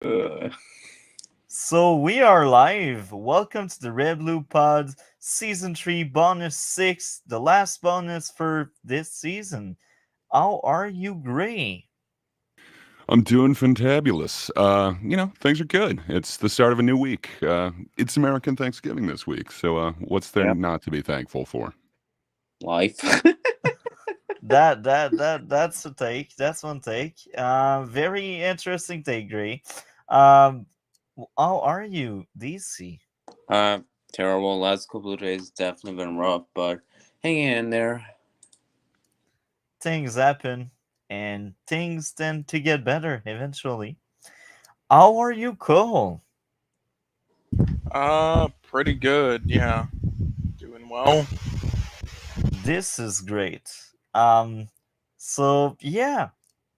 Uh, So we are live. Welcome to the RedBlue Pod Season 3 Bonus 6, the last bonus for this season. How are you, Gray? I'm doing fantabulous. Things are good. It's the start of a new week. It's American Thanksgiving this week, so what's there yep, not to be thankful for? life. That's a take. That's one take. Very interesting take, Gray. Um, how are you, DC? uh, Terrible. Last couple of days definitely been rough, but hanging in there. Things happen, and things tend to get better eventually. How are you, Cole? Pretty good. Yeah, doing well. This is great. So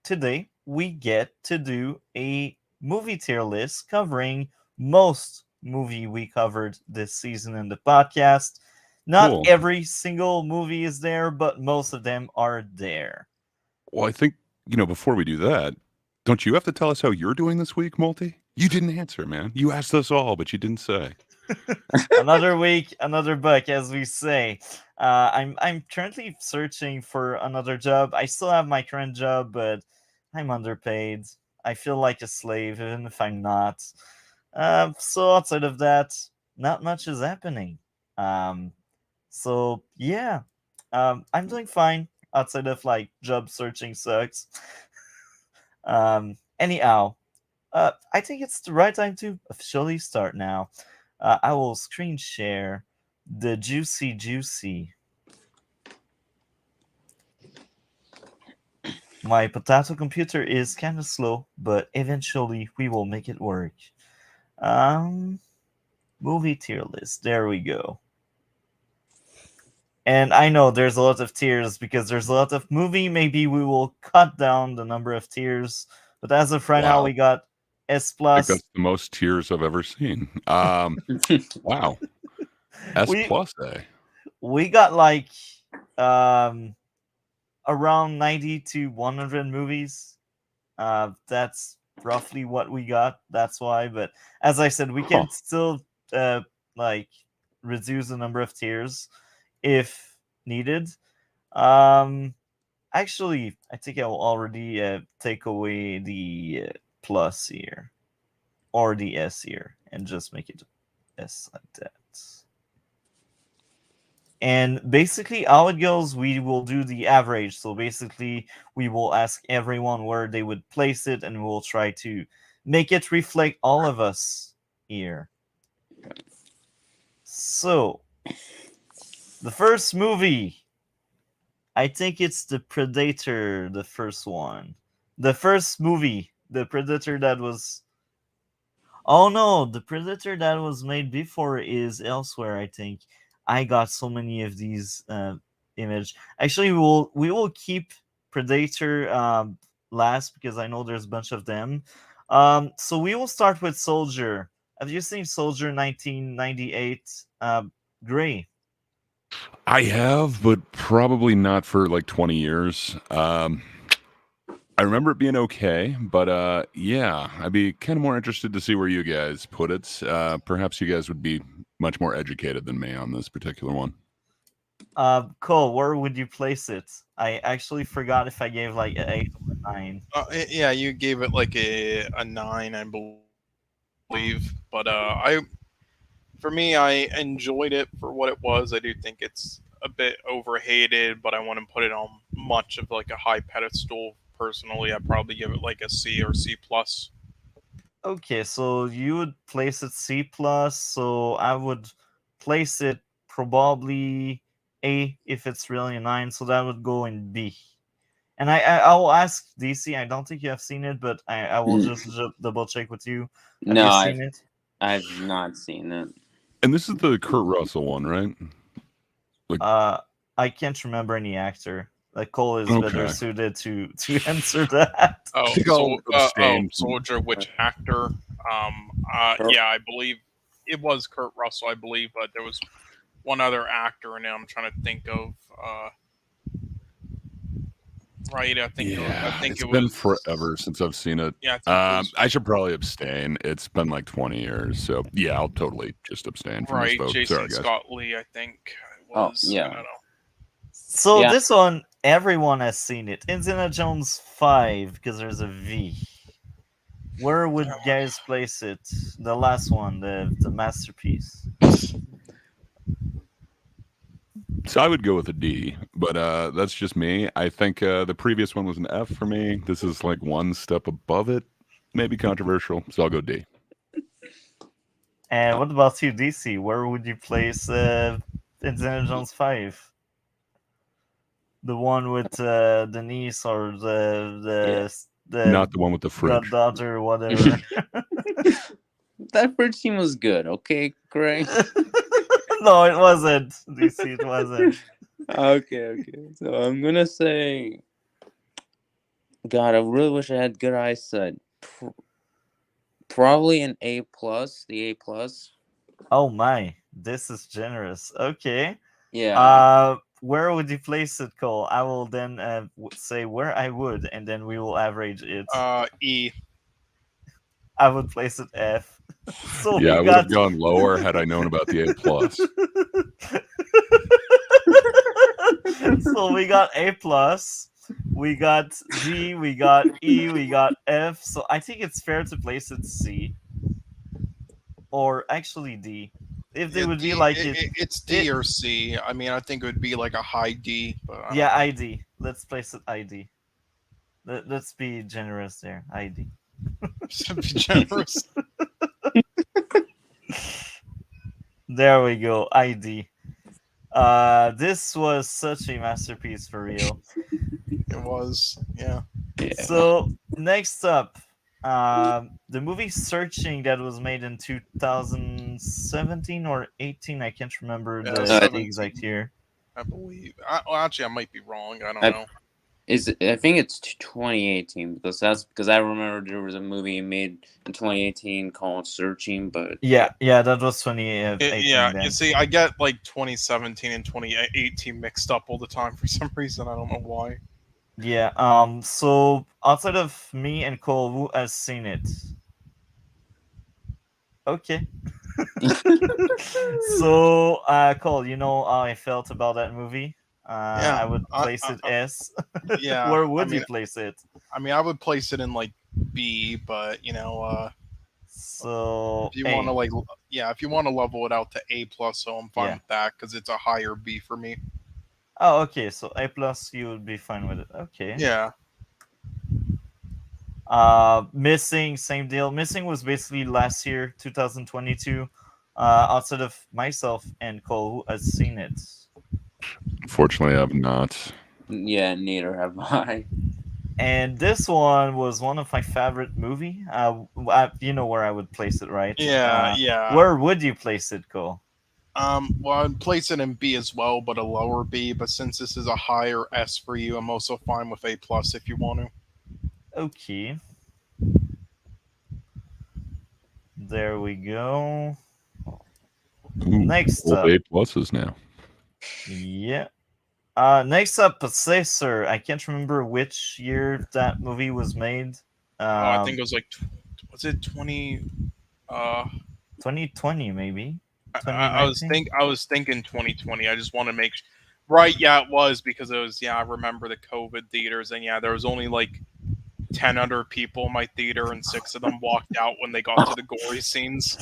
today we get to do a movie tier list covering most movie we covered this season in the podcast. Not Cool. every single movie is there, but most of them are there. Well, I think, before we do that, don't you have to tell us how you're doing this week, Multi? You didn't answer, man. You asked us all, but you didn't say. Another week, another buck, as we say. I'm currently searching for another job. I still have my current job, but I'm underpaid. I feel like a slave, even if I'm not. So outside of that, not much is happening. Um, so I'm doing fine. Outside of like job searching sucks. Anyhow, I think it's the right time to officially start now. I will screen share the juicy. My potato computer is kind of slow, but eventually we will make it work. Um, movie tier list. There we go. And I know there's a lot of tiers because there's a lot of movie. Maybe we will cut down the number of tiers. But as of right now, Wow. we got S I think plus. that's the most tears I've ever seen. Wow. S We plus A. we got like um around 90 to 100 movies. That's roughly what we got. That's why. But as I said, we Huh. can still like reduce the number of tiers if needed. Um, Actually, I think I will already take away the plus here or the S here and just make it S like that. And basically, how it goes, we will do the average. So basically, we will ask everyone where they would place it, and we'll try to make it reflect all of us here. So, the first movie, I think it's The Predator, the first one. The first movie, The Predator that was. Oh no, The Predator that was made before is elsewhere, I think. I got so many of these image. Actually, we will keep Predator last because I know there's a bunch of them. So we will start with Soldier. Have you seen Soldier 1998? Gray. I have, but probably not for like 20 years. I remember it being okay, but yeah, I'd be kind of more interested to see where you guys put it. Perhaps you guys would be much more educated than me on this particular one. Cole, where would you place it? I actually forgot if I gave like an 8 or a 9. Yeah, you gave it like a nine, I believe. But for me, I enjoyed it for what it was. I do think it's a bit overhated, but I wouldn't put it on much of like a high pedestal. Personally, I'd probably give it like a C or C plus. Okay, so you would place it C plus, so I would place it probably A if it's really a 9, so that would go in B. And I will ask DC. I don't think you have seen it, but I will just double check with you. Have No, you I've seen it? I've not seen it. And this is the Kurt Russell one, right? Like, Uh, I can't remember any actor. Like Cole is better okay. suited to answer that. I Oh, think I'll abstain from. Soldier, which actor? Or- Yeah, I believe it was Kurt Russell, I believe, but there was one other actor in it. I'm trying to think of. Right. I think it's it been was forever since I've seen it. Yeah, I think it was I should probably abstain. It's been like 20 years, so yeah, I'll totally just abstain from this right. vote. Sorry, Jason guys. Scott Lee, I think it Oh, was. I yeah. don't know. So Yeah. this one, everyone has seen it. Indiana Jones 5, because there's a V. Where would you guys place it? The last one, the masterpiece. So I would go with a D, but that's just me. I think the previous one was an F for me. This is like one step above it. Maybe controversial, so I'll go D. And what about you, DC? Where would you place Indiana Jones 5? The one with Denise or the Not the one with the fridge. goddaughter or whatever. That first team was good, okay, Gray? No, it wasn't. DC, it wasn't. Okay. So I'm gonna say, God, I really wish I had good eyesight. Probably an A plus, the A plus. Oh my, this is generous. Okay. Yeah. Where would you place it, Cole? I will then say where I would, and then we will average it. E. I would place it F. So Yeah, we I would got have gone lower had I known about the A plus. So we got A plus, we got D, we got E, we got F. So I think it's fair to place it C, or actually D. If they would be like It's D or C. I mean, I think it would be like a high D. But I yeah, don't know. ID. Let's place it ID. Let's be generous there. ID. To be generous. There we go. ID. This was such a masterpiece for real. It was. Yeah. So next up, the movie Searching that was made in 2017 or 18. I can't remember Yeah, the 17. exact year. I believe. Actually, I might be wrong. I don't know. I think it's 2018 because I remember there was a movie made in 2018 called Searching, but Yeah, that was 2018. Yeah, then. you see, I get like 2017 and 2018 mixed up all the time for some reason. I don't know why. Yeah. So outside of me and Cole, who has seen it? Okay. So, Cole, you know how I felt about that movie. Yeah, I would place it S. Yeah. Where would you place it? I mean, I would place it in like B, but you know, So if you A. want to if you want to level it out to A plus, so I'm fine Yeah. with that because it's a higher B for me. Oh, okay. So A plus, you would be fine with it. Okay. Yeah. Missing, same deal. Missing was basically last year, 2022. Outside of myself and Cole, who has seen it. Unfortunately, I have not. yeah, neither have I. And this one was one of my favorite movie. You know where I would place it, right? Yeah. Where would you place it, Cole? Well, I'd place it in B as well, but a lower B. But since this is a higher S for you, I'm also fine with A plus if you want to. Okay. There we go. Ooh, Next old up. A pluses now. Yeah. Next up, Possessor. I can't remember which year that movie was made. I think it was like, was it 2020 maybe. I was thinking 2020. I just want to make right. Yeah, it was because it was. Yeah, I remember the COVID theaters, and yeah, there was only like 10 other people in my theater, and 6 of them walked out when they got to the gory scenes.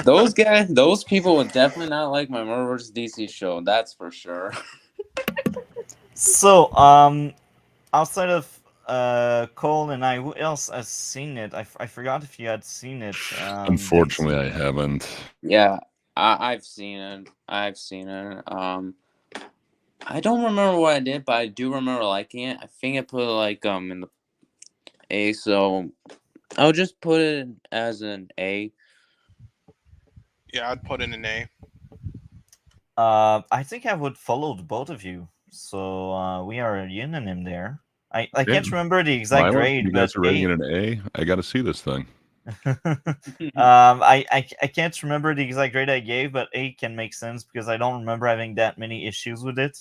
Those people would definitely not like my Marvel vs. DC show. That's for sure. So, outside of Cole and I, who else has seen it? I forgot if you had seen it. Unfortunately, I haven't. Yeah, I've seen it. I don't remember what I did, but I do remember liking it. I think I put it like in the A, so I'll just put it as an A. Yeah, I'd put in an A. I think I would follow both of you. So we are unanimous there. I can't Yeah. remember the exact Milo, grade, you guys but are rating it an A. I got to see this thing. I can't remember the exact grade I gave, but A can make sense because I don't remember having that many issues with it.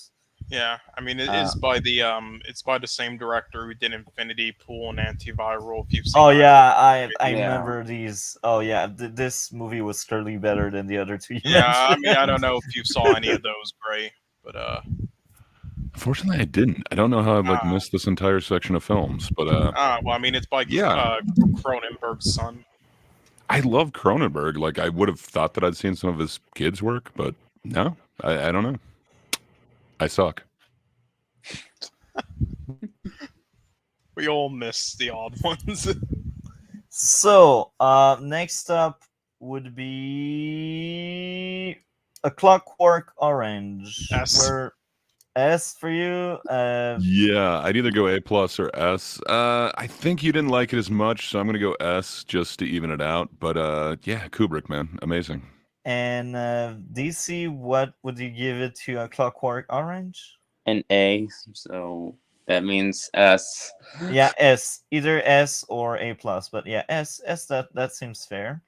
Yeah, I mean it Uh, is by the it's by the same director who did Infinity Pool and Antiviral. If you've seen oh either. yeah, I Yeah. remember these. Oh yeah, this movie was clearly better than the other two you Yeah, I mentioned. mean I don't know if you saw any of those, Gray, but Unfortunately, I didn't. I don't know how I like uh, missed this entire section of films, but well, I mean it's by yeah, Cronenberg's son. I love Cronenberg. Like I would have thought that I'd seen some of his kids' work, but no, I don't know. I suck. We all miss the odd ones. So, next up would be A Clockwork Orange. S. Where S for you? Yeah, I'd either go A plus or S. I think you didn't like it as much, so I'm gonna go S just to even it out. But yeah, Kubrick, man, amazing. And DC, what would you give it to A Clockwork Orange? An A, so that means S. Yeah, S. Either S or A plus. But yeah, S. That seems fair.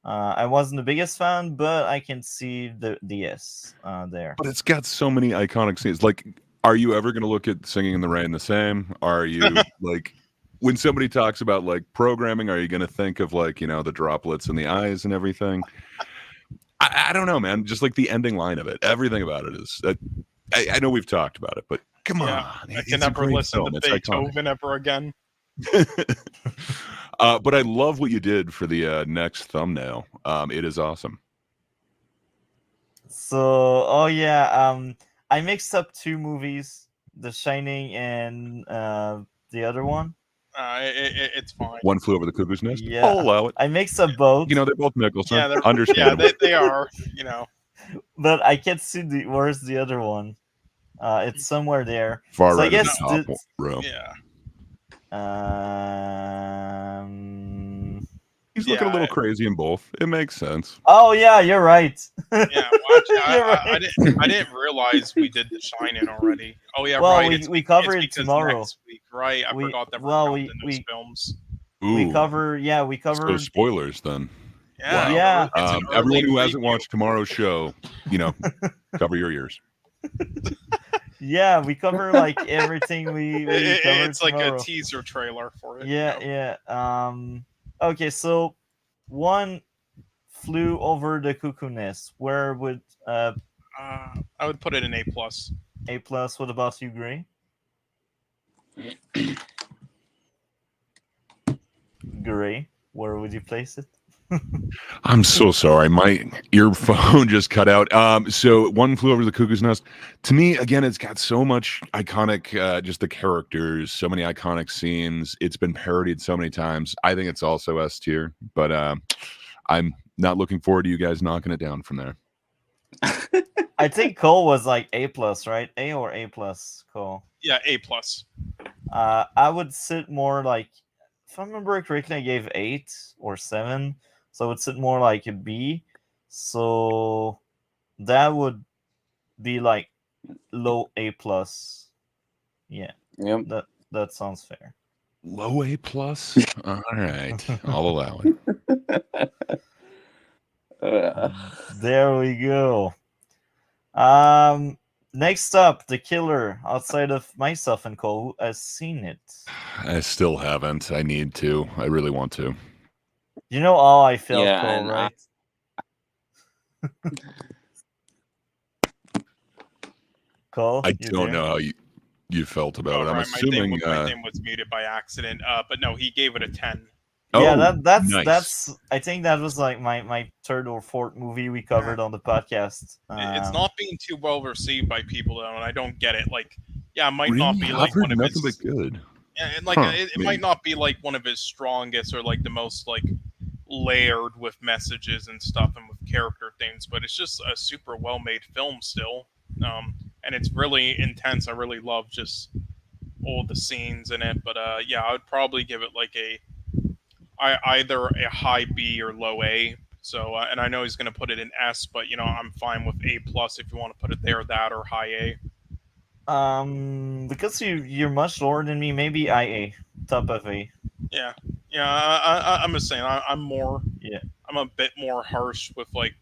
I wasn't the biggest fan, but I can see the S there. But it's got so many iconic scenes. Like, are you ever gonna look at Singing in the Rain the same? Are you like when somebody talks about like programming, are you gonna think of like, the droplets in the eyes and everything? I don't know, man. Just like the ending line of it, everything about it is. I know we've talked about it, but come Yeah, on, I can it's a never great listen film. to It's iconic. Beethoven ever again. But I love what you did for the next thumbnail. It is awesome. So, oh yeah, I mixed up two movies, The Shining and the other one. It's fine. One Flew Over the Cuckoo's Nest. Yeah, I'll allow it. I mixed up both, They're both Nicholson. Yeah, Understandable. they are. You know, but I can't see where's the other one. It's somewhere there. Far So I right at the guess top row. yeah, He's looking a yeah, little crazy in both. It makes sense. Oh yeah, you're right. yeah. Well, actually, You're I right. didn't realize we did The Shining already. Oh yeah, Well, right. we cover it's it because tomorrow. next week, right? I We forgot that we're well counting those films. we Ooh, cover we so covered spoilers then. Yeah, Wow. yeah. it's an Everyone early who hasn't preview. watched tomorrow's show, cover your ears. Yeah, we cover like everything we cover It's like tomorrow. a teaser trailer for it. Yeah. Okay, so One Flew Over the Cuckoo Nest. Where would I would put it in A plus. A plus? What about you, Gray? Gray, where would you place it? I'm so sorry. My earphone just cut out. So One Flew Over the Cuckoo's Nest. To me, again, it's got so much iconic, just the characters, so many iconic scenes. It's been parodied so many times. I think it's also S tier, but I'm not looking forward to you guys knocking it down from there. I think Cole was like A plus, right? A or A plus, Cole. Yeah, A plus. I would sit more like, if I remember correctly, I gave 8 or 7, so I would sit more like a B. So that would be like low A plus. Yeah, Yep. that sounds fair. Low A plus. All right, I'll allow it. There we go. Next up, The Killer. Outside of myself and Cole, who has seen it? I still haven't. I need to. I really want to. You know how I felt, Yeah, Cole, and right? Cole, I you don't there? know how you felt about it. I'm Right, assuming. my name was muted by accident. But no, he gave it a 10. Yeah, oh, that's nice. that's. I think that was like my third or fourth movie we covered on the podcast. It's not being too well received by people though, and I don't get it. Like, yeah, it might Really? not be I've like heard one of nothing his. but good. Yeah, and like Huh, it maybe. might not be like one of his strongest or like the most like layered with messages and stuff and with character things, but it's just a super well made film still. And it's really intense. I really love just all the scenes in it. But yeah, I would probably give it like either a high B or low A. So and I know he's going to put it in S, but I'm fine with A plus if you want to put it there, that or high A. Because you're much lower than me, maybe IA, top of A. Yeah, I'm just saying I'm more. Yeah. I'm a bit more harsh with like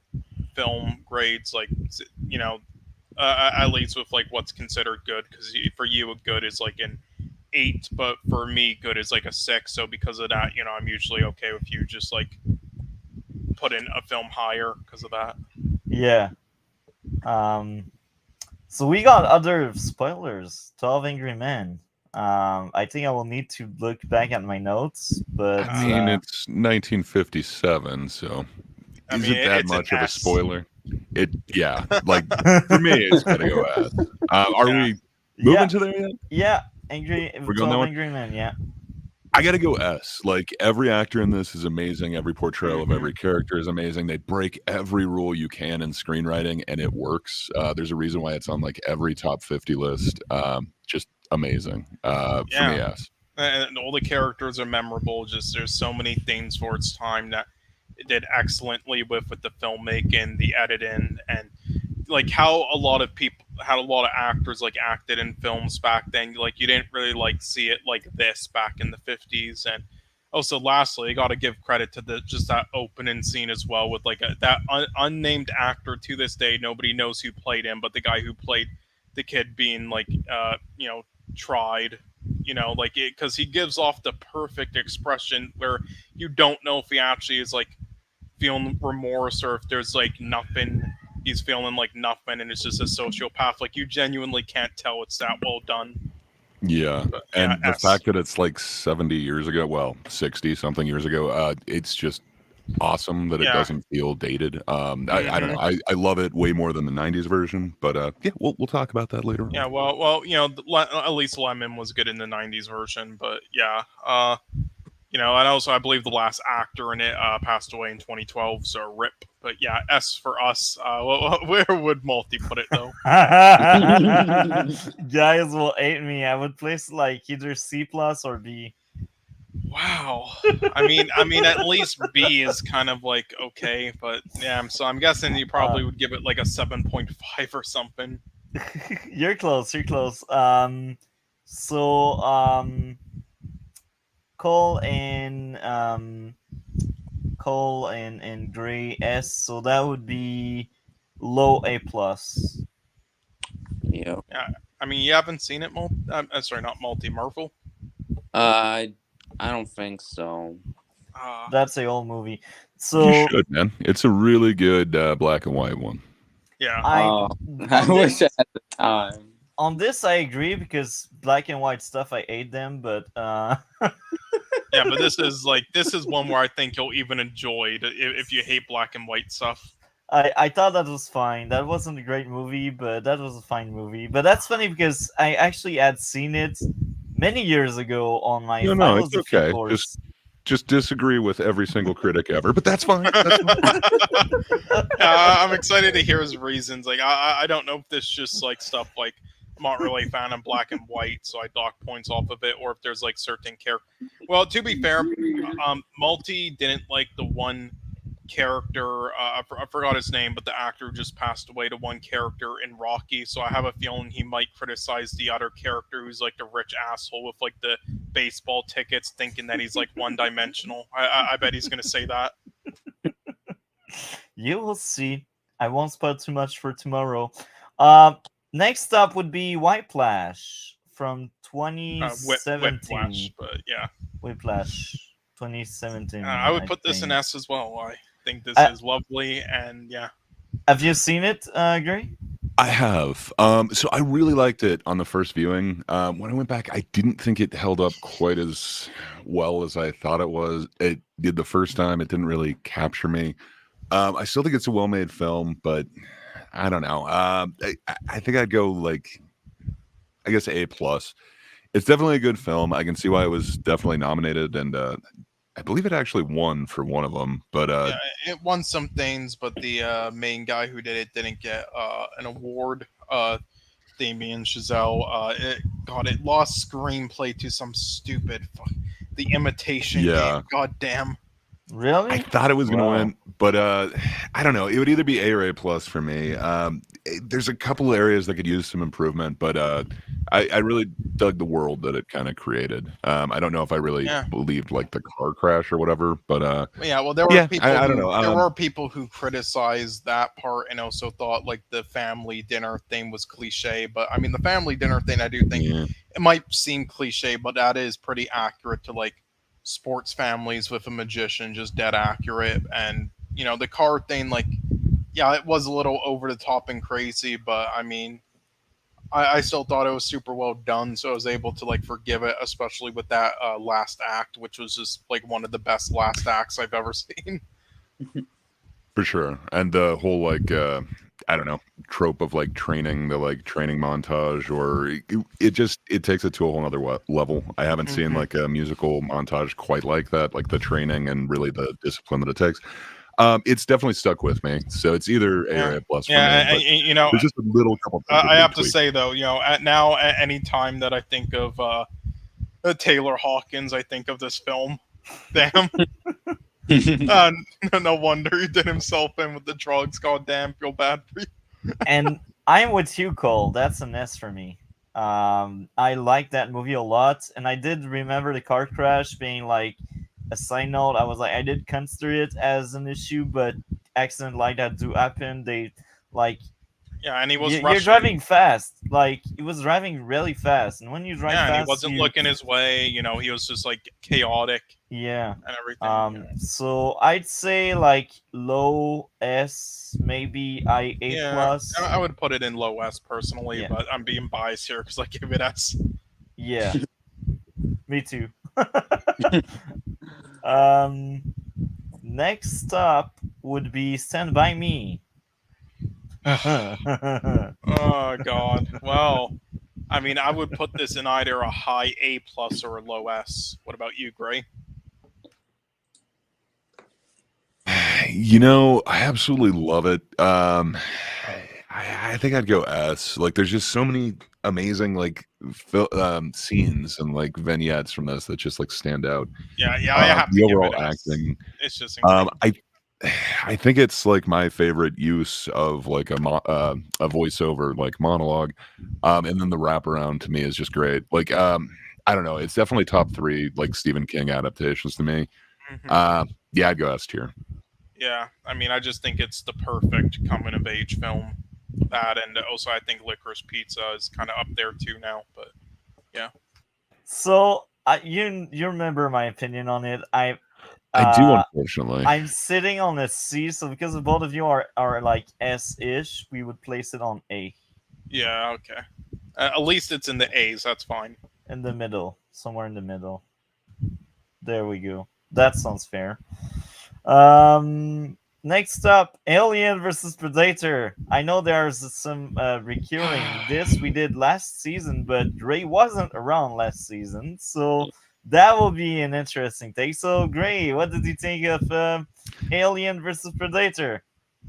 film grades, like at least with like what's considered good, because for you a good is like an 8, but for me good is like a 6. So because of that, I'm usually okay with you just like put in a film higher because of that. Yeah. So we got other spoilers. 12 Angry Men. I think I will need to look back at my notes, but I mean, it's 1957, so I is mean, it that it's an much of a S. spoiler? Yeah. Like for me, it's gotta go S. Are Yeah. we moving yeah, to there yet? yeah, We're going that 12 one. Angry Men. Yeah. I gotta go S. Like every actor in this is amazing. Every portrayal of Mhm. every character is amazing. They break every rule you can in screenwriting, and it works. There's a reason why it's on like every top 50 list. Just amazing. For me, Yeah. S. And all the characters are memorable. Just there's so many things for its time that it did excellently with the filmmaking, the editing, and like how a lot of people had a lot of actors like acted in films back then. Like you didn't really like see it like this back in the 50s. And also lastly, I got to give credit to the just that opening scene as well with like that unnamed actor. To this day nobody knows who played him, but the guy who played the kid being like tried, like it, because he gives off the perfect expression where you don't know if he actually is like feeling remorse or if there's like nothing, he's feeling like nothing and it's just a sociopath. Like you genuinely can't tell, it's that well done. Yeah. But yeah, And the S. fact that it's like 70 years ago, well, 60 something years ago, it's just awesome that it Yeah. doesn't feel dated. I don't Mhm. know. I love it way more than the 90s version, but yeah, we'll talk about that later on. Yeah, well, at least Lemon was good in the '90s version, but yeah, and also I believe the last actor in it passed away in 2012, so RIP. But yeah, S for us. Where would Multi put it though? Guys will hate me. I would place like either C plus or B. Wow. I mean, at least B is kind of like okay, but yeah. So I'm guessing you probably would give it like a 7.5 or something. You're close. You're close. So Cole and Gray S. So that would be low A plus. Yep. Yeah. I mean, you haven't seen it, sorry, not Multi Marvel. I don't think so. That's a old movie. You So should, man. It's a really good black and white one. Yeah. I on wish this, I had the time. on this I agree because black and white stuff I hate them, but Yeah, but this is one where I think you'll even enjoy it if you hate black and white stuff. I thought that was fine. That wasn't a great movie, but that was a fine movie. But that's funny because I actually had seen it many years ago on my No, it's philosophy okay. course. Just disagree with every single critic ever, but that's fine. That's fine. I'm excited to hear his reasons. Like, I don't know if this just like stuff like I'm not really a fan of black and white, so I dock points off of it, or if there's like certain character. Well, to be fair, Multi didn't like the one character. I forgot his name, but the actor who just passed away to one character in Rocky. So I have a feeling he might criticize the other character who's like the rich asshole with like the baseball tickets, thinking that he's like one dimensional. I bet he's gonna say that. You will see. I won't spoil too much for tomorrow. Next up would be Whiplash from Whiplash, 2017. but yeah, Whiplash 2017. I would put this in think. S as well. I think this is lovely, and yeah. Have you seen it, Gary? I have. So I really liked it on the first viewing. When I went back, I didn't think it held up quite as well as I thought it was. It did the first time. It didn't really capture me. I still think it's a well-made film, but I don't know. I think I'd go like, I guess A plus. It's definitely a good film. I can see why it was definitely nominated, and I believe it actually won for one of them. But Yeah, it won some things, but the main guy who did it didn't get an award. Damien Chazelle. It lost screenplay to some stupid The Imitation Yeah. Game. God damn. Really? I thought it was going to Wow. win, but I don't know. It would either be A or A plus for me. There's a couple areas that could use some improvement, but I really dug the world that it kind of created. I don't know if I really Yeah. believed like the car crash or whatever, but Yeah, well, there were yeah, people I don't who know. criticized that part and also thought like the family dinner thing was cliche. But I mean, the family dinner thing, I do think Yeah, it might seem cliche, but that is pretty accurate to like sports families with a magician, just dead accurate. And the car thing, like, yeah, it was a little over the top and crazy, but I mean, I still thought it was super well done, so I was able to like forgive it, especially with that last act, which was just like one of the best last acts I've ever seen. for sure. And the whole like I don't know trope of like training the like training montage, or it just it takes it to a whole other level. I haven't seen Mhm. like a musical montage quite like that, like the training and really the discipline that it takes. It's definitely stuck with me. So it's either A or Yeah, A plus for me, yeah, but there's just a little couple things that I need have to tweak. say though, at any time that I think of Taylor Hawkins, I think of this film. Damn, uh, no wonder he did himself in with the drugs. God damn, feel bad for you. And I'm with you, Cole. That's an S for me. I like that movie a lot, and I did remember the car crash being like a side note. I was like, I did consider it as an issue, but accidents like that do happen. They like Yeah, and he was you're rushing. driving fast. Like he was driving really fast, and when you drive Yeah, and he fast, wasn't you looking his way. He was just like chaotic yeah. and everything. So I'd say like low S, maybe I A Yeah, plus. I would put it in low S personally, Yeah, but I'm being biased here because I give it S. yeah, me too. um, Next up would be Stand By Me. Oh God. Well, I mean, I would put this in either a high A plus or a low S. What about you, Gray? You know, I absolutely love it. I think I'd go S. Like, there's just so many amazing like scenes and like vignettes from this that just like stand out. Yeah, I have to The give it overall S. acting, It's just incredible. I I think it's like my favorite use of like a voiceover like monologue, and then the wraparound to me is just great. Like, I don't know, it's definitely top three like Stephen King adaptations to me. Hmm. Yeah, I'd go S tier. Yeah, I mean, I just think it's the perfect coming of age film. That and also I think Licorice Pizza is kind of up there too now. But yeah, So you remember my opinion on it. I do, Uh, unfortunately. I'm sitting on a C. So because both of you are like S ish, we would place it on A yeah, okay. At least it's in the A's. That's fine. in the middle, somewhere in the middle. There we go. That sounds fair. Next up, Alien versus Predator. I know there's some recurring. This we did last season, but Gray wasn't around last season, so that will be an interesting take. So, Gray, what did you think of Alien versus Predator?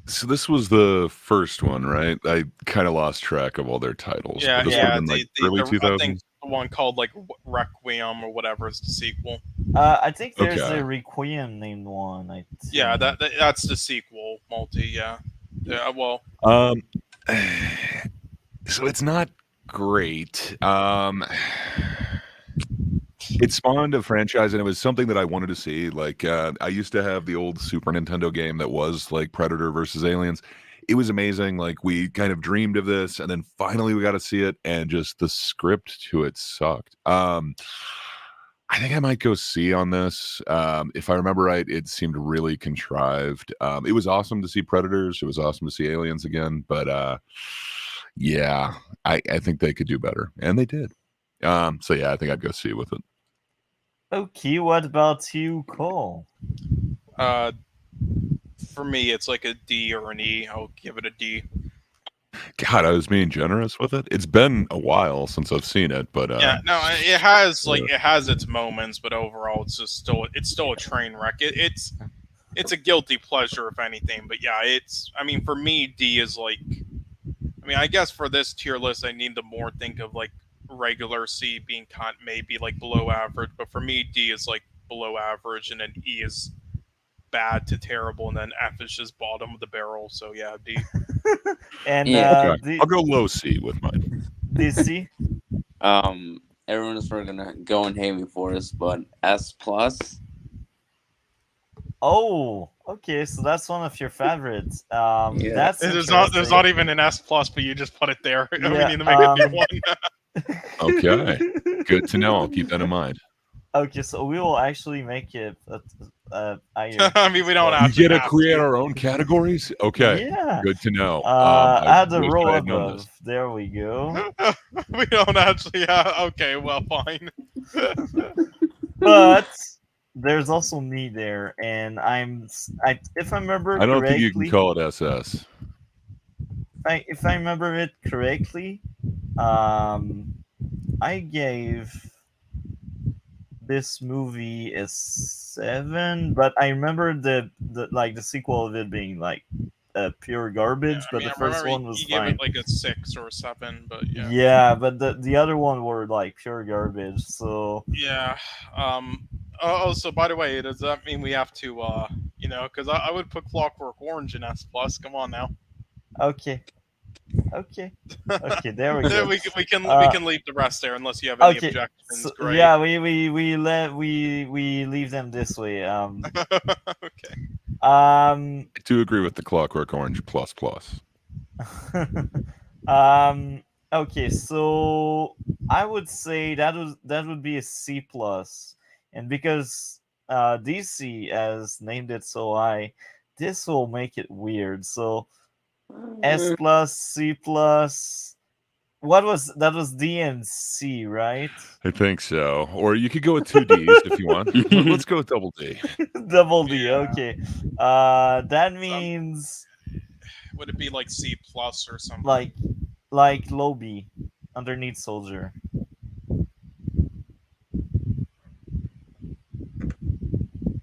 So this was the first one, right? I kind of lost track of all their titles, but Yeah, this would have yeah. Yeah, been like early I think 2000s. the one called like Requiem or whatever is the sequel. I think there's Okay. a Requiem named one. I Yeah, think. that's the sequel. Multi. Yeah. Yeah. Well. Um, so it's not great. It spawned a franchise, and it was something that I wanted to see. Like, I used to have the old Super Nintendo game that was like Predator versus Aliens. It was amazing. Like, we kind of dreamed of this, and then finally we got to see it, and just the script to it sucked. I think I might go C on this. If I remember right, it seemed really contrived. It was awesome to see Predators. It was awesome to see Aliens again, but yeah, I think they could do better, and they did. So yeah, I think I'd go C with it. Okay, what about you, Cole? Uh, for me, it's like a D or an E. I'll give it a D. God, I was being generous with it. It's been a while since I've seen it, but Yeah, no, it has like yeah. it has its moments, but overall, it's still a train wreck. It's a guilty pleasure if anything, but yeah, it's. I mean, for me, D is like. I mean, I guess for this tier list, I need to more think of like regular C being maybe like below average, but for me, D is like below average, and then E is bad to terrible, and then F is just bottom of the barrel. So yeah, D. And Yeah. Okay, I'll go low C with mine. DC. Everyone's probably gonna go and hate me for this, but S plus. Oh, okay. So that's one of your favorites. Yeah. That's There's interesting. not even an S plus, but you just put it there. We Yeah, need to make a new one. Okay. Good to know. I'll keep that in mind. Okay, so we will actually make it higher. I mean, we don't We actually get to have create to. our own categories? Okay. Yeah. Good to know. I I had the wish row I had known above. this. There we go. We don't actually have. Okay, well, fine. But there's also me there, and if I remember I don't think you can correctly, call it SS. if I remember it correctly, I gave this movie a 7, but I remember the sequel of it being like pure garbage, I but mean, the I first remember one was you gave it fine. like a 6 or a 7, but yeah. Yeah, but the other one were like pure garbage. So Yeah. Oh, so by the way, does that mean we have to, because I would put Clockwork Orange in S plus. Come on now. okay, okay, there we go. we can leave the rest there unless you have any Okay, objections. so, Great. yeah, we leave them this way. Okay. I do agree with the Clockwork Orange plus plus. Okay, so I would say that would be a C plus, and because DC has named it so high, this will make it weird. So S plus, C plus. What was that? Was D and C, right? I think so. Or you could go with 2 Ds if you want. Let's go with double D. Double D. Yeah. Okay. That means Would it be like C plus or something? like low B, underneath soldier.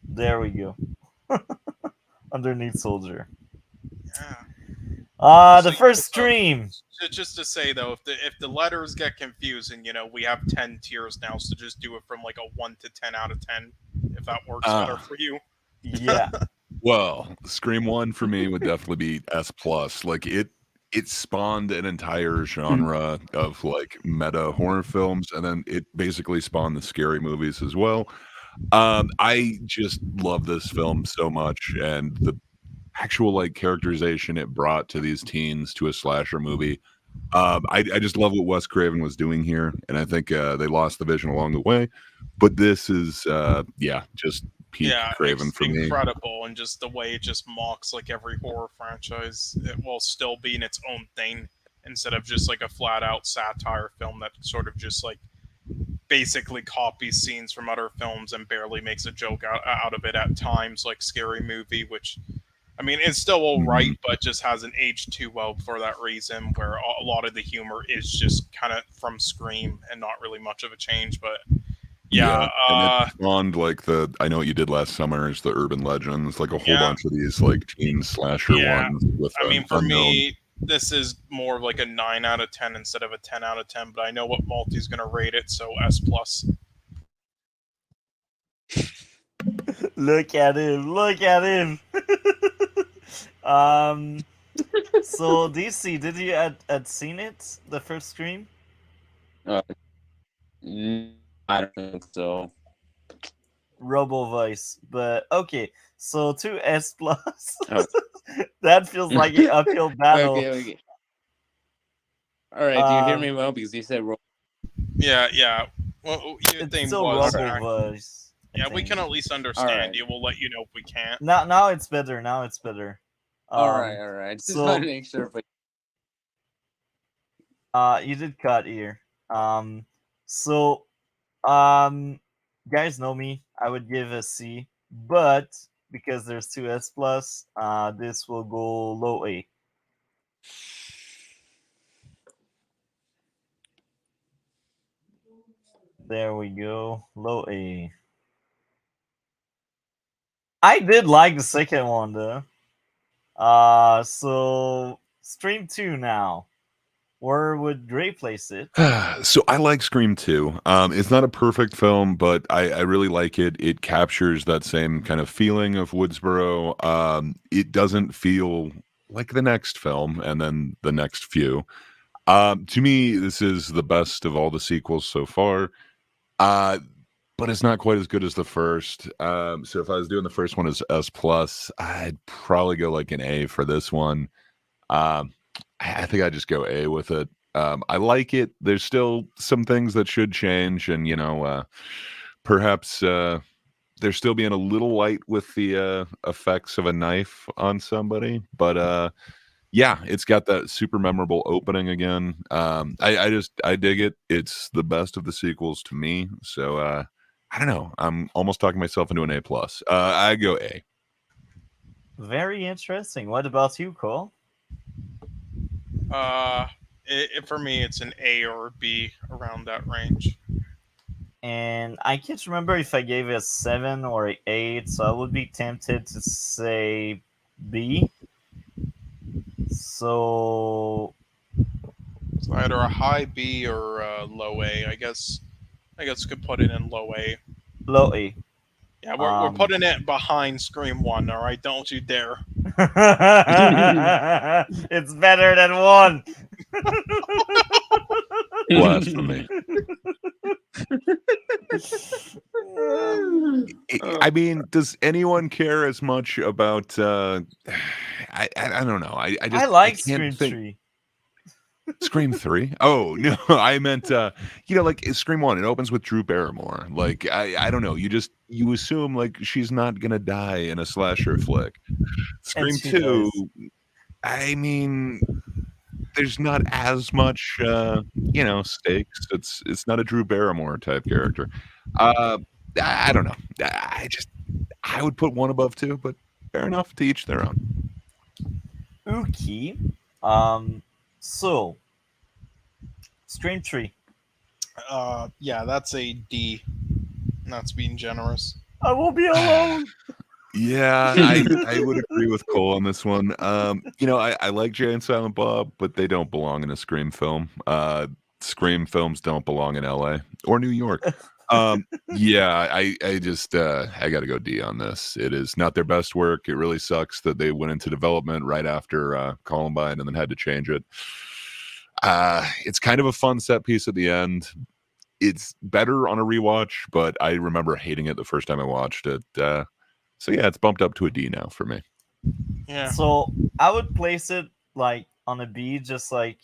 There we go. Underneath soldier. Yeah. The So, first so- stream. Just to say though, if the letters get confusing, we have 10 tiers now, so just do it from like a 1 to 10 out of 10, if that works better for you. Yeah. Well, Scream 1 for me would definitely be S plus. Like it spawned an entire genre of like meta horror films, and then it basically spawned the scary movies as well. I just love this film so much, and the actual like characterization it brought to these teens to a slasher movie. I just love what Wes Craven was doing here, and I think they lost the vision along the way. But this is, just peak Craven for me. Incredible, and just the way it just mocks like every horror franchise, it while still being its own thing instead of just like a flat out satire film that sort of just like basically copies scenes from other films and barely makes a joke out of it at times, like Scary Movie, which I mean, it's still all right, but just hasn't aged too well for that reason, where a lot of the humor is just kind of from Scream and not really much of a change. But yeah, and it spawned like I Know What You Did Last Summer is the urban legends, like a whole bunch of these like teen slasher ones. I mean, for me, this is more of like a 9 out of 10 instead of a 10 out of 10. But I know what Malty's gonna rate it, so S plus. Look at him! Look at him! So DC, did you had seen it the first stream? I don't think so. Robo voice, but okay. So 2S plus. Oh. That feels like an uphill battle. Okay. All right, do you hear me well? Because you said Yeah. Well, your It's thing still was Robo voice. yeah, we can at least understand you. We'll let you know if we can't. Now it's better. Now it's better. All right. Just want to make sure. You did cut here. So, guys know me. I would give a C, but because there's 2S plus, this will go low A. There we go, low A. I did like the second one though. So stream 2 now. Where would Gray place it? So I like Scream 2. It's not a perfect film, but I really like it. It captures that same kind of feeling of Woodsboro. It doesn't feel like the next film and then the next few. To me, this is the best of all the sequels so far. But it's not quite as good as the first. So if I was doing the first one as S plus, I'd probably go like an A for this one. Um, I think I just go A with it. I like it. There's still some things that should change, and perhaps they're still being a little light with the effects of a knife on somebody. But yeah, it's got that super memorable opening again. I dig it. It's the best of the sequels to me. So I don't know. I'm almost talking myself into an A plus. I go A. Very interesting. What about you, Cole? For me, it's an A or a B around that range. And I can't remember if I gave it a 7 or an 8, so I would be tempted to say B. So It's either a high B or a low A. I guess could put it in low A. low A. Yeah, we're putting it behind Scream 1, all right? Don't you dare. It's better than 1. Blasphemy. I mean, does anyone care as much about? I don't know. I just I like can't Scream think. 3. Scream 3? Oh no, I meant like Scream 1. It opens with Drew Barrymore. Like I don't know. You assume like she's not gonna die in a slasher flick. Scream she 2. does. I mean, there's not as much stakes. It's not a Drew Barrymore type character. I don't know. I would put 1 above 2, but fair enough, to each their own. Okay. So Scream 3. Yeah, that's a D. That's being generous. I will be alone. Yeah, I would agree with Cole on this one. I like Jay and Silent Bob, but they don't belong in a Scream film. Scream films don't belong in LA or New York. Yeah, I just I got to go D on this. It is not their best work. It really sucks that they went into development right after Columbine and then had to change it. It's kind of a fun set piece at the end. It's better on a rewatch, but I remember hating it the first time I watched it. So yeah, it's bumped up to a D now for me. Yeah. So I would place it like on a B, just like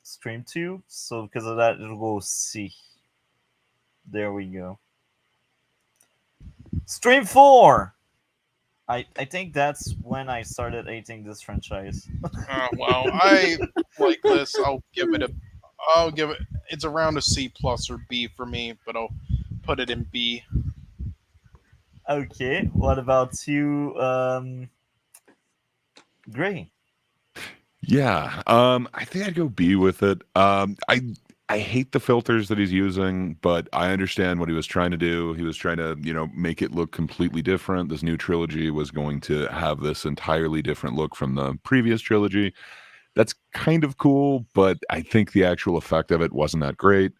Scream 2. So because of that, it'll go C. There we go. Scream 4. I think that's when I started hating this franchise. Well, I like this. I'll give it. It's around a C plus or B for me, but I'll put it in B. Okay, what about you, Gray? Yeah, I think I'd go B with it. I hate the filters that he's using, but I understand what he was trying to do. He was trying to, make it look completely different. This new trilogy was going to have this entirely different look from the previous trilogy. That's kind of cool, but I think the actual effect of it wasn't that great.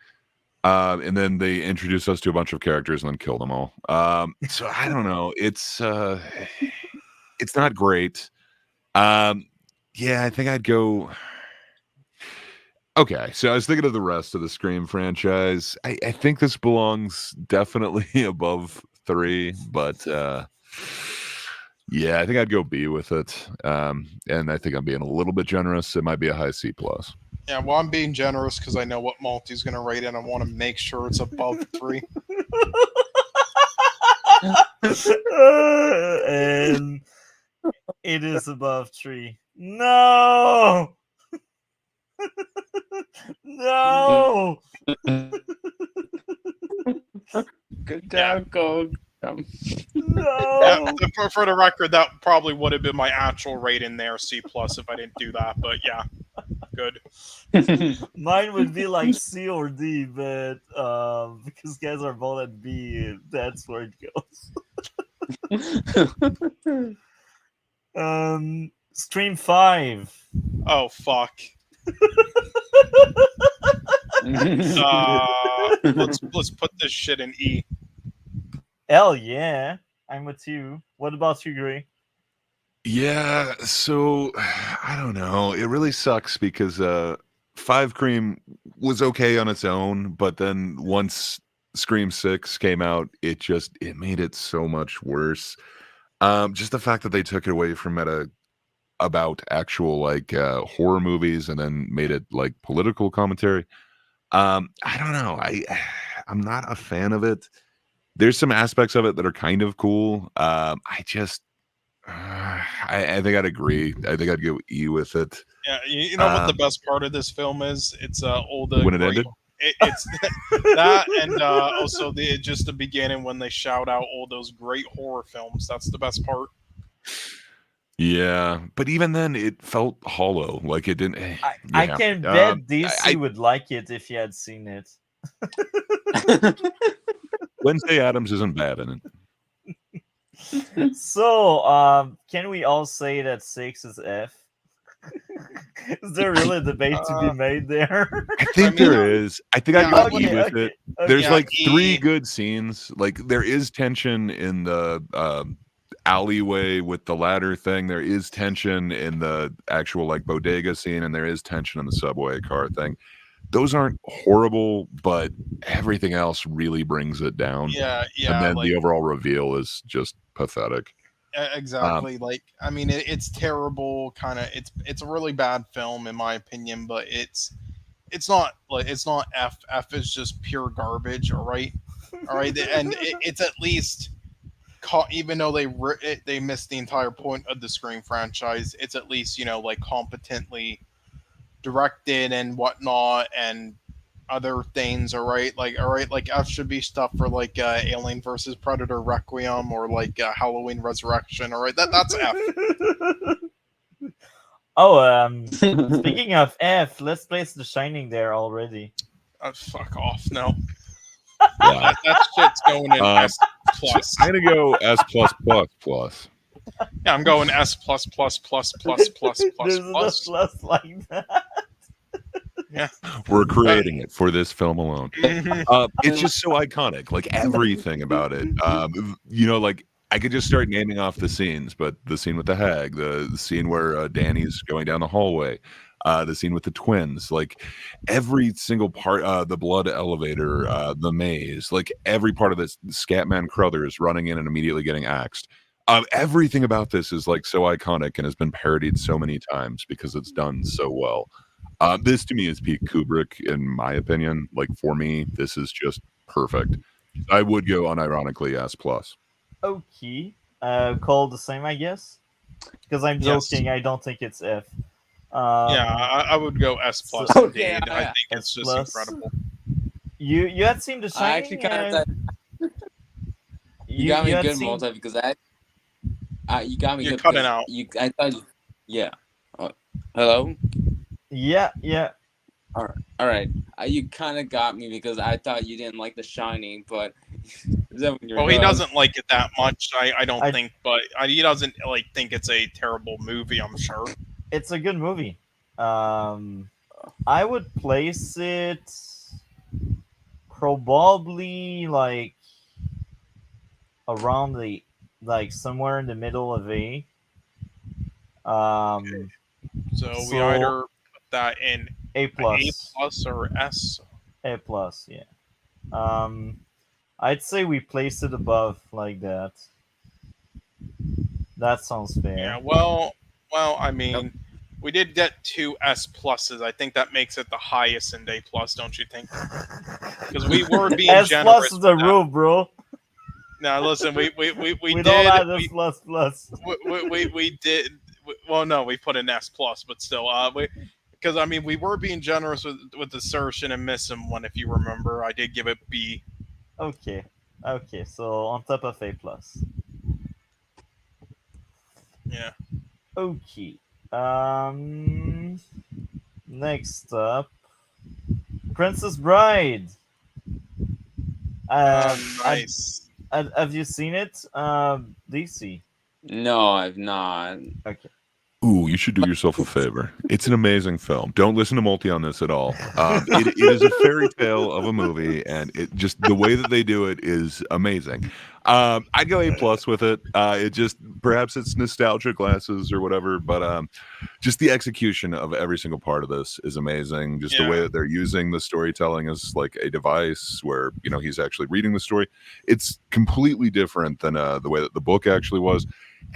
And then they introduced us to a bunch of characters and then killed them all. So I don't know. It's not great. Yeah, I think I'd go. Okay, so I was thinking of the rest of the Scream franchise. I think this belongs definitely above 3, but yeah, I think I'd go B with it. And I think I'm being a little bit generous. It might be a high C plus. Yeah, well, I'm being generous because I know what Malty's going to rate it, and I want to make sure it's above 3. And it is above 3. No! No! Good job, Cole. No! For the record, that probably would have been my actual rating there, C plus, if I didn't do that. But yeah, good. Mine would be like C or D, but because guys are both at B, that's where it goes. Stream 5. Oh fuck. Let's put this shit in E. Hell yeah, I'm with you. What about you, Gray? Yeah, so I don't know. It really sucks because Five Cream was okay on its own, but then once Scream 6 came out, it made it so much worse. Just the fact that they took it away from it about actual like horror movies and then made it like political commentary. I don't know. I'm not a fan of it. There's some aspects of it that are kind of cool. I just I think I'd agree. I think I'd go E with it. Yeah, you know what the Um, best part of this film is? It's all when the it great. ended, It's that, and also the beginning when they shout out all those great horror films. That's the best part. yeah, but even then, it felt hollow. Like it didn't. I Yeah, can bet I DC would like it if he had seen it. Wednesday Adams isn't bad in it. So, can we all say that 6 is F? Is there really a debate to be made there? I think mean, there is. I think yeah, I'd go okay, E with okay, it. okay. There's Yeah, like three E. good scenes. Like there is tension in the alleyway with the ladder thing. There is tension in the actual like bodega scene, and there is tension in the subway car thing. Those aren't horrible, but everything else really brings it down. Yeah, And yeah, then like the overall reveal is just pathetic. exactly. Like, I mean, it's terrible. Kind of, it's a really bad film in my opinion, but it's not like it's not F. F is just pure garbage. All right, and it's at least even though they missed the entire point of the Scream franchise, it's at least like competently directed and whatnot and other things. All right, like F should be stuff for like Alien versus Predator Requiem or like Halloween Resurrection. All right, that's F. Oh, speaking of F, let's place The Shining there already. Fuck off, no. Yeah. That shit's going in S plus. I'm gonna go S plus plus plus. Yeah, I'm going S plus plus plus plus plus plus There's enough plus. plus like that. Yeah, We're creating it for this film alone. Mhm. It's just so iconic, like everything about it. Like I could just start naming off the scenes, but the scene with the hag, the scene where Danny's going down the hallway, the scene with the twins, like every single part, the blood elevator, the maze, like every part of this, Scatman Crothers running in and immediately getting axed. Everything about this is like so iconic and has been parodied so many times because it's done so well. This to me is peak Kubrick, in my opinion. Like for me, this is just perfect. I would go unironically S plus. Okay. Call the same, I guess. Because I'm Yes. joking. I don't think it's F. Yeah, I would go S plus so- Okay, indeed. I yeah. think it's S just plus. incredible. You had seen The Shining. I actually kind of thought you got me had good seen- multi because you got me You're good cutting because out. I thought yeah. Hello. Yeah. All right. You kind of got me because I thought you didn't like The Shining, but is that when you're Well, he done? doesn't like it that much. I don't I- think, but he doesn't like think it's a terrible movie. I'm sure. It's a good movie. I would place it probably like around the somewhere in the middle of A. So we So- either put that in A A plus. plus or S. A plus, yeah. I'd say we place it above like that. That sounds fair. Yeah. Well. I mean, we did get 2 S pluses. I think that makes it the highest in A plus, don't you think? Because we were being S generous. plus is the with that. rule, bro. Now listen, we We did. don't have S plus plus. We did. Well, no, we put an S plus, but still, because I mean, we were being generous with assertion and miss him one. If you remember, I did give it B. Okay. So on top of A plus. Yeah. Okay. Next up, Princess Bride. Nice. Have you seen it, DC? No, I've not. Okay. Ooh, you should do yourself a favor. It's an amazing film. Don't listen to Multi on this at all. It is a fairy tale of a movie, and it just the way that they do it is amazing. I'd go A+ with it. It just perhaps it's nostalgia glasses or whatever, but just the execution of every single part of this is amazing. Just the way that they're using the storytelling as like a device where he's actually reading the story. It's completely different than the way that the book actually was.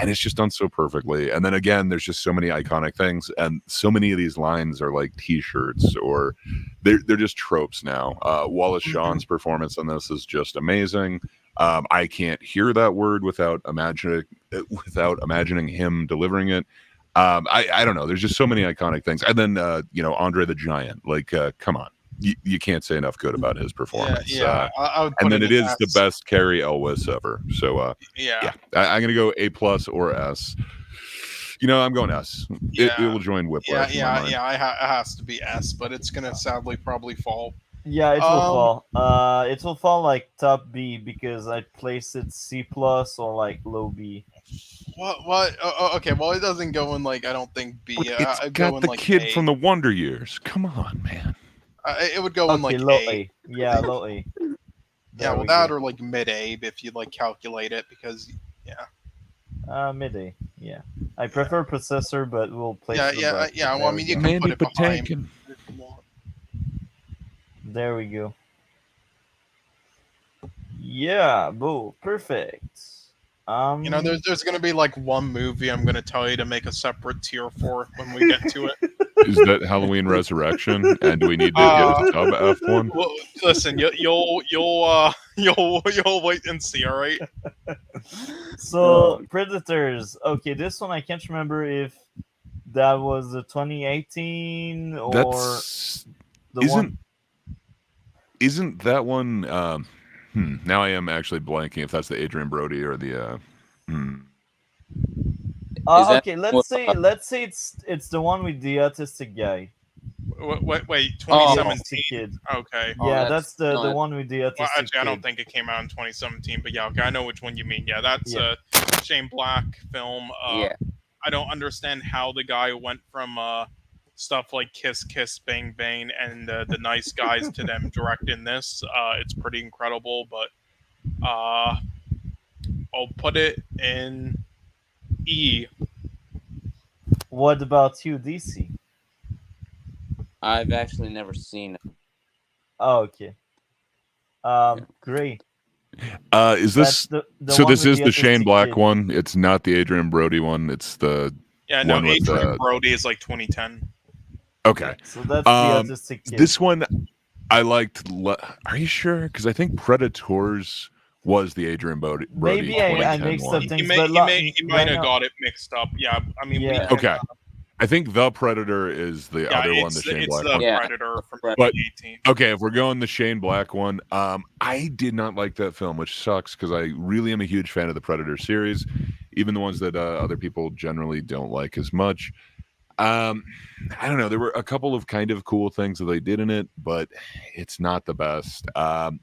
And it's just done so perfectly. And then again, there's just so many iconic things, and so many of these lines are like T-shirts, or they're just tropes now. Wallace Shawn's performance on this is just amazing. I can't hear that word without imagining him delivering it. I don't know. There's just so many iconic things. And then Andre the Giant. Like, come on. You can't say enough good about his performance. I would put and then it is S. the best Carrie Elwes ever. So I'm gonna go A+ or S. I'm going S. It will join Whiplash. It has to be S, but it's gonna sadly probably fall. Yeah, it will fall. It will fall like top B because I place it C+ or like low B. What? Okay, well it doesn't go in like I don't think B. It's I'd got go in the like kid A. from the Wonder Years. Come on, man. It would go in like low A. Yeah, low A. Yeah, well that or like mid A if you like calculate it because mid A. Yeah, I prefer processor, but we'll place. Well, I mean you can Mandy put it behind. Patinkin. If you want. There we go. Yeah, boo, perfect. There's gonna be like one movie I'm gonna tell you to make a separate tier for when we get to it. Is that Halloween Resurrection? And do we need to get a sub F1? Well, listen, you'll wait and see. All right. So Predators. Okay, this one I can't remember if that was the 2018 or the one. Isn't that one? Now I am actually blanking if that's the Adrian Brody or the. Okay, let's say it's the one with the autistic guy. Wait, 2017. Kid. Okay. Yeah, that's the one with the autistic. Well, actually, kid. I don't think it came out in 2017, but yeah, okay, I know which one you mean. Yeah, that's a Shane Black film. I don't understand how the guy went from stuff like Kiss Kiss Bang Bang and the Nice Guys to them directing this. It's pretty incredible, but I'll put it in E. What about you, DC? I've actually never seen it. Oh, okay. Great. Is this so? This is the Shane Black kid. one. It's not the Adrian Brody one. It's the one with Adrian Brody is like 2010. Okay, so that's the autistic kid. This one I liked. Are you sure? Because I think Predators was the Adrian Brody. Maybe I mixed up things. He might have got it mixed up. Yeah, I mean, okay. I think The Predator is the other one, the Shane Black one. Predator from 2018. Okay, if we're going the Shane Black one, I did not like that film, which sucks because I really am a huge fan of the Predator series, even the ones that other people generally don't like as much. I don't know. There were a couple of kind of cool things that they did in it, but it's not the best. I'm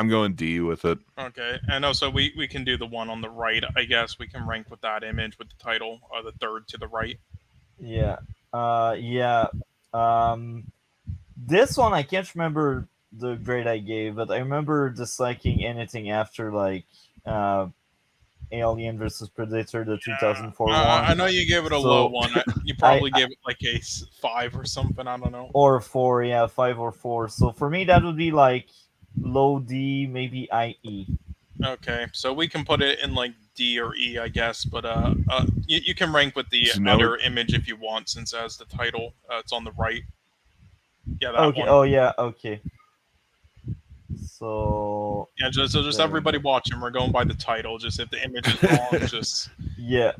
going D with it. Okay, and also we can do the one on the right. I guess we can rank with that image with the title, or the third to the right. Yeah. This one I can't remember the grade I gave, but I remember disliking anything after like Alien versus Predator, the 2004 one. I know you gave it a low one. You probably gave it like a 5 or something. I don't know. Or 4, yeah, 5 or 4. So for me, that would be like low D, maybe IE. Okay, so we can put it in like D or E, I guess. But you can rank with the other image if you want, since it has the title. It's on the right. Yeah, that one. Oh yeah. Okay. So yeah, just everybody watching. We're going by the title. Just if the image is wrong, just yeah.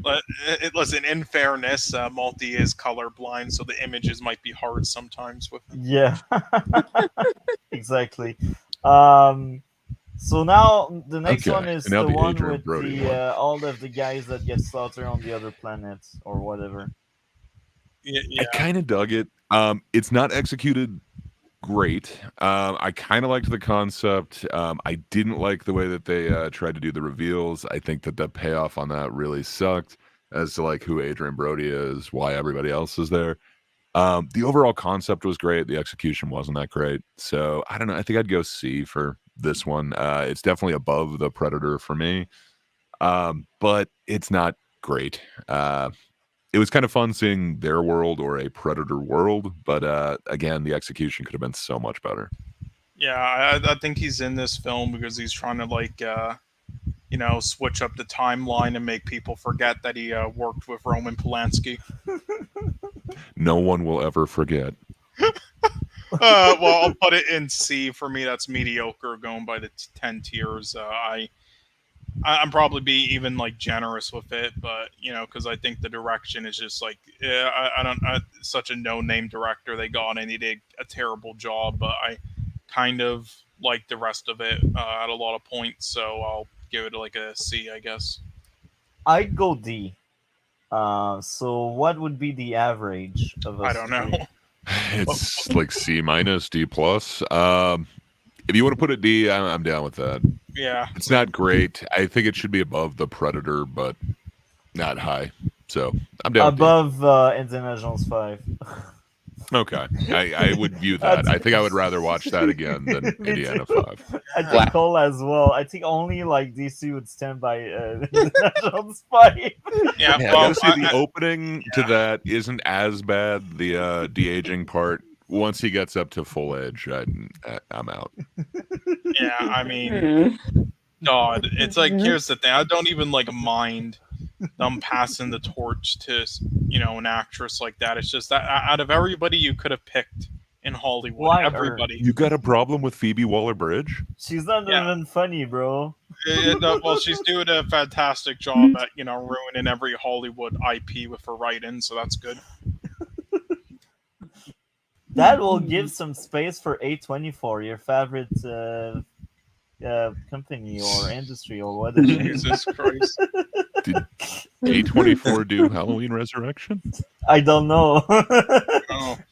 Listen, in fairness, Multi is colorblind, so the images might be hard sometimes with him. Yeah. Exactly. So now the next one is the one with the all of the guys that get slaughtered on the other planets or whatever. Yeah. I kind of dug it. It's not executed great. I kind of liked the concept. I didn't like the way that they tried to do the reveals. I think that the payoff on that really sucked. as to like who Adrian Brody is, why everybody else is there. The overall concept was great. The execution wasn't that great. So I don't know. I think I'd go C for this one. It's definitely above the Predator for me. But it's not great. It was kind of fun seeing their world or a Predator world, but again, the execution could have been so much better. Yeah, I think he's in this film because he's trying to switch up the timeline and make people forget that he worked with Roman Polanski. No one will ever forget. Well, I'll put it in C. For me, that's mediocre, going by the 10 tiers. I'm probably be even like generous with it, but because I think the direction is just like, such a no-name director they got, and he did a terrible job. But I kind of like the rest of it at a lot of points, so I'll give it like a C, I guess. I'd go D. So what would be the average of us? I don't know. It's like C minus, D plus. If you want to put it D, I'm down with that. Yeah, it's not great. I think it should be above the Predator, but not high. So I'm down. Above Indiana Jones 5. Okay, I would view that. I think I would rather watch that again than Indiana 5. I think Cole as well. I think only like DC would stand by Indiana Jones 5. Yeah, well, honestly, the opening to that isn't as bad. The de-aging part, once he gets up to full edge, I'm out. Yeah, I mean, God, it's like, here's the thing. I don't even like mind them passing the torch to an actress like that. It's just that out of everybody you could have picked in Hollywood, everybody. You got a problem with Phoebe Waller-Bridge? She's not even funny, bro. Well, she's doing a fantastic job at ruining every Hollywood IP with her writing, so that's good. That will give some space for A24, your favorite company or industry or whatever. Jesus Christ. Did A24 do Halloween Resurrection? I don't know.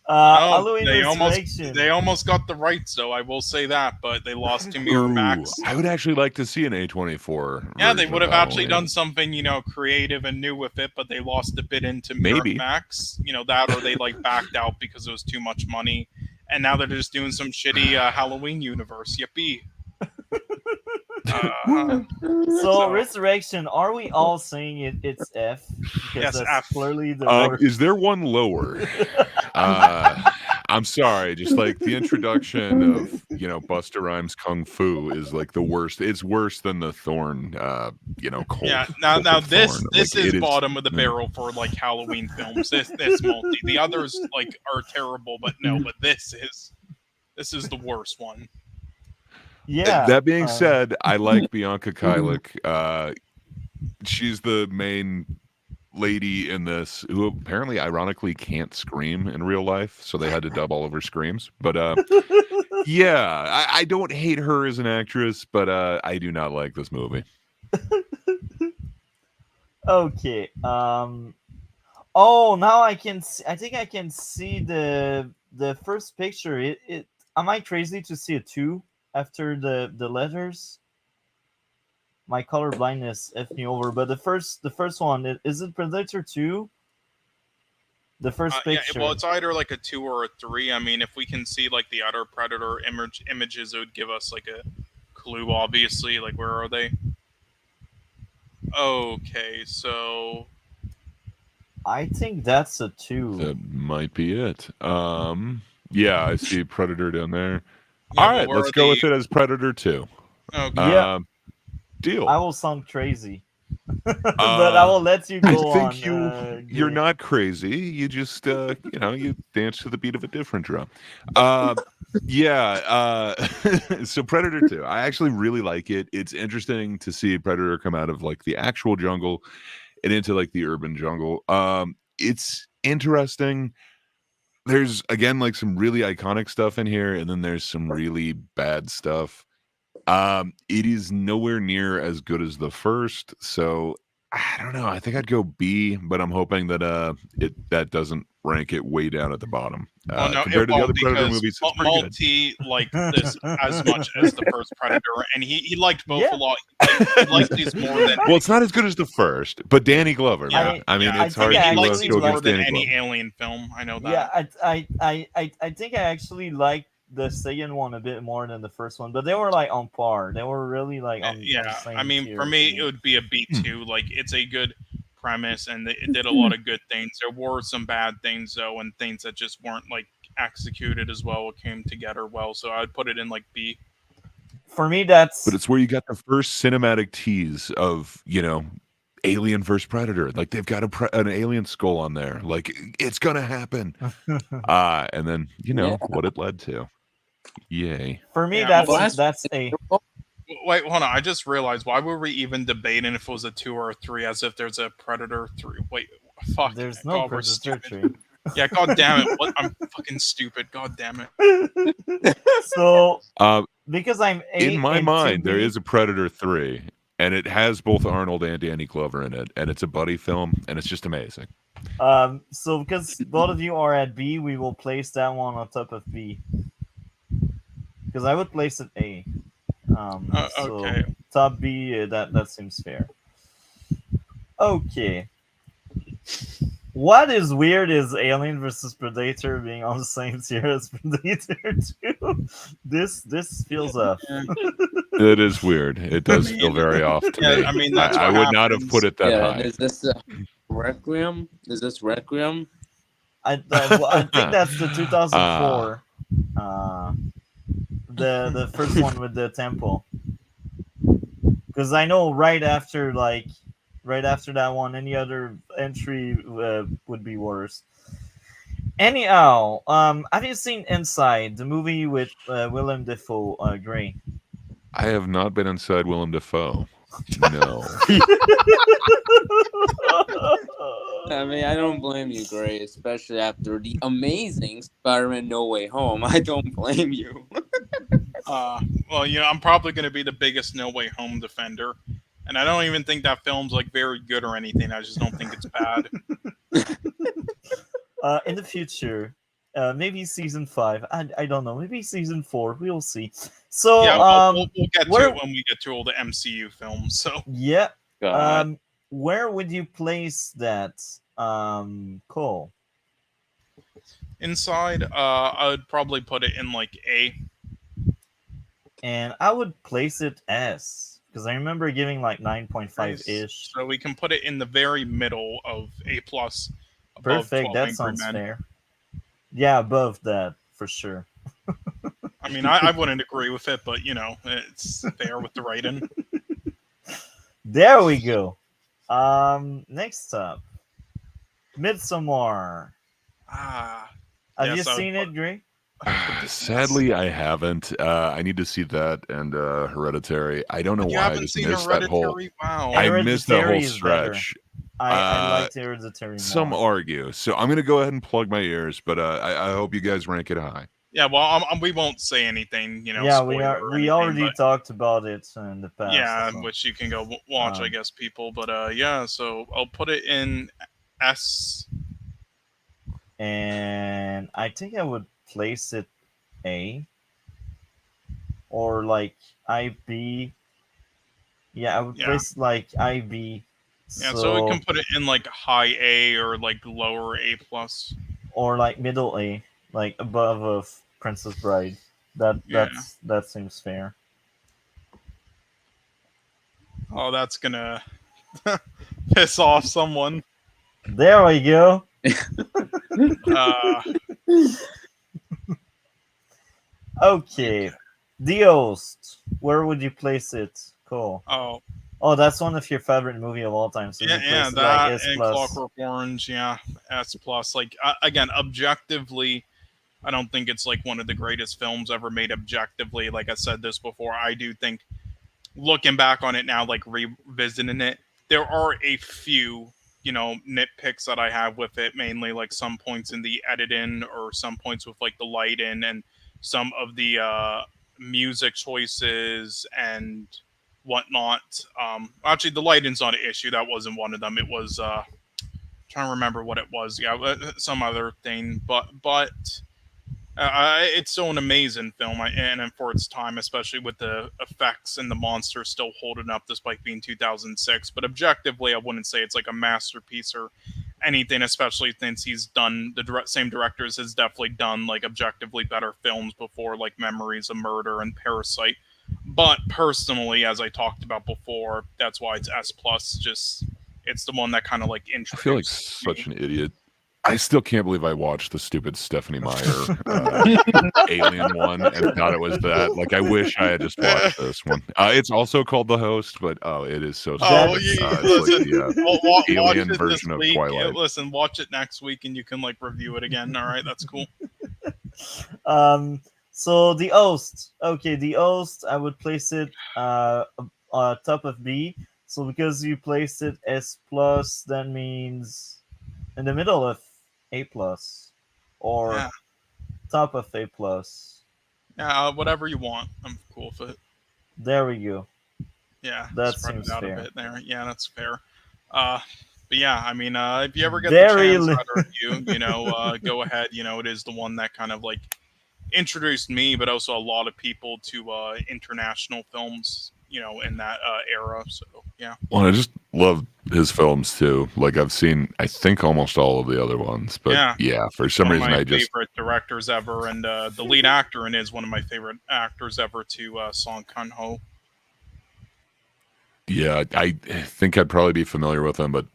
Halloween Resurrection. They almost got the rights, though. I will say that, but they lost to Miramax. I would actually like to see an A24. Yeah, they would have actually done something, creative and new with it, but they lost a bit into Miramax. That, or they backed out because it was too much money, and now they're just doing some shitty Halloween universe. Yippee! So Resurrection, are we all saying it's F? Because yes, that's F. Clearly the is there one lower? I'm sorry, just like the introduction of Busta Rhymes Kung Fu is like the worst. It's worse than the Thorn. Cold. Yeah. Now this is bottom of the barrel for Halloween films. This multi. The others are terrible, but this is the worst one. Yeah. That being said, I like Bianca Kajlik. She's the main lady in this, who apparently, ironically, can't scream in real life, so they had to dub all of her screams. But yeah, I don't hate her as an actress, but I do not like this movie. Okay. Oh, now I can. I think I can see the first picture. It. Am I crazy to see a 2? After the letters? My color blindness F me over, but the first one, is it Predator 2? The first picture. Yeah, well, it's either a 2 or a 3. I mean, if we can see the other Predator images, it would give us a clue. Obviously, where are they? Okay, so I think that's a 2. That might be it. Yeah, I see Predator down there. Yeah, all right, let's go with it as Predator 2. Okay. Yeah. Deal. I will sound crazy, but I will let you go on. I think you're not crazy. You just, you dance to the beat of a different drum. Yeah. So Predator 2, I actually really like it. It's interesting to see Predator come out of the actual jungle and into the urban jungle. It's interesting. There's again some really iconic stuff in here, and then there's some really bad stuff. It is nowhere near as good as the first, so I don't know. I think I'd go B, but I'm hoping that that doesn't rank it way down at the bottom. Well, no, it Compared to the won't other Predator because movies, it's pretty good. Malty liked this as much as the first Predator, and he liked both Yeah. a lot. He liked these more than Well, it's not as good as the first, but Danny Glover, yeah, man. I mean, yeah. it's I think hard I He to likes actually these go more against like. than Danny any Glover. Alien film. I know Yeah, that. I think I actually like the second one a bit more than the first one, but they were like on par. They were really like on the Yeah, I same mean, tier for to me, it me. would be a B2. Like, it's a good premise, and it did a lot of good things. There were some bad things though, and things that just weren't like executed as well, or came together well. So I'd put it in like B. For me, But that's it's where you got the first cinematic tease of, Alien vs Predator. Like they've got an alien skull on there. Like it's gonna happen. And then Yeah. what it led to. Yay. for me Yeah. Well, that's a Wait, hold on. I just realized, why were we even debating if it was a 2 or a 3, as if there's a Predator 3? Wait, fuck. there's no God, we're Predator stupid. 3. Yeah, god damn it. What? I'm fucking stupid. God damn it. So Uh, because I'm in A my and mind, there 2B, is a Predator 3, and it has both Arnold and Danny Glover in it, and it's a buddy film, and it's just amazing. so because both of you are at B, we will place that one on top of B. Because I would place it A. So Okay. top B, that seems fair. Okay. What is weird is Alien versus Predator being on the same tier as Predator 2. This feels off. It is weird. It does feel very off to Yeah, me. I mean, that's I what would not have happens. put it that Yeah. high. Is this Requiem? Is this Requiem? I think that's the 2004. The first one with the temple. Because I know right after that one, any other entry would be worse. Anyhow, have you seen Inside, the movie with Willem Dafoe, Gray? I have not been inside Willem Dafoe. No. I mean, I don't blame you, Gray, especially after the amazing Spider-Man No Way Home. I don't blame you. Well, I'm probably going to be the biggest No Way Home defender. And I don't even think that film's like very good or anything. I just don't think it's bad. In the future, maybe season 5. I don't know. Maybe season 4. We'll see. So Yeah, we'll get to it when we get to all the MCU films. So yeah. God. Where would you place that? Cole. Inside, I would probably put it in like A. And I would place it S because I remember giving like 9.5 ish. So we can put it in the very middle of A plus. Perfect. That sounds fair. Yeah, above that for sure. I mean, I wouldn't agree with it, but it's fair with the writing. There we go. Next up, Midsommar. Ah, Have you yes, seen it, Gray? Sadly, I haven't. I need to see that and Hereditary. I don't know You why. I haven't just seen missed that whole. Hereditary? Wow. I missed that Hereditary whole is better. stretch. I liked Hereditary more. Some argue, so I'm gonna go ahead and plug my ears, but I hope you guys rank it high. Yeah, well, we won't say anything, Yeah, we spoiler or we anything, already but talked about it in the past. yeah, so. which you can go watch, I guess, people. But yeah, so I'll put it in S. And I think I would place it A or like IB. Yeah, I would place like IB. Yeah, so we can put it in like high A or like lower A plus. Or like middle A, like above of Princess Bride. That seems fair. Oh, that's gonna piss off someone. There we go. Okay. The Host. Where would you place it? Cool. Oh, that's one of your favorite movie of all time. So yeah, that like S+. and Clockwork Orange, yeah, S plus. Like again, objectively, I don't think it's like one of the greatest films ever made. Objectively, like I said this before, I do think, looking back on it now, like revisiting it, there are a few nitpicks that I have with it. Mainly like some points in the editing or some points with like the lighting and some of the music choices and whatnot. Actually, the lighting's not an issue. That wasn't one of them. It was trying to remember what it was. Yeah, some other thing. But it's still an amazing film, and for its time, especially with the effects and the monster still holding up despite being 2006. But objectively, I wouldn't say it's like a masterpiece or anything, especially since he's done same directors has definitely done like objectively better films before, like Memories of Murder and Parasite. But personally, as I talked about before, that's why it's S plus. Just it's the one that kind of like I feel like introduced such me. an idiot. I still can't believe I watched the stupid Stephanie Meyer Alien one and thought it was that. Like, I wish I had just watched this one. It's also called The Host, but it is so Oh, stupid. you, It's like listen, the watch alien it this version of week. Twilight. Listen, watch it next week, and you can like review it again. All right, that's cool. So the Oast. Okay, the Oast. I would place it top of B. So because you placed it S plus, that means in the middle of A plus, or Yeah, top of A plus. yeah, whatever you want. I'm cool with it. There we go. Yeah, That spread it seems out fair. a bit there. Yeah, that's fair. But yeah, I mean, if you ever get Very the chance li- to review, go ahead. It is the one that kind of like introduced me, but also a lot of people to international films. In that era. So yeah. Well, I just love his films too. Like, I've seen, I think, almost all of the other ones. But Yeah. for some One of reason, my I just favorite directors ever, and the lead actor in it is one of my favorite actors ever, to Song Kang Ho. I think I'd probably be familiar with him, but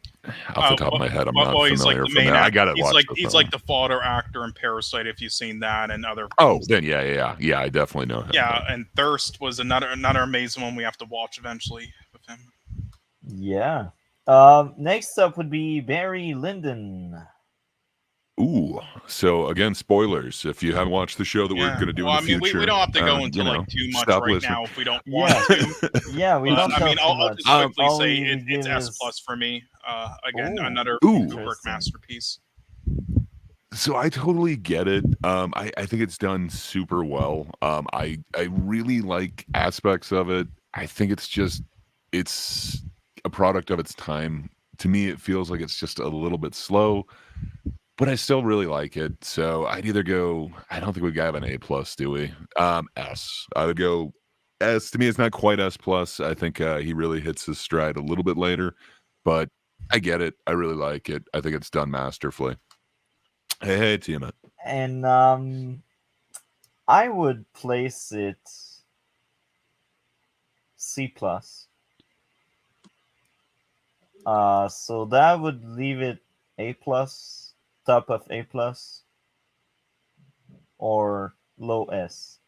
off the top of my head, I'm not he's like familiar the from main there. I actor. gotta watch the He's film. like the father actor in Parasite, if you've seen that, and other. Oh, films. then yeah, I definitely know him. Yeah, and Thirst was another amazing one we have to watch eventually with him. Yeah. Next up would be Barry Lyndon. Ooh, so again, spoilers. If you haven't watched the show that we're going to do in the future, we don't have to go into like too much stop right listening. now if we don't want Yeah. to. Yeah, we But, don't I know mean, too I'll much. just quickly All say we it's give S is- plus for me. Again, Ooh. another Ooh. Kubrick masterpiece. So I totally get it. I think it's done super well. I really like aspects of it. I think it's a product of its time. To me, it feels like it's just a little bit slow, but I still really like it. So I'd either go. I don't think we have an A plus, do we? S. I would go S. To me, it's not quite S plus. I think he really hits his stride a little bit later, but I get it. I really like it. I think it's done masterfully. Hey, Tiamat. And I would place it C plus. So that would leave it A plus, top of A plus, or low S.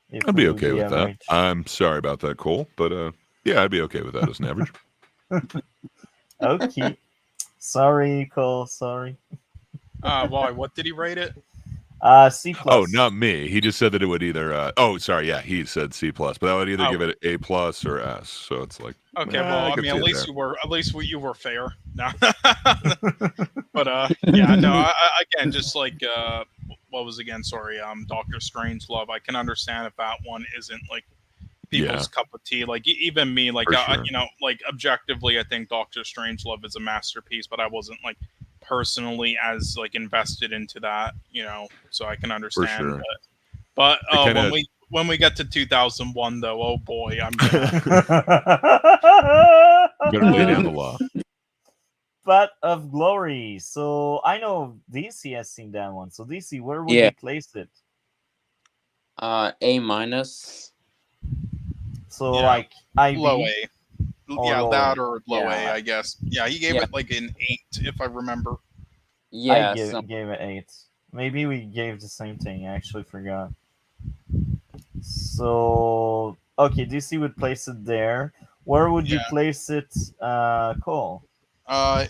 If I'd we be do okay the with that. average. I'm sorry about that, Cole, but yeah, I'd be okay with that as an average. Okay. Sorry, Cole. Sorry. Why? What did he rate it? C plus. Oh, not me. He just said that it would either. Oh, sorry. Yeah, he said C plus, but I would either give it A plus or S. So it's like, Okay, I I could mean, see at it least there. you were fair. No. But yeah, no. Again, just like what was again? Sorry, Doctor Strangelove. I can understand if that one isn't like people's cup of tea. Like even me, like For sure. like objectively, I think Doctor Strangelove is a masterpiece, but I wasn't like personally as like invested into that. So I can understand. sure. But kinda- when we get to 2001, though, oh boy, I'm gonna. Better lay down the law. Butt of Glory. So I know DC has seen that one. So DC, where would Yeah. you place it? A minus. So Yeah. like IB. Low A. Or Yeah, low that A. or low A, Yeah. I guess. Yeah, he gave Yeah. it like an 8, if I remember. Yeah, I gave, some- gave it 8. Maybe we gave the same thing. I actually forgot. So okay, DC would place it there. Where would you Yeah. place it, Cole?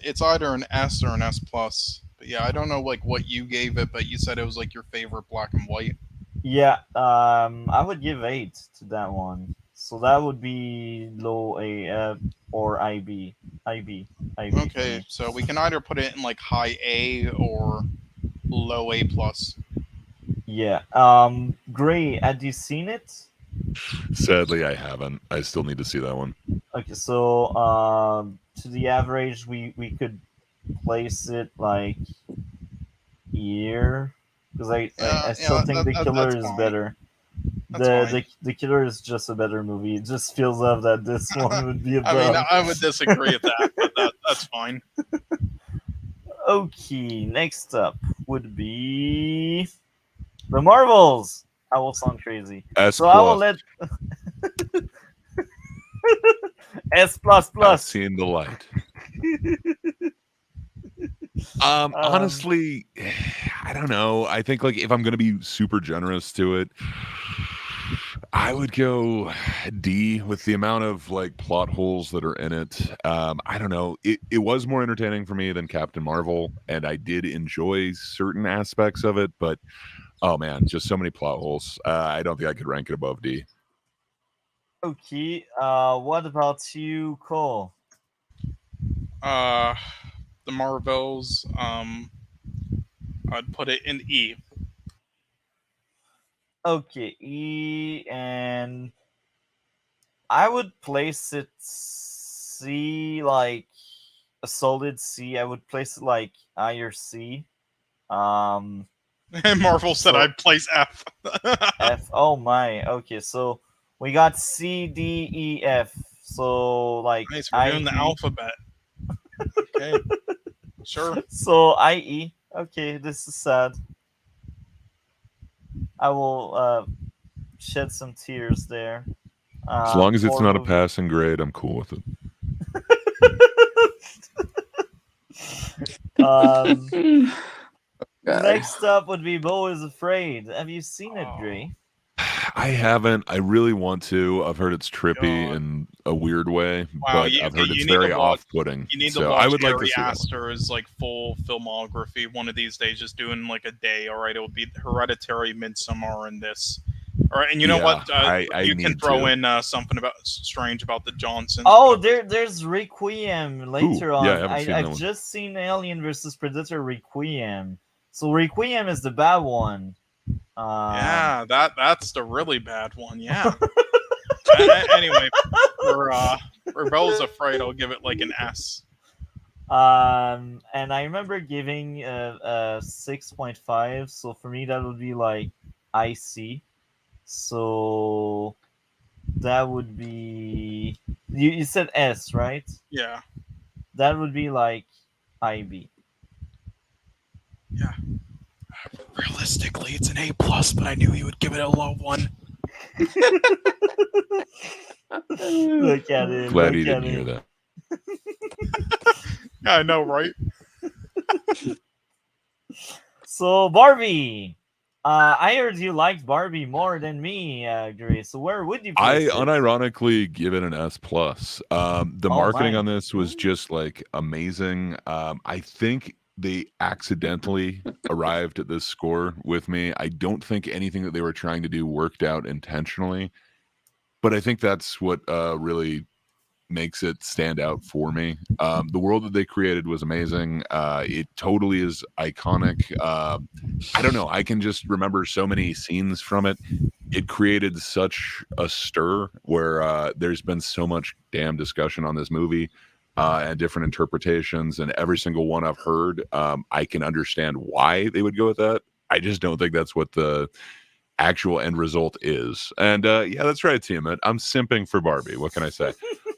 It's either an S or an S plus. But yeah, I don't know like what you gave it, but you said it was like your favorite black and white. Yeah, I would give 8 to that one. So that would be low A or IB. IB. IB. for Okay, me. so we can either put it in like high A or low A plus. Yeah. Gray, had you seen it? Sadly, I haven't. I still need to see that one. Okay, so to the average, we could place it like year because I still Yeah, think the killer that's is fine. better. That's fine. The killer is just a better movie. It just feels off that this one would be I mean, above. I would disagree with that, but that's fine. Okay, next up would be the Marvels. I will sound crazy. S So I will plus. let S plus I've plus. seen the light. Honestly, I don't know. I think like if I'm gonna be super generous to it, I would go D with the amount of like plot holes that are in it. I don't know. It was more entertaining for me than Captain Marvel, and I did enjoy certain aspects of it, but oh man, just so many plot holes. I don't think I could rank it above D. Okay, what about you, Cole? The Marvels, I'd put it in E. Okay, E, and I would place it C, like a solid C. I would place it like I or C. Um, And Marvel said So- I'd place F. F. Oh my. Okay, so we got C, D, E, F. So like Nice, we're I, doing the E. alphabet. Okay. Sure. So I, E. Okay, this is sad. I will shed some tears there. As long as it's Poor not a movie. passing grade, I'm cool with it. Um, God. next up would be Bo is Afraid. Have you seen it, Gray? I haven't. I really want to. I've heard it's trippy God. in a weird way, Wow, but you- I've heard you it's need to very watch- off-putting. You need so to watch I would like to Ari see that one. Aster's like full filmography one of these days. Just doing like a day. All right, it will be Hereditary, Midsommar, and this. All right, and you know Yeah, what? I You can need throw to. in something about strange about the Johnsons. Oh, whatever. there's Requiem later Ooh, on. yeah, I haven't seen that I've one. just seen Alien versus Predator Requiem. So Requiem is the bad one. Yeah, that's the really bad one. Yeah. Anyway, for Bell's Afraid, I'll give it like an S. And I remember giving a 6.5. So for me, that would be like IC. So that would be you said S, right? Yeah. That would be like IB. Realistically, it's an A plus, but I knew he would give it a low one. Look at him. Glad look he at didn't hear him. that. Yeah, I know, right? So Barbie. I heard you liked Barbie more than me, Grace. So where would you I place it? unironically give it an S plus. The marketing my. on this was just like amazing. I think they accidentally arrived at this score with me. I don't think anything that they were trying to do worked out intentionally, but I think that's what really makes it stand out for me. The world that they created was amazing. It totally is iconic. I don't know. I can just remember so many scenes from it. It created such a stir where there's been so much damn discussion on this movie and different interpretations, and every single one I've heard, I can understand why they would go with that. I just don't think that's what the actual end result is. And yeah, that's right, Tiamat. I'm simping for Barbie. What can I say?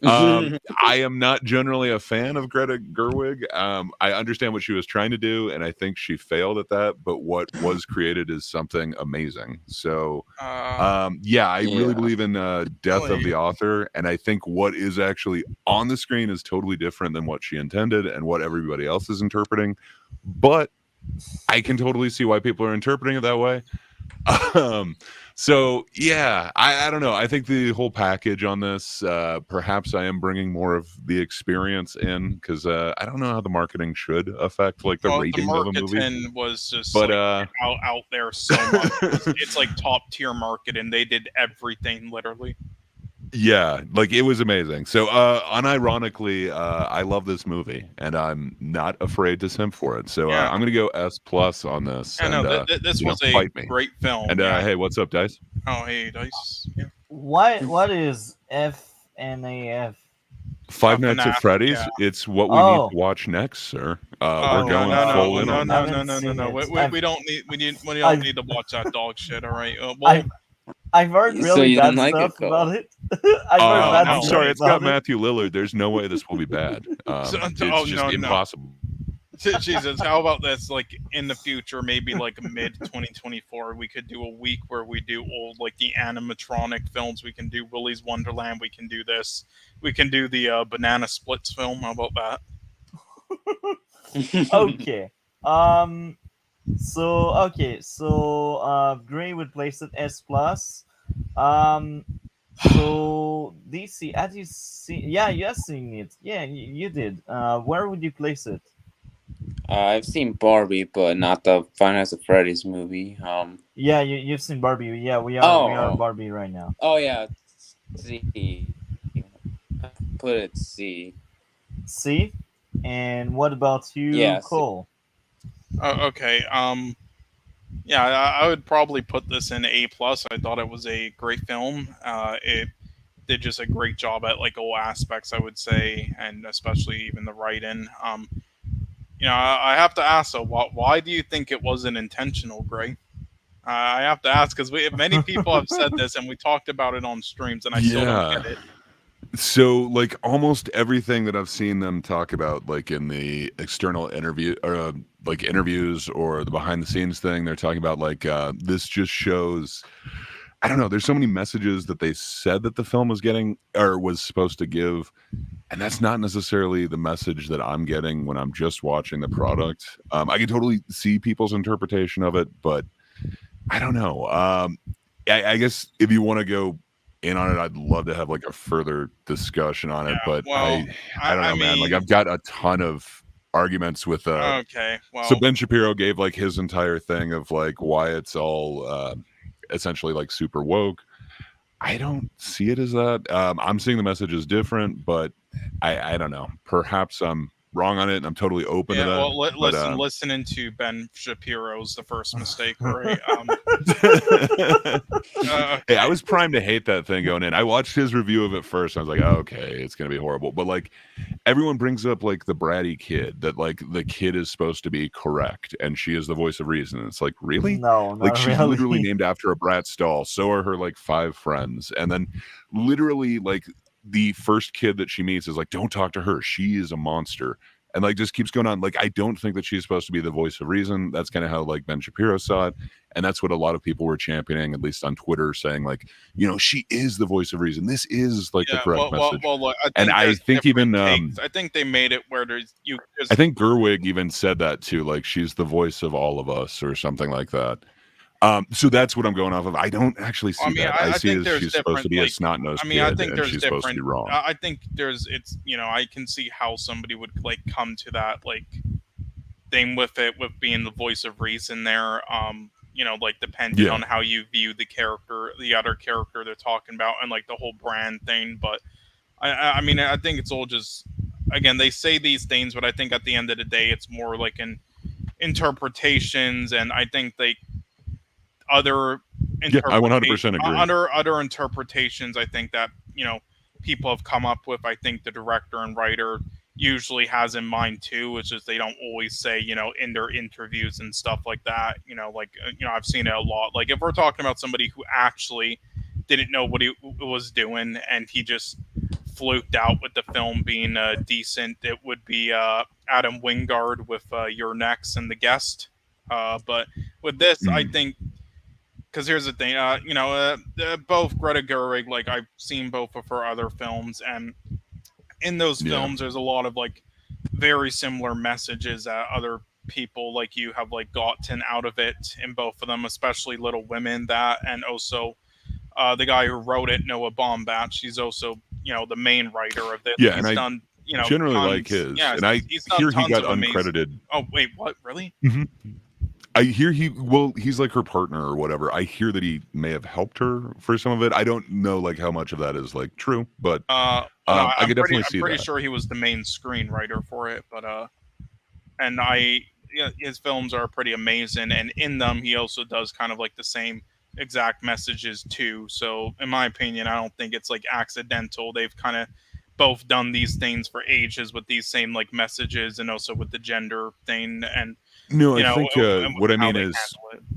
I am not generally a fan of Greta Gerwig. I understand what she was trying to do, and I think she failed at that. But what was created is something amazing. So, yeah, I really Yeah. believe in death of the author, and I think what is actually on the screen is totally different than what she intended and what everybody else is interpreting. But I can totally see why people are interpreting it that way. So yeah, I don't know. I think the whole package on this, perhaps I am bringing more of the experience in because I don't know how the marketing should affect like the rating of a movie. marketing was just But like, out there so much. It's like top tier marketing. They did everything literally. yeah, like it was amazing. So unironically, I love this movie, and I'm not afraid to simp for it. So Yeah. I'm gonna go S plus on this. I know and, this you was know, a fight me. great film. And yeah. hey, what's up, Dice? Oh, hey, Dice. Yeah. What is FNAF? Five Nights at FNAF, Freddy's. yeah. It's what we need Oh, to watch next, sir. We're oh No, going no, no, full no, in no, on I no, that. no, haven't no, no, seen no. it. We don't I've need to watch that dog shit. All right. I've I've heard So really you don't bad like it, stuff about Cole? it. I've heard Oh, bad I'm no stuff sorry, way. it's got about it. Matthew Lillard. There's no way this will be bad. Oh It's just no, no. impossible. Jesus, how about this? Like in the future, maybe like mid 2024, we could do a week where we do old like the animatronic films. We can do Willy's Wonderland. We can do this. We can do the Banana Splits film. How about that? Okay. Gray would place it S plus. Um. So DC, as you see, yeah, you have seen it. Yeah, you did. Where would you place it? I've seen Barbie, but not the Five Nights at Freddy's movie. Yeah, you've seen Barbie. Yeah, we are Oh, Barbie right now. oh yeah, C. I put it C. See, and what about you, Yeah, C. Cole? Okay. Yeah, I would probably put this in A plus. I thought it was a great film. It did just a great job at like all aspects, I would say, and especially even the writing. I have to ask though, why do you think it wasn't intentional, Greg? I have to ask because many people have said this, and we talked about it on streams, and I still don't Yeah. get it. So, like, almost everything that I've seen them talk about, like in the external interview, or like interviews or the behind the scenes thing, they're talking about like this just shows. I don't know. There's so many messages that they said that the film was getting or was supposed to give, and that's not necessarily the message that I'm getting when I'm just watching the product. I can totally see people's interpretation of it, but I don't know. I guess if you want to go in on it, I'd love to have like a further discussion on it. Yeah. But Well, I don't I know, man. Like mean, I've got a ton of arguments with okay. so Well, Ben Shapiro gave like his entire thing of like why it's all essentially like super woke. I don't see it as that. I'm seeing the message as different, but I don't know. Perhaps I'm wrong on it, and I'm totally open to yeah. that. Well, But listening to Ben Shapiro's the first mistake, right? hey, I Okay. was primed to hate that thing going in. I watched his review of it first. And I was like, oh, okay, it's gonna be horrible. But like everyone brings up like the bratty kid that like the kid is supposed to be correct and she is the voice of reason. And it's like, really? No, Like not she's literally really. named after a Bratz doll. So are her like 5 friends. And then literally like the first kid that she meets is like, don't talk to her. She is a monster. And like just keeps going on. Like, I don't think that she's supposed to be the voice of reason. That's kind of how like Ben Shapiro saw it. And that's what a lot of people were championing, at least on Twitter, saying like, she is the voice of reason. This is like the Yeah. correct message. Look, I And think I there's think even different takes. I think they made it where I think Gerwig even said that too, like she's the voice of all of us or something like that. So that's what I'm going off of. I don't actually I see mean, that. I I see it think as there's she's supposed to different, be a like, snot-nosed I mean, I kid think and there's she's supposed to be different. wrong. I think it's, I can see how somebody would like come to that like thing with it, with being the voice of reason there. Like depending Yeah. on how you view the other character they're talking about, and like the whole brand thing. But I mean, I think it's all just, again, they say these things, but I think at the end of the day, it's more like an interpretations, and I think they other Yeah, I 100% agree. other interpretations I think that people have come up with. I think the director and writer usually has in mind too, which is they don't always say in their interviews and stuff like that. I've seen it a lot. Like if we're talking about somebody who actually didn't know what he was doing and he just fluked out with the film being decent, it would be Adam Wingard with Your Next and The Guest. But with this, I think, because here's the thing, both Greta Gerwig, like I've seen both of her other films, and in those films, there's a lot of like very similar messages that other people like you have like gotten out of it in both of them, especially Little Women, that, and also the guy who wrote it, Noah Baumbach. He's also the main writer of this. Yeah, he's and done generally tons, like his. yeah, And I he's done hear he tons got of amazing. uncredited. Oh wait, what, really? I hear he's like her partner or whatever. I hear that he may have helped her for some of it. I don't know like how much of that is like true, but No, I could definitely see I'm pretty that. sure he was the main screenwriter for it, but his films are pretty amazing, and in them he also does kind of like the same exact messages too. So in my opinion, I don't think it's like accidental. They've kind of both done these things for ages with these same like messages, and also with the gender thing, and No, you I know, think and with what I how mean they is, handle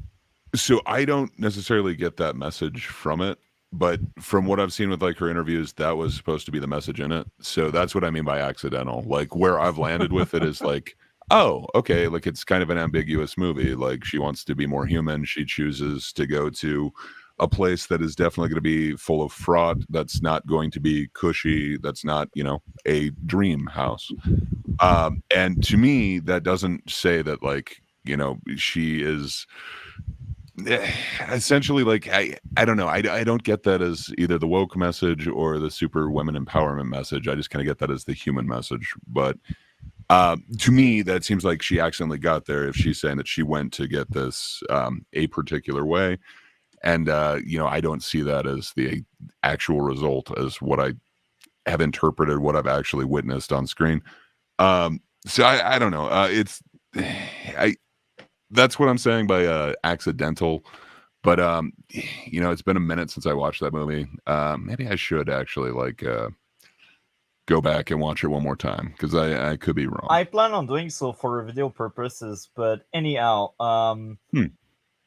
it. so I don't necessarily get that message from it, but from what I've seen with like her interviews, that was supposed to be the message in it. So that's what I mean by accidental. Like where I've landed with it is like, oh, okay, like it's kind of an ambiguous movie. Like she wants to be more human. She chooses to go to a place that is definitely going to be full of fraud. That's not going to be cushy. That's not, a dream house. And to me, that doesn't say that like, she is essentially like I don't know I don't get that as either the woke message or the super women empowerment message. I just kind of get that as the human message. But to me that seems like she accidentally got there if she's saying that she went to get this a particular way. And I don't see that as the actual result as what I have interpreted, what I've actually witnessed on screen. So I don't know, it's I that's what I'm saying by accidental. But it's been a minute since I watched that movie. Maybe I should actually like go back and watch it one more time because I could be wrong. I plan on doing so for video purposes, but anyhow, Hmm.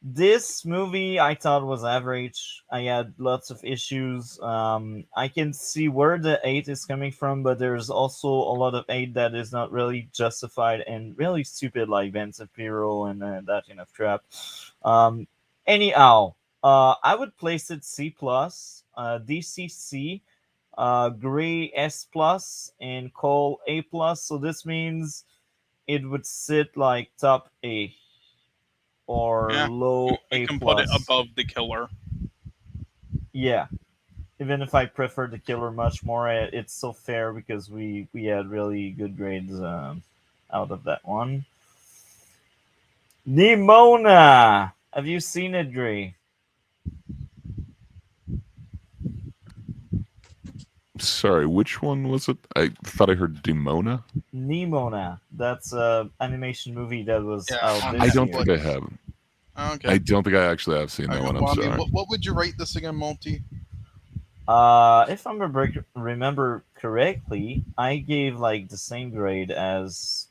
this movie I thought was average. I had lots of issues. I can see where the hate is coming from, but there's also a lot of hate that is not really justified and really stupid, like Ben Shapiro and that kind of crap. Um, anyhow, I would place it C plus, DCC, Gray S plus, and Cole A plus. So this means it would sit like top A or Yeah, low we A can put it plus. above the killer. Yeah, even if I prefer the killer much more, it's so fair because we had really good grades out of that one. Nimona, have you seen it, Gray? Sorry, which one was it? I thought I heard Demona. Nimona, that's a animation movie that was Yeah, out on I this don't think year. I Netflix. have. Okay. I don't think I actually have seen that Okay. one. I'm Well, I mean, sorry. what would you rate this again, Multi? If I remember correctly, I gave like the same grade as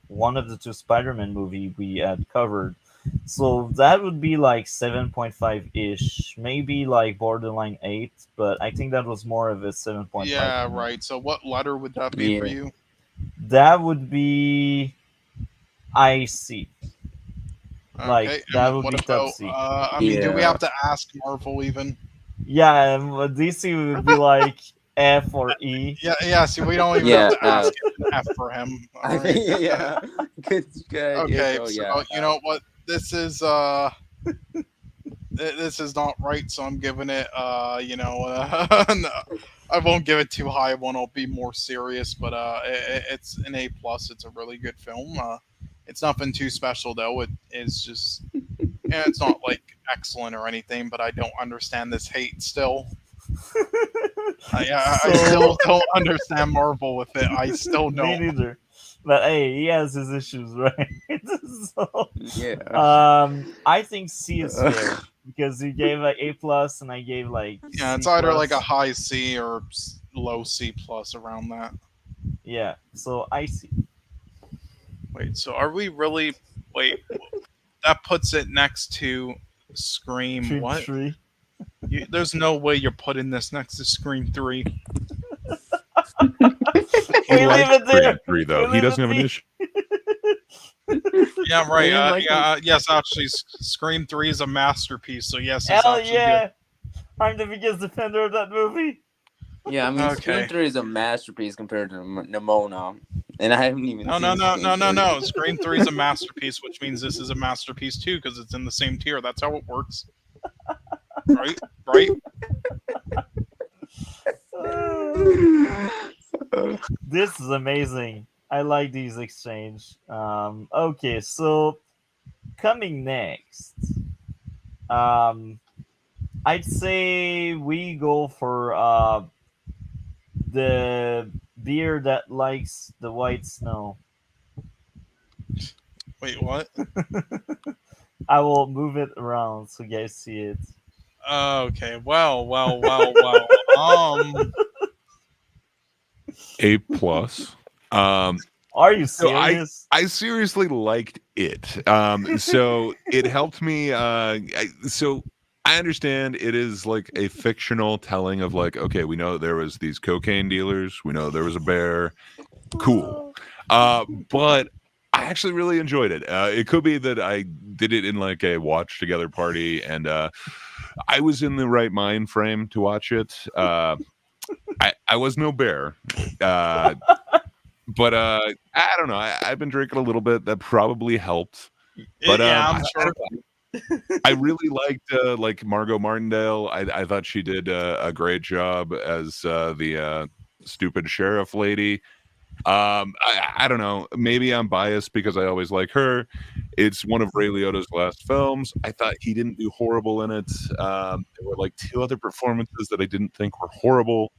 one of the two Spider-Man movie we had covered. So that would be like 7.5 ish, maybe like borderline 8, but I think that was more of a 7.5 Yeah, for me. right. So what letter would that be for Yeah. you? That would be IC. Like Okay. that And would what be top about? C. I mean, do we Yeah. have to ask Marvel even? Yeah, and DC would be like F or E. Yeah. Yeah. See, we don't even have Yeah. to ask an F for him. All I right. think yeah. Good idea. Okay. So So yeah. you know what? This is this is not right. So I'm giving it no, I won't give it too high one. I'll be more serious, but it's an A plus. It's a really good film. It's nothing too special though. It is just, and it's not like excellent or anything. But I don't understand this hate still. I So still don't understand Marvel with it. I still me don't. neither. But hey, he has his issues, right? So, Yeah. I think C is fair because you gave like A plus and I gave like Yeah, it's C either like a plus. high C or low C plus around that. Yeah, so I see. Wait, so are we really? Wait, that puts it next to Scream. Cream What? tree. There's no way you're putting this next to Scream 3. He We leave likes it there. Scream 3 We though. He leave doesn't it have an be. issue. Yeah, right. Yeah, like Yes, actually, Scream 3 is a masterpiece. So yes, it's Hell actually good. yeah! I'm the biggest defender of that movie. yeah. I mean, Scream Okay. 3 is a masterpiece compared to Nimona, and I haven't even No, no, seen no, Scream no, no, 3. no. Scream 3 is a masterpiece, which means this is a masterpiece too, because it's in the same tier. That's how it works. Right? Right? This is amazing. I like these exchange. Okay, so coming next, um, I'd say we go for the beer that likes the white snow. Wait, what? I will move it around so you guys see it. Okay. Well. A plus. Are you So serious? I seriously liked it. So it helped me. So I understand it is like a fictional telling of like, okay, we know there was these cocaine dealers. We know there was a bear. Cool. But I actually really enjoyed it. It could be that I did it in like a watch together party, and I was in the right mind frame to watch it. I was no bear. Uh, but I don't know. I've been drinking a little bit. That probably helped. But Yeah, I'm I sure. don't know. I really liked like Margot Martindale. I thought she did a great job as the stupid sheriff lady. I don't know. Maybe I'm biased because I always like her. It's one of Ray Liotta's last films. I thought he didn't do horrible in it. There were like two other performances that I didn't think were horrible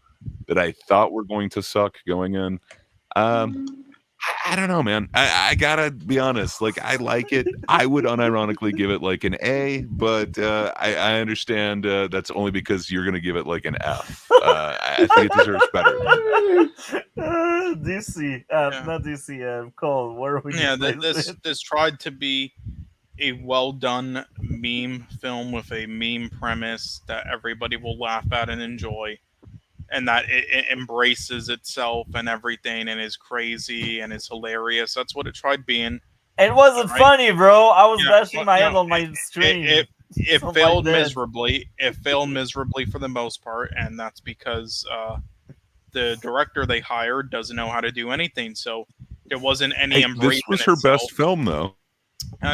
that I thought were going to suck going in. Um, I don't know, man. I gotta be honest. Like, I like it. I would unironically give it like an A, but I understand that's only because you're gonna give it like an F. I think it deserves better. DC, Yeah. not DC. Cole, where would you Yeah, place this it? this tried to be a well done meme film with a meme premise that everybody will laugh at and enjoy, and that it embraces itself and everything and is crazy and is hilarious. That's what it tried being. It wasn't Right? funny, bro. I was Yeah, bashing well, my head no, on my stream. it Something failed like that. miserably. It failed miserably for the most part, and that's because the director they hired doesn't know how to do anything. So there wasn't any Hey, embrace this was in her itself. best film, though.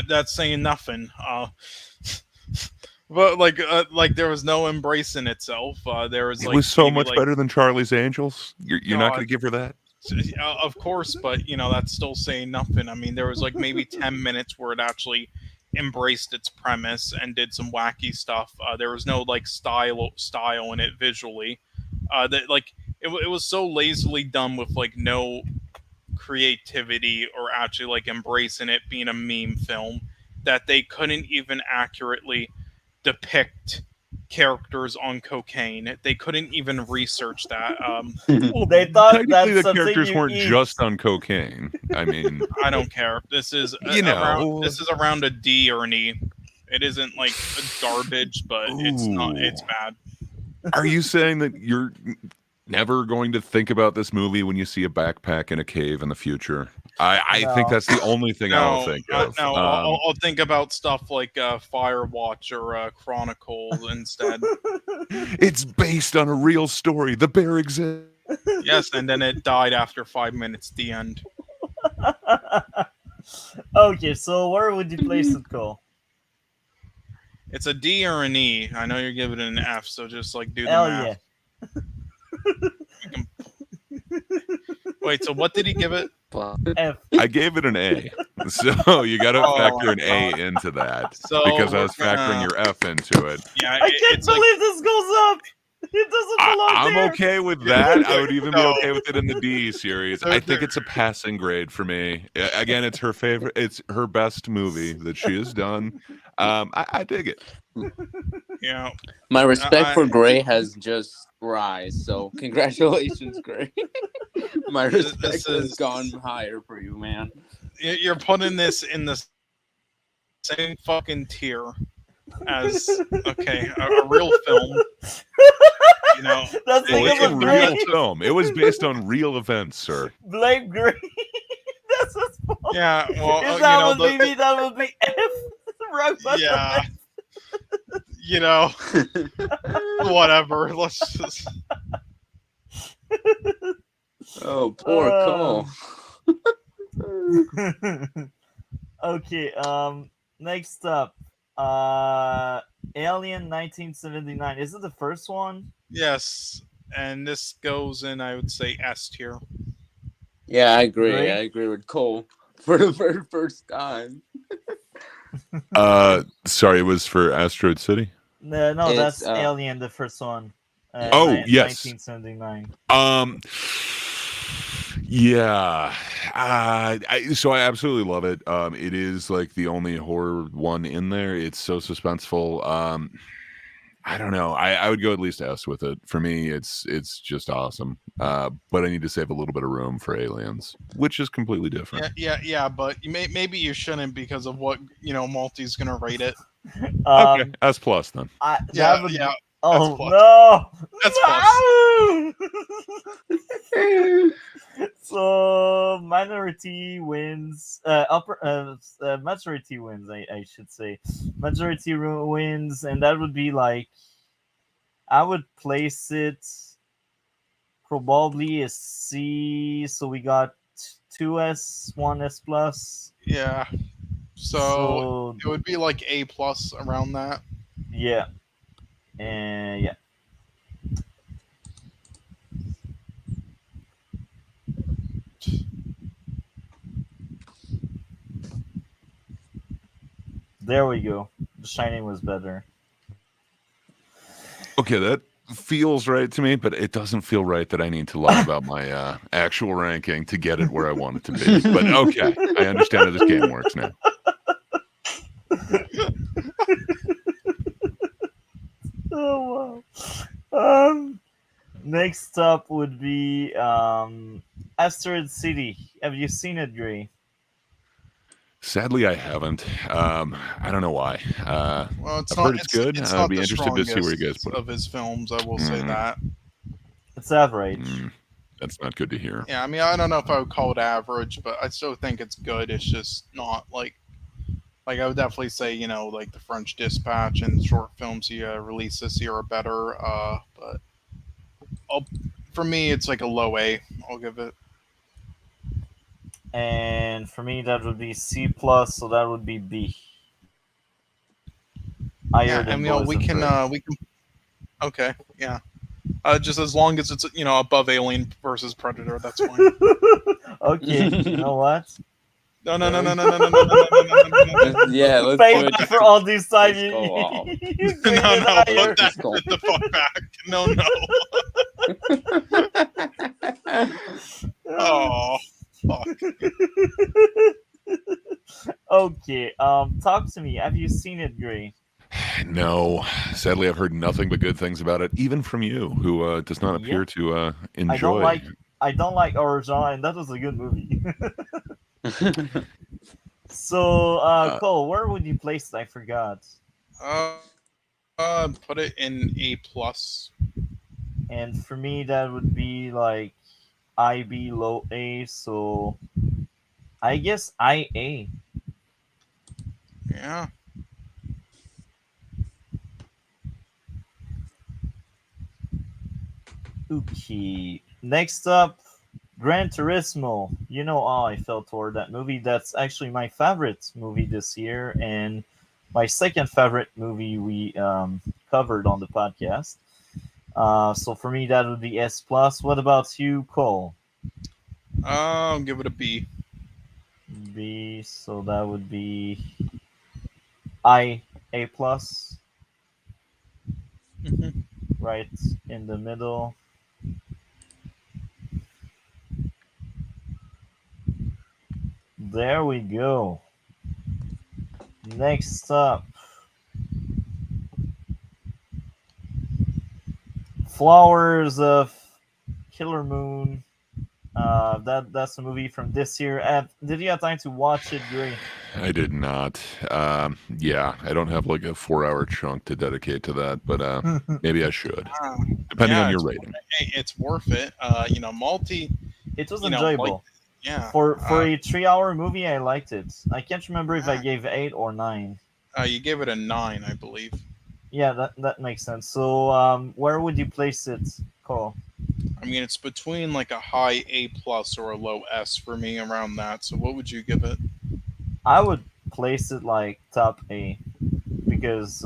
That's saying nothing. But like there was no embrace in itself. There was It like was so maybe, much like, better than Charlie's Angels. You're not God, going to give her that. of course, but that's still saying nothing. I mean, there was like maybe 10 minutes where it actually embraced its premise and did some wacky stuff. There was no like style in it visually. That like it was so lazily done with like no creativity or actually like embracing it being a meme film that they couldn't even accurately depict characters on cocaine. They couldn't even research that. They thought Technically, that's the something characters you weren't eat. just on cocaine. I mean, I don't care. This is You know. around a D or an E. It isn't like garbage, but it's not. It's Ooh. bad. Are you saying that you're never going to think about this movie when you see a backpack in a cave in the future? I think No. that's the only thing I'll think of. No. I'll think about stuff like Firewatch or Chronicles instead. It's based on a real story. The bear exists. Yes, and then it died after 5 minutes. The end. Okay, so where would you place it, Cole? It's a D or an E. I know you're giving it an F, so just like do the Hell math. yeah. Wait, so what did he give it? F. I gave it an A. So you got to Oh, factor an A into that So because I we're was factoring your F into it. Yeah, I can't it's like, believe this goes up. It doesn't belong I'm there. okay with that. I would even be No. okay with it in the D series. I think it's a passing grade for me. Again, it's her favorite. It's her best movie that she has done. I dig it. yeah. My respect I- for Gray has just rise. So congratulations, Gray. My respect This has is- gone higher for you, man. You're putting this in the same fucking tier as a real film. That's Well, the it's a of real Green. film. It was based on real events, sir. Blame Green. That's his fault. Yeah, well, If that would be me, that would be F. Right button yeah, F. whatever. Let's just. Oh, poor Cole. Okay, next up. Alien 1979. Is it the first one? Yes, and this goes in, I would say, S tier. Yeah, I agree. Gray? I agree with Cole for the very first time. Sorry, it was for Asteroid City. No, It's, that's Alien, the first one. Yes. 1979. Yeah. So I absolutely love it. It is like the only horror one in there. It's so suspenseful. I don't know. I would go at least S with it. For me, it's just awesome. But I need to save a little bit of room for Aliens, which is completely different. Yeah. But maybe you shouldn't because of what Multi's gonna rate it. Okay, S plus then. That would. Yeah. Oh plus. no! That's No! So minority wins. Majority wins. I should say. Majority wins, and that would be like. I would place it probably a C. So we got 2S, 1S plus. Yeah. So it would be like A plus around that. Yeah. And yeah. There we go. The Shining was better. Okay, that feels right to me, but it doesn't feel right that I need to lie about my actual ranking to get it where I want it to be. But okay, I understand how this game works now. Oh wow. Next up would be Asteroid City. Have you seen it, Gray? Sadly, I haven't. I don't know why. Well, it's I've not. heard it's good. It's I'd not be the interested to see where you guys strongest put it. of his films. I will say that. It's average. That's not good to hear. Yeah, I mean, I don't know if I would call it average, but I still think it's good. It's just not like I would definitely say like the French Dispatch and short films he released this year are better. But for me, it's like a low A. I'll give it. And for me, that would be C plus. So that would be B. Higher than Boys we of can Prey. Okay, yeah. Just as long as it's above Alien versus Predator, that's fine. Okay, you know what? No. Yeah, let's Thank you for all these time. Let's go off. No, put that shit the fuck back. No. Oh, fuck. Okay, talk to me. Have you seen it, Gray? No, sadly, I've heard nothing but good things about it, even from you, who does not appear to enjoy. I don't like horror genre, and that was a good movie. So, Cole, where would you place it? I forgot. Put it in A plus. And for me, that would be like IB low A. So, I guess IA. Yeah. Okay. Next up, Gran Turismo. You know how I felt toward that movie. That's actually my favorite movie this year, and my second favorite movie we covered on the podcast. So for me, that would be S plus. What about you, Cole? I'll give it a B. B. So that would be A plus. Right in the middle. There we go. Next up, Flowers of Killer Moon. That's a movie from this year. Did you have time to watch it, Gray? I did not. Yeah, I don't have like a 4-hour chunk to dedicate to that, but maybe I should, depending on your rating. It's worth it. Multi. It was enjoyable. For a 3-hour movie, I liked it. I can't remember if I gave 8 or 9. You gave it a 9, I believe. Yeah, that makes sense. So, where would you place it, Cole? I mean, it's between like a high A plus or a low S for me, around that. So, what would you give it? I would place it like top A because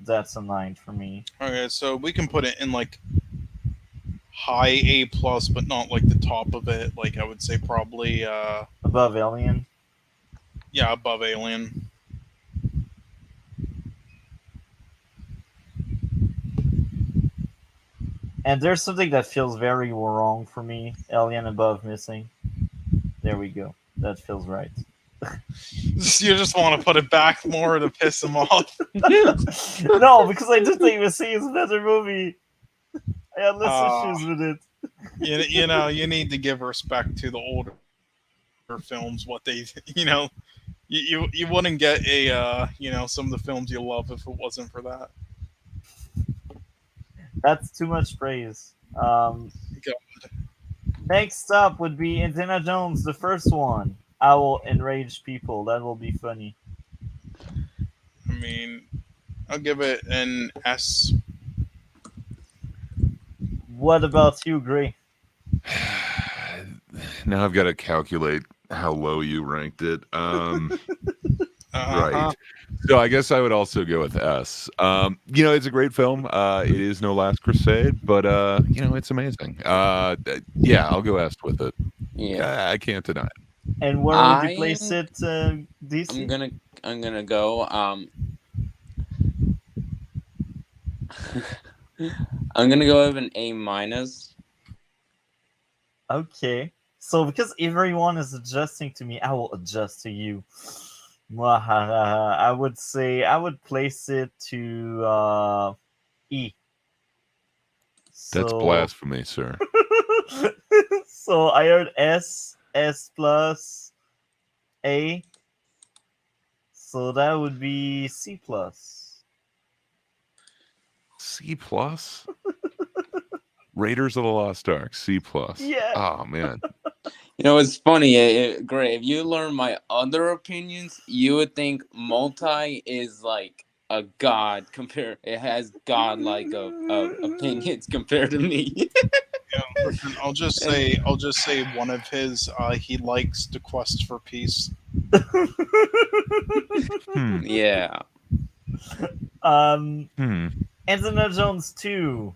that's a 9 for me. Okay, so we can put it in like high A plus, but not like the top of it. Like I would say probably above Alien. Yeah, above Alien. And there's something that feels very wrong for me. Alien above Missing. There we go. That feels right. You just want to put it back more to piss him off. No, because I just think Missy is a better movie. I had less Ah. issues with it. You know, you need to give respect to the older films. What they, you wouldn't get a, some of the films you love if it wasn't for that. That's too much praise. God. Next up would be Indiana Jones, the first one. I will enrage people. That will be funny. I mean, I'll give it an S. What about you, Gray? Now I've got to calculate how low you ranked it. Right. So I guess I would also go with S. It's a great film. It is no Last Crusade, but it's amazing. Yeah, I'll go S with it. Yeah. I can't deny it. And where would you place it, DC? I'm gonna go. I'm gonna go with an A minus. Okay. So because everyone is adjusting to me, I will adjust to you. I would say I would place it to E. That's blasphemy, sir. So I heard S plus, A. So that would be C plus. C plus? Raiders of the Lost Ark, C plus. Yeah. Oh man. It's funny, Gray. If you learn my other opinions, you would think multi is like a god compared. It has god-like of opinions compared to me. I'll just say one of his. He likes to quest for peace. Yeah. Indiana Jones 2.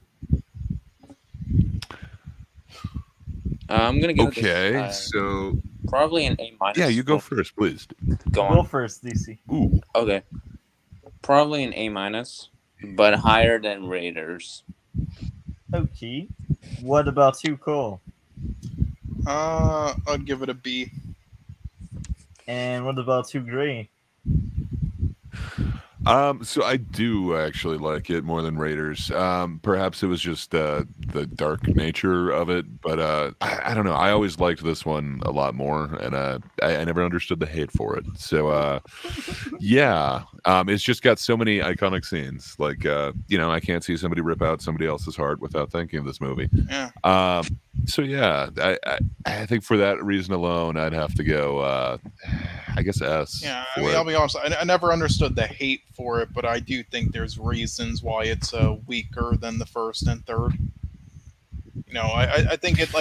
I'm gonna give Okay, so probably an A minus. Yeah, you go first, please. Go first, DC. Ooh. Okay. Probably an A minus, but higher than Raiders. Okay. What about you, Cole? I'd give it a B. And what about you, Gray? So I do actually like it more than Raiders. Perhaps it was just the dark nature of it, but I don't know. I always liked this one a lot more, and I never understood the hate for it. So yeah, it's just got so many iconic scenes. Like I can't see somebody rip out somebody else's heart without thinking of this movie. Yeah. So yeah, I think for that reason alone, I'd have to go. I guess S. Yeah, I mean, I'll be honest. I never understood the hate for it, but I do think there's reasons why it's weaker than the first and third. I think it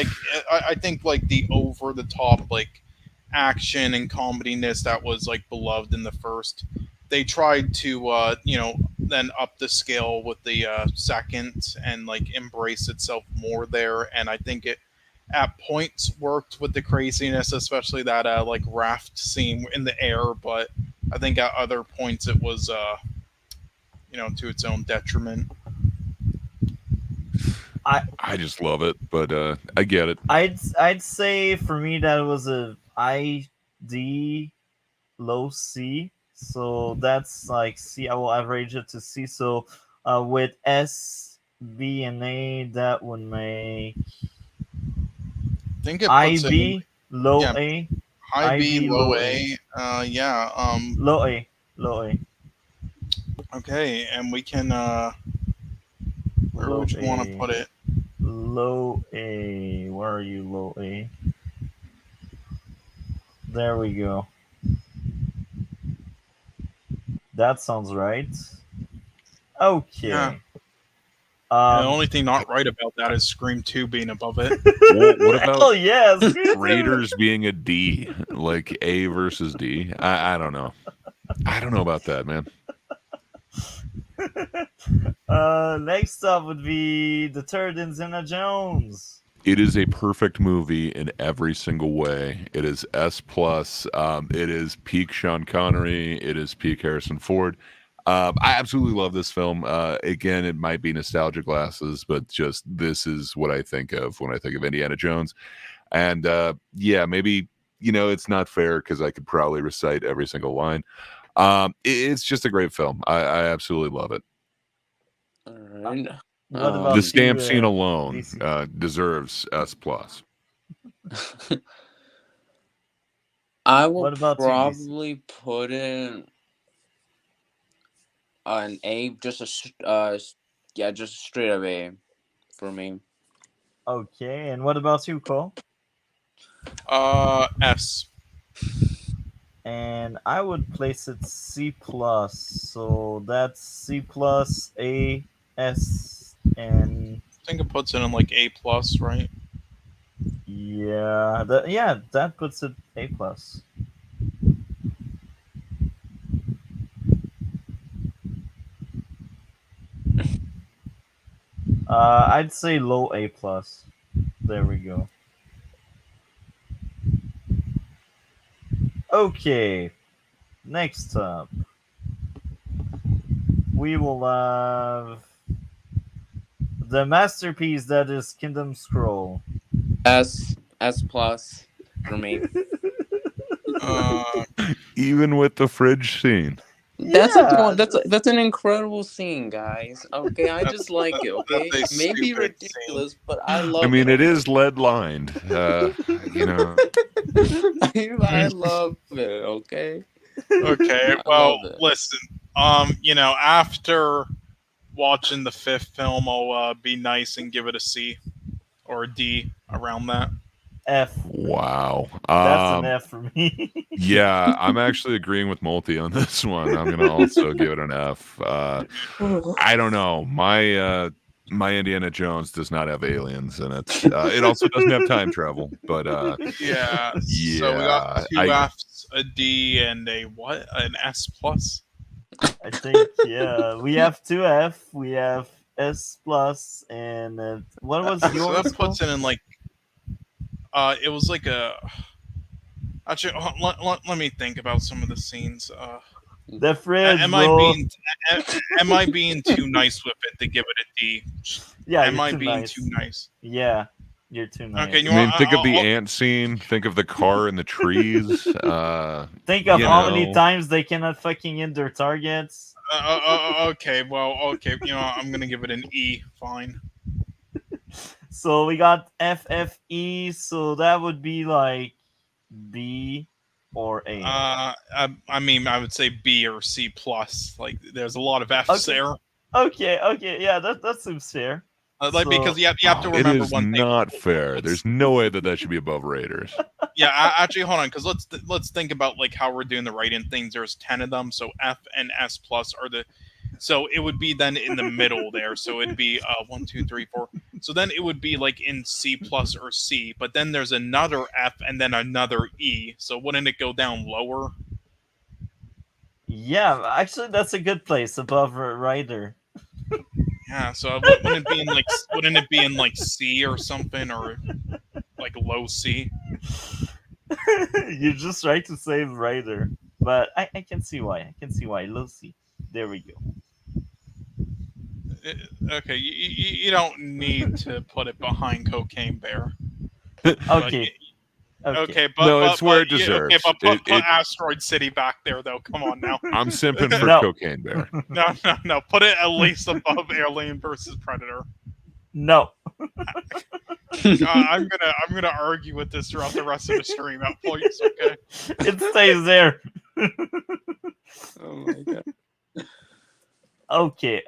I think like the over the top like action and comediness that was like beloved in the first. They tried to then up the scale with the second and like embrace itself more there, and I think it at points worked with the craziness, especially that like raft scene in the air. But I think at other points it was to its own detriment. I just love it, but I get it. I'd say for me that was a ID low C. So that's like C. I will average it to C. So with S, B, and A, that would make I think it puts IB, low yeah, A. high B, IB, low A. Yeah. Low A. Low A. Okay, and we can. Where would you want to put it? Low A. Where are you, low A? There we go. That sounds right. Okay. Yeah. The only thing not right about that is Scream 2 being above it. What about oh yes, Raiders being a D, like A versus D? I don't know. I don't know about that, man. Next up would be the third Indiana Jones. It is a perfect movie in every single way. It is S plus. It is peak Sean Connery. It is peak Harrison Ford. I absolutely love this film. Again, it might be nostalgia glasses, but just this is what I think of when I think of Indiana Jones. And yeah, maybe it's not fair because I could probably recite every single line. It's just a great film. I absolutely love it. All right. What The about stamp you, scene alone DC? deserves S plus. I will What about you, DC? probably put in an A, just yeah, just straight up A for me. Okay, and what about you, Cole? S. And I would place it C plus. So that's C plus, A, S, and I think it puts it in like A plus, right? that puts it A plus. I'd say low A plus. There we go. Okay, next up, we will have the masterpiece that is Kingdom Scroll. S plus for me. Uh, Even with the fridge scene. That's a Yeah, one. That's an incredible scene, guys. Okay, I just that's like it. Okay, that's a maybe stupid scene. ridiculous, but I I love it. mean, it Okay, is lead lined. You know, I love it. Okay, Okay, I well, love it. listen. After watching the fifth film, I'll be nice and give it a C or a D around that. F. wow. That's an F for me. Yeah, I'm actually agreeing with Multi on this one. I'm gonna also give it an F. I don't know. My Indiana Jones does not have aliens in it. It also doesn't have time travel, but Yeah. So we got yeah, two Fs, a D, and a what? An S plus. I think we have two F, we have S plus, and what was So yours? that puts Cole? it in like. It was like a. Actually, let me think about some of the scenes. The fridge, Am I bro. am I being too nice with it to give it a D? Yeah, Am you're I too being nice. too nice? Yeah, you're too Okay, nice. you I mean, want? think of the ant scene. Think of the car in the trees. Think of You how many know, times they cannot fucking hit their targets. Okay, well, okay. I'm gonna give it an E. Fine. So we got FFE, so that would be like B or A. I mean, I would say B or C plus. Like, there's a lot of F's Okay, there. okay, yeah, that seems fair. Like, because So you have to it remember is one thing. not fair. There's no way that should be above Raiders. Yeah, actually, hold on, because let's think about like how we're doing the writing things. There's 10 of them, so F and S plus are the. So it would be then in the middle there. So it'd be 1, 2, 3, 4. So then it would be like in C plus or C. But then there's another F and then another E. So wouldn't it go down lower? yeah, actually, that's a good place above Rider. Yeah. So wouldn't it be in like C or something, or like low C? You're just trying to save Rider, but I can see why. I can see why. Lucy, there we go. Okay, you don't need to put it behind Cocaine Bear. Okay, Okay, No, it's where it okay, deserves. but put Asteroid City back there though. Come on now. I'm simping for No. Cocaine Bear. No. Put it at least above Alien versus Predator. No. I'm gonna argue with this throughout the rest of the stream. At points, okay. It stays there. Oh my god. Okay.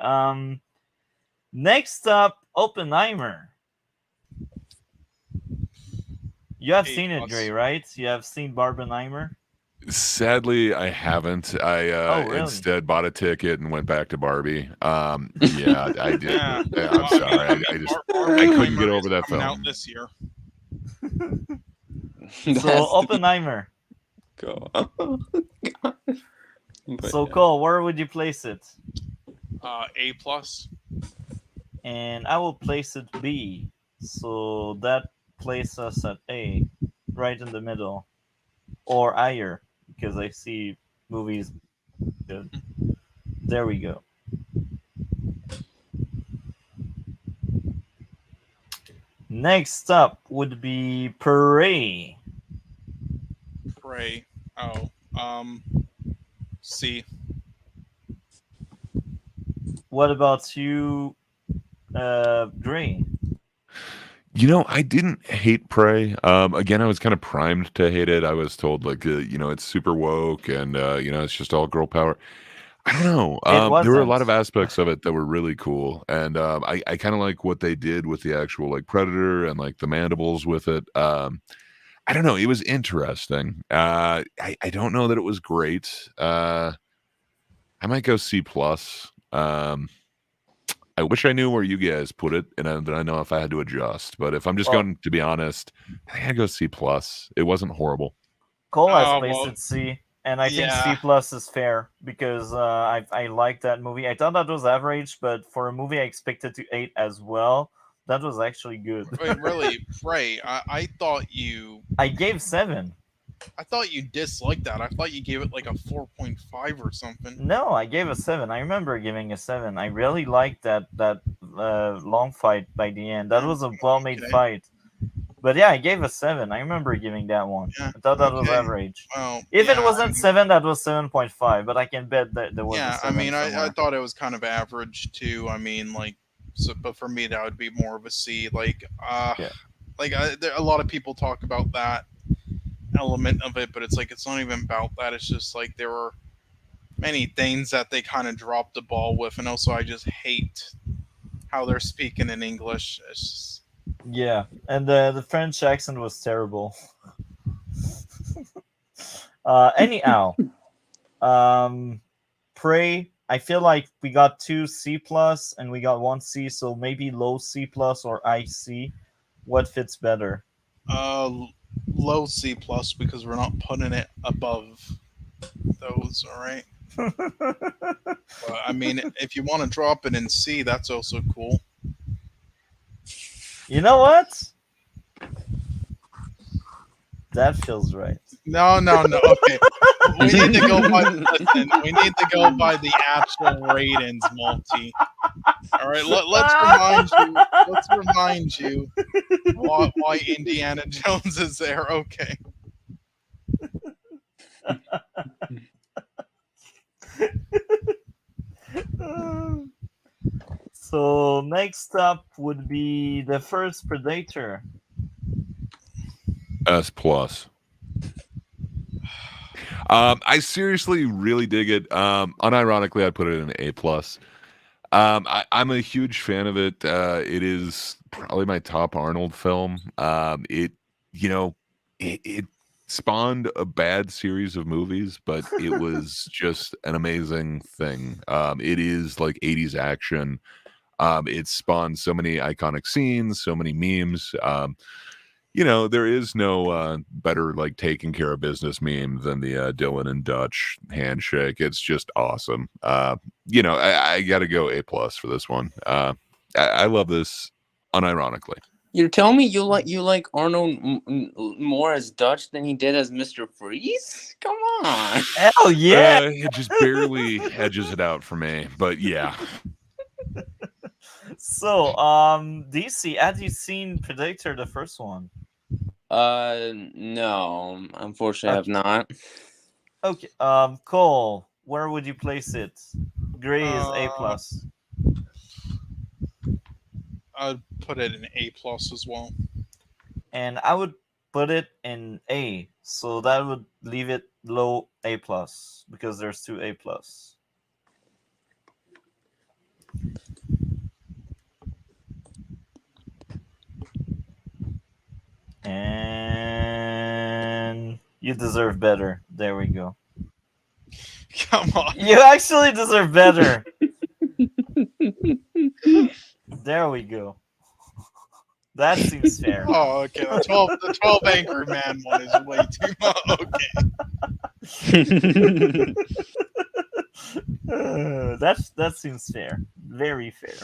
Next up, Oppenheimer. You have A seen it, plus. Dre, right? You have seen Barbenheimer? Sadly, I haven't. I really? instead bought a ticket and went back to Barbie. Yeah, I did. Yeah. I'm sorry. I just I couldn't get over that coming out film. this year. So Oppenheimer. Go. So Cole, where would you place it? A plus. And I will place it B. So that places us at A, right in the middle, or higher, because I see movies. Good. There we go. Next up would be Prey. Prey. Oh, C. What about you, Gray? I didn't hate Prey. Again, I was kind of primed to hate it. I was told like, it's super woke and it's just all girl power. I don't know. It There were a lot wasn't. of aspects of it that were really cool, and I kind of like what they did with the actual like predator and like the mandibles with it. I don't know. It was interesting. I don't know that it was great. I might go C plus. I wish I knew where you guys put it, and then I know if I had to adjust. But if I'm just Well, going to be honest, I think I'd go C plus. It wasn't horrible. Cole has Oh placed well, it C, and I think yeah. C plus is fair because I like that movie. I thought that was average, but for a movie I expected to 8 as well, that was actually good. Wait, really, Prey. I thought you. I gave 7. I thought you disliked that. I thought you gave it like a 4.5 or something. No, I gave a 7. I remember giving a 7. I really liked that long fight by the end. That was a well made Okay. fight. But yeah, I gave a 7. I remember giving that one. Yeah. I thought that was Okay. average. Well, If it yeah. wasn't 7, that was 7.5. But I can bet that there was a Yeah. 7 I somewhere. thought it was kind of average too. Like, so, but for me that would be more of a C. Yeah. A lot of people talk about that element of it, but it's like it's not even about that. It's just like there were many things that they kind of dropped the ball with, and also I just hate how they're speaking in English. It's just, Yeah, and the French accent was terrible. Anyhow, um, Prey. I feel like we got 2 C plus and we got 1 C, so maybe low C plus or high C. What fits better? uh, low C plus because we're not putting it above those. All right. But if you want to drop it in C, that's also cool. You know what? That feels right. No, no, no. Okay, we need to go by. Listen, we need to go by the actual ratings, multi. All right, let's remind you. Let's remind you why Indiana Jones is there. Okay. So next up would be the first Predator. S plus. I seriously really dig it. Unironically, I'd put it in A plus. I'm a huge fan of it. It is probably my top Arnold film. You know, it spawned a bad series of movies, but it was just an amazing thing. It is like 80s action. It spawned so many iconic scenes, so many memes. There is no better like taking care of business meme than the Dylan and Dutch handshake. It's just awesome. I got to go A plus for this one. I love this unironically. You're telling me you like Arnold more as Dutch than he did as Mr. Freeze? Come on. Hell yeah! It just barely edges it out for me, but yeah. So, DC, have you seen Predator, the first one? No, unfortunately, I have not. Okay, Cole, where would you place it? Gray is A plus. I'd put it in A plus as well. And I would put it in A, so that would leave it low A plus because there's 2 A plus. And you deserve better. There we go. Come on. You actually deserve better. There we go. That seems fair. Oh, okay. The 12 Angry Man one is way too much. Okay. That seems fair. Very fair.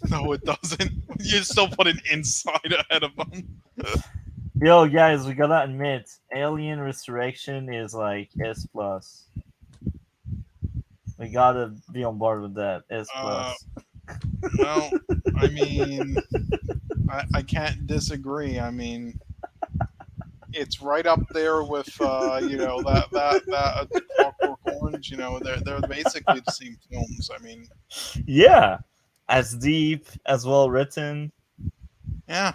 No, it doesn't. You still put an inside ahead of them. Yo, guys, we gotta admit, Alien Resurrection is like S plus. We gotta be on board with that. S plus. Well, I can't disagree. it's right up there with that Clockwork Orange. They're basically the same films. I mean, Yeah, as deep, as well written. yeah,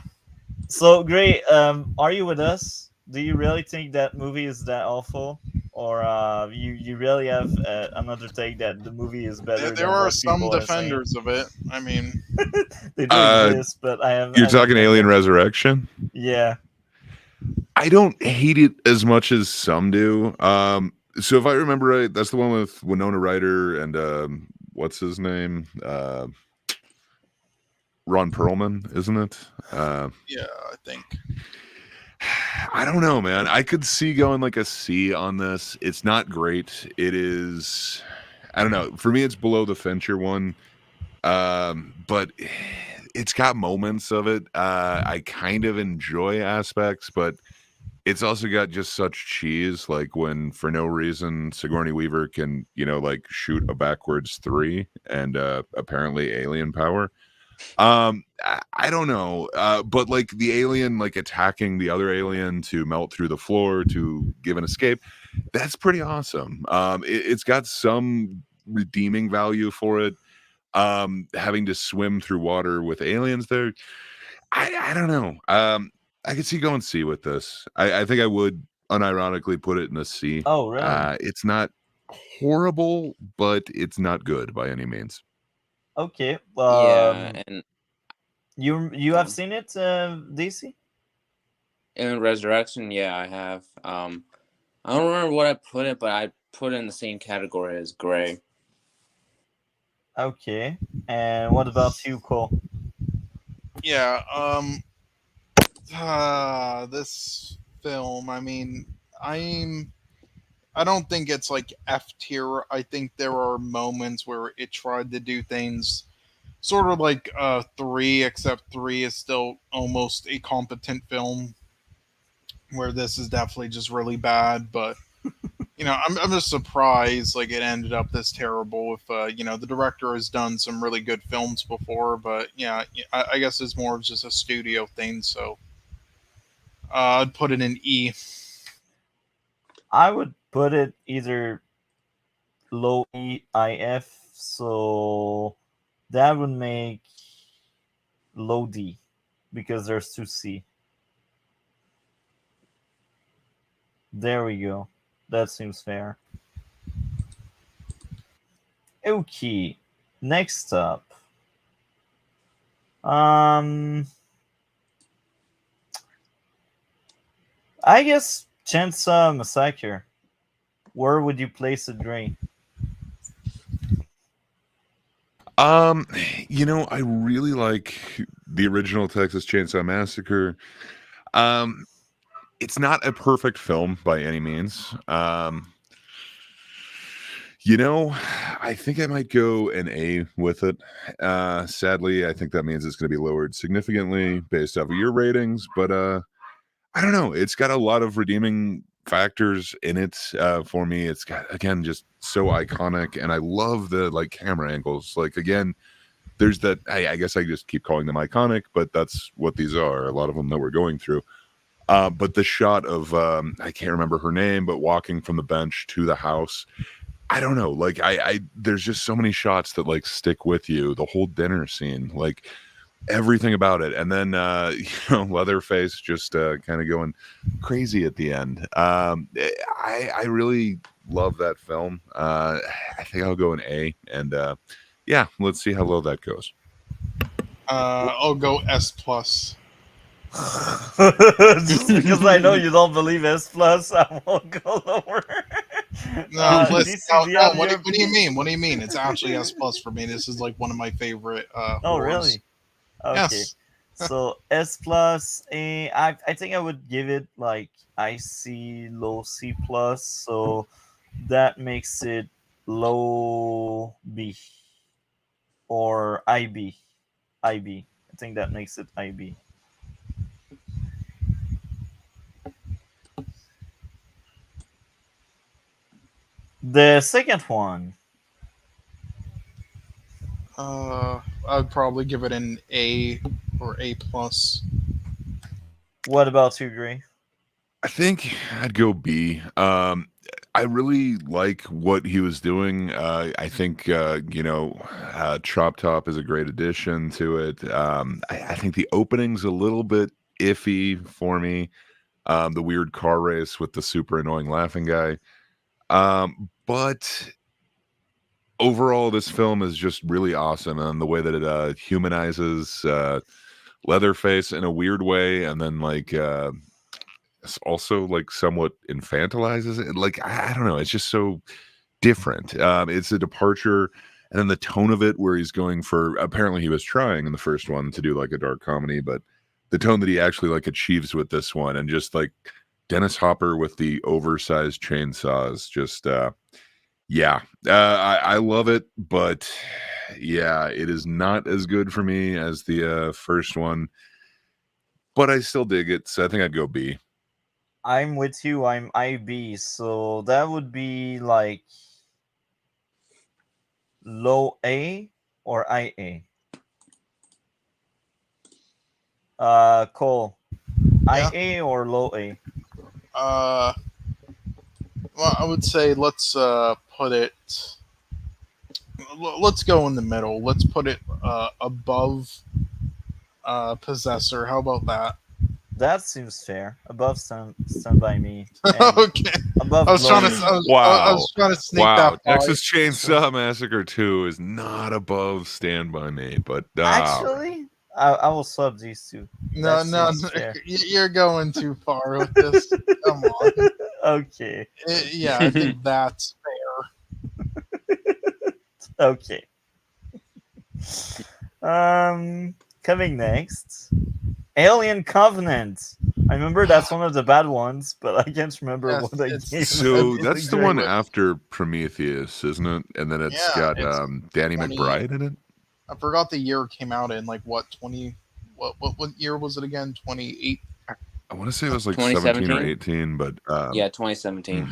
So great. Are you with us? Do you really think that movie is that awful, or you really have another take that the movie is there better there than are what some people are saying? defenders of it. I mean, They do Uh, exist, but I you're haven't talking met Alien them. Resurrection. Yeah. I don't hate it as much as some do. So if I remember right, that's the one with Winona Ryder and what's his name? Ron Perlman, isn't it? yeah, I think. I don't know, man. I could see going like a C on this. It's not great. It is. I don't know. For me, it's below the Fincher one. But it's got moments of it. I kind of enjoy aspects, but it's also got just such cheese. Like when, for no reason, Sigourney Weaver can, like shoot a backwards three and apparently alien power. I don't know, but like the alien like attacking the other alien to melt through the floor to give an escape, that's pretty awesome. It's got some redeeming value for it. Having to swim through water with aliens there, I don't know. I could see going C with this. I think I would unironically put it in a C. Oh, really? It's not horrible, but it's not good by any means. Okay. Yeah, and You go have on. seen it, DC? In Resurrection, yeah, I have. I don't remember what I put it, but I put it in the same category as Gray. Okay. And what about you, Cole? Yeah. This film. I mean, I'm. I don't think it's like F tier. I think there are moments where it tried to do things sort of like three, except three is still almost a competent film. Where this is definitely just really bad, but I'm just surprised like it ended up this terrible. If the director has done some really good films before, but yeah, I guess it's more of just a studio thing. So I'd put it in E. I would put it either low E, IF, so that would make low D because there's two C. There we go. That seems fair. Okay. Next up. Um I guess Chainsaw Massacre. Where would you place it, Gray? Um, I really like the original Texas Chainsaw Massacre. Um, it's not a perfect film by any means. I think I might go an A with it. Sadly, I think that means it's going to be lowered significantly based off of your ratings, but I don't know. It's got a lot of redeeming factors in it for me. It's got, again, just so iconic, and I love the like camera angles. Like again, there's that. I guess I just keep calling them iconic, but that's what these are. A lot of them that we're going through. But the shot of I can't remember her name, but walking from the bench to the house. I don't know. Like I there's just so many shots that like stick with you. The whole dinner scene, like everything about it, and then Leatherface just kind of going crazy at the end. I really love that film. I think I'll go an A, and yeah, let's see how low that goes. I'll go S plus. Just because I know you don't believe S plus, I won't go lower. No, listen. DC, do you have What, your what do you mean? What do you mean? It's actually S plus for me. This is like one of my favorite Oh, horrors. really? Okay. Yes. So S plus, I think I would give it like IC low C plus. So that makes it low B or IB. IB. I think that makes it IB. The second one. I'd probably give it an A or A plus. What about you, Gray? I think I'd go B. I really like what he was doing. I think Chop Top is a great addition to it. I think the opening's a little bit iffy for me. The weird car race with the super annoying laughing guy. But overall, this film is just really awesome, and the way that it humanizes Leatherface in a weird way, and then it's also like somewhat infantilizes it. Like I don't know, it's just so different. It's a departure, and then the tone of it, where he's going for. Apparently, he was trying in the first one to do like a dark comedy, but the tone that he actually like achieves with this one, and just like Dennis Hopper with the oversized chainsaws, just yeah, I love it, but yeah, it is not as good for me as the first one, but I still dig it, so I think I'd go B. I'm with you. I'm IB, so that would be like low A or IA. Cole, Yeah. IA or low A? Uh, well, I would say let's put it. Let's go in the middle. Let's put it above Possessor. How about that? That seems fair. Above Stand By Me and Okay. above I was trying to. Glory. I was trying to sneak Wow, that by. Texas Chainsaw Massacre 2 is not above Stand By Me, but Actually, I will swap these two. No, That no, seems fair. you're going too far with this. Come on. Okay. Yeah, I think that's Okay. Coming next, Alien Covenant. I remember that's one of the bad ones, but I can't remember Yes, what I it's- gave. so it's that's a the great one one. after Prometheus, isn't it? And then it's Yeah, got it's Danny 20 McBride in it. I forgot the year it came out in. Like what 20? What year was it again? 28. I want to say it was like 17 or 2017? 18, but Yeah, 2017.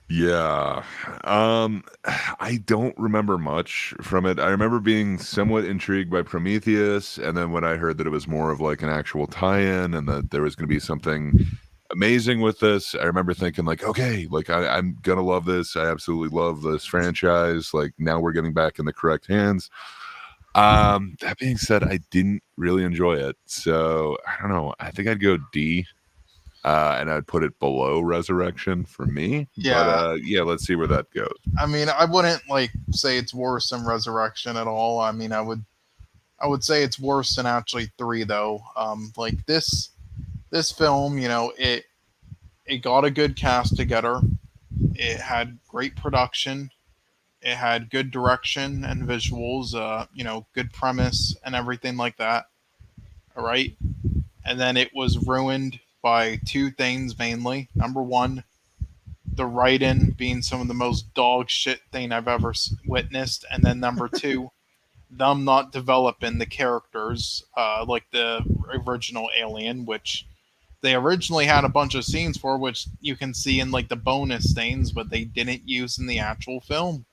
yeah. I don't remember much from it. I remember being somewhat intrigued by Prometheus, and then when I heard that it was more of like an actual tie-in and that there was going to be something amazing with this, I remember thinking like, okay, like I'm gonna love this. I absolutely love this franchise. Like now we're getting back in the correct hands. That being said, I didn't really enjoy it. So I don't know. I think I'd go D. And I'd put it below Resurrection for me. Yeah. But yeah, let's see where that goes. I mean, I wouldn't like say it's worse than Resurrection at all. I mean, I would say it's worse than actually 3 though. Like this film, it got a good cast together. It had great production. It had good direction and visuals. Good premise and everything like that. All right, and then it was ruined by two things mainly. Number one, the write-in being some of the most dog shit thing I've ever witnessed, and then number two, them not developing the characters like the original Alien, which they originally had a bunch of scenes for, which you can see in like the bonus things, but they didn't use in the actual film.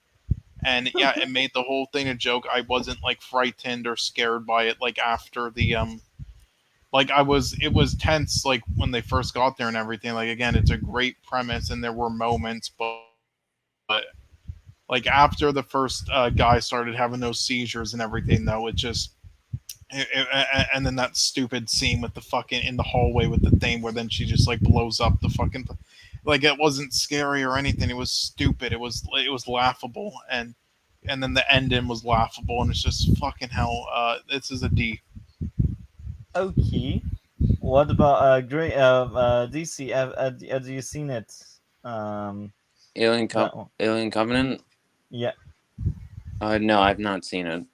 And yeah, it made the whole thing a joke. I wasn't like frightened or scared by it like after the like it was tense like when they first got there and everything. Like again, it's a great premise and there were moments, but like after the first guy started having those seizures and everything, though, it just and then that stupid scene with the fucking in the hallway with the thing where then she just like blows up the fucking like it wasn't scary or anything. It was stupid. It was laughable and then the ending was laughable and it's just fucking hell. This is a D. Okay. What about Great DC? Have you seen it? That one. Alien Covenant? Yeah. No, I've not seen it.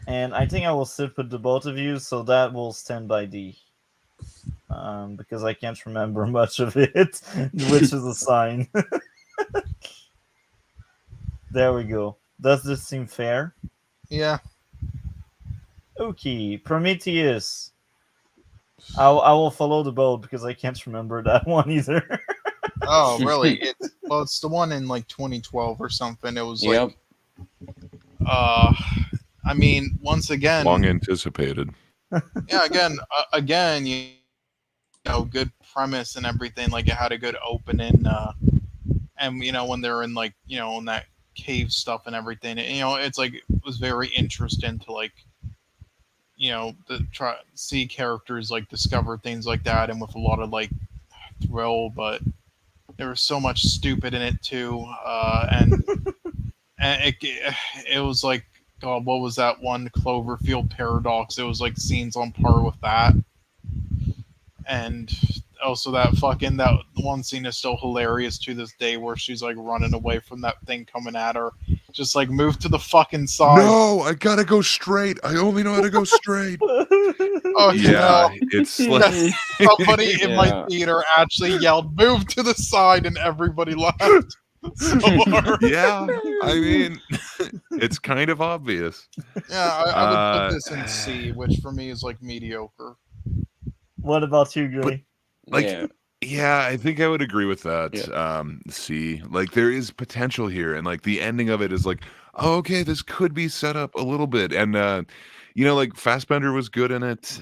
And I think I will sit with the both of you, so that will stand by D. Because I can't remember much of it, which is a sign. There we go. Does this seem fair? Yeah. Okay, Prometheus. I will follow the boat because I can't remember that one either. Oh, really? It's the one in like 2012 or something. It was like I mean, once again, Long anticipated. Yeah, again, good premise and everything. Like it had a good opening, and when they're in like in that cave stuff and everything, it's like it was very interesting to like try see characters like discover things like that, and with a lot of like thrill, but there was so much stupid in it too, and it was like, God, what was that one Cloverfield paradox? It was like scenes on par with that, and also that one scene is still hilarious to this day, where she's like running away from that thing coming at her, just like move to the fucking side. No, I gotta go straight. I only know how to go straight. Oh Yeah, no! it's like Somebody in my Yeah. theater actually yelled, "Move to the side," and everybody laughed so hard. yeah. I mean, it's kind of obvious. Yeah, I would put Uh, this in C, which for me is like mediocre. What about you, But Gray? like, Yeah. yeah, I think I would agree with that. Yeah. C, like there is potential here, and like the ending of it is like, oh, okay, this could be set up a little bit, and like Fassbender was good in it.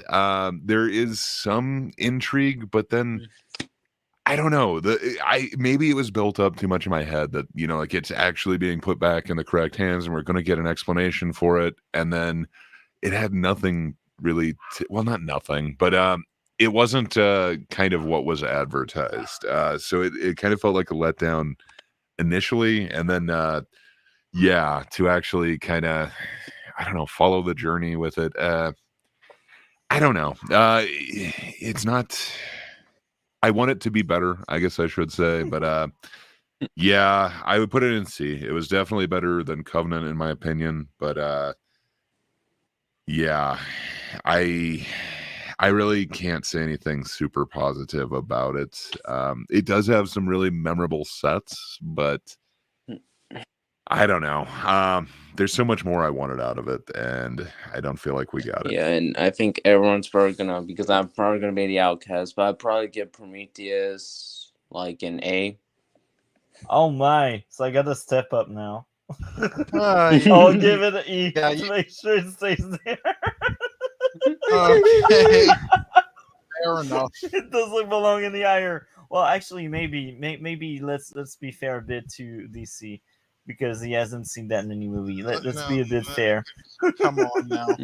There is some intrigue, but then I don't know. I maybe it was built up too much in my head that like it's actually being put back in the correct hands, and we're going to get an explanation for it, and then it had nothing really. Well, not nothing, but it wasn't kind of what was advertised. So it kind of felt like a letdown initially, and then yeah, to actually kind of I don't know follow the journey with it. I don't know. It's not. I want it to be better, I guess I should say, but yeah, I would put it in C. It was definitely better than Covenant in my opinion, but yeah, I I really can't say anything super positive about it. It does have some really memorable sets, but I don't know. There's so much more I wanted out of it, and I don't feel like we got it. Yeah, and I think everyone's probably gonna, because I'm probably gonna be the outcast, but I'd probably give Prometheus like an A. Oh my! So I gotta step up now. Uh, I'll give it an E Yeah, to make sure it stays there. okay, fair enough. It doesn't belong in the higher. Well, actually, maybe let's be fair a bit to DC because he hasn't seen that many movies. Let's No, be a bit fair. come on now,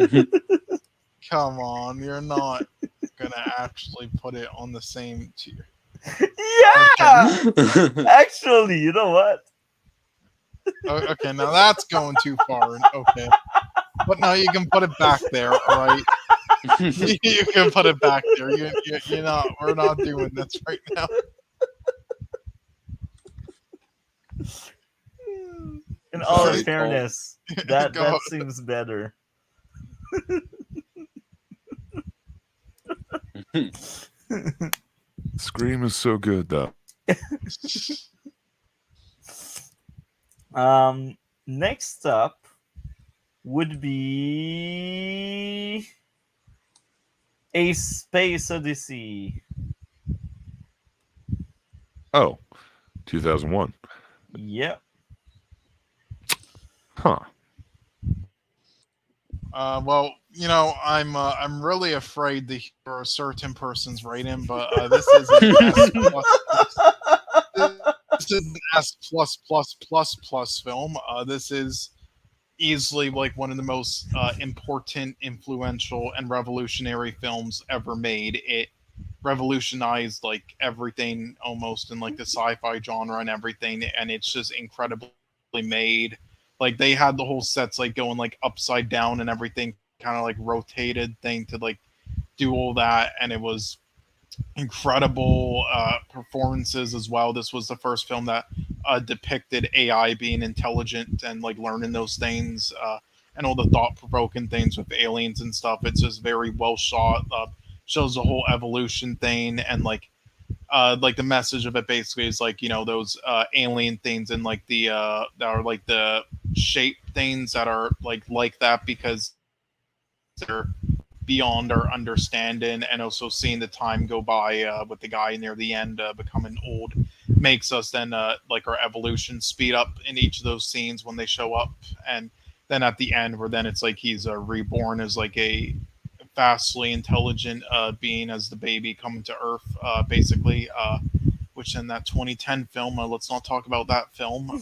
come on. You're not gonna actually put it on the same tier. Yeah, actually, you know what? Okay, now that's going too far. Okay, but no, you can put it back there. All right, you can put it back there. You're not. We're not doing this right now. In all Right. fairness, that Go. seems better. Scream is so good though. Next up would be A Space Odyssey. Oh, 2001. Yep. Huh. Well, I'm really afraid to hear a certain person's rating, but this is an S plus. This is an S plus plus plus plus film. This is easily like one of the most important, influential, and revolutionary films ever made. It revolutionized like everything almost in like the sci-fi genre and everything, and it's just incredibly made. Like they had the whole sets like going like upside down and everything, kind of like rotated thing to like do all that, and it was incredible performances as well. This was the first film that depicted AI being intelligent and like learning those things, and all the thought-provoking things with aliens and stuff. It's just very well shot. Shows the whole evolution thing, and like the message of it basically is like those alien things and like the that are like the shape things that are like that because they're beyond our understanding, and also seeing the time go by with the guy near the end becoming old makes us then like our evolution speed up in each of those scenes when they show up, and then at the end where then it's like he's reborn as like a vastly intelligent being as the baby coming to Earth, basically. Which in that 2010 film, let's not talk about that film.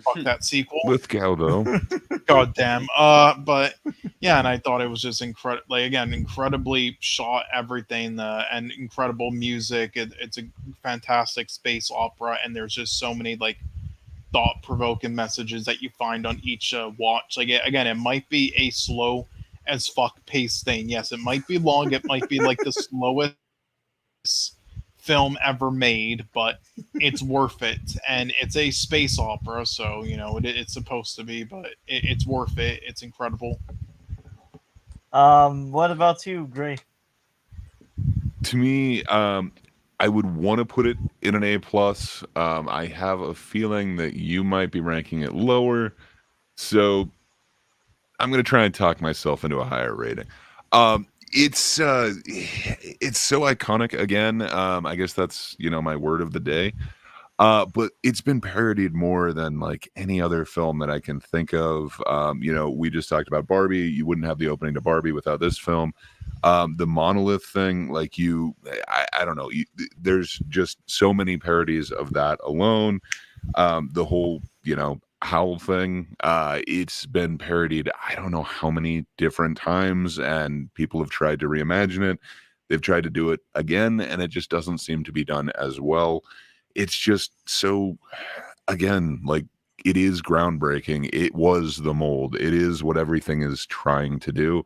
Fuck that sequel. Lithgow, though. God damn. But yeah, and I thought it was just incredible. Like, again, incredibly shot, everything, and incredible music. It's a fantastic space opera, and there's just so many like thought-provoking messages that you find on each watch. Like, again, it might be a slow as fuck pace thing. Yes, it might be long. It might be like the slowest film ever made, but it's worth it. And it's a space opera, so it's supposed to be, but it's worth it. It's incredible. What about you, Gray? To me, I would want to put it in an A plus. I have a feeling that you might be ranking it lower, so I'm going to try and talk myself into a higher rating. It's so iconic. Again, I guess that's my word of the day. But it's been parodied more than like any other film that I can think of. We just talked about Barbie. You wouldn't have the opening to Barbie without this film. The monolith thing, like I don't know. There's just so many parodies of that alone. The whole, Howl thing, it's been parodied I don't know how many different times, and people have tried to reimagine it. They've tried to do it again, and it just doesn't seem to be done as well. It's just so, again, like, it is groundbreaking. It was the mold. It is what everything is trying to do.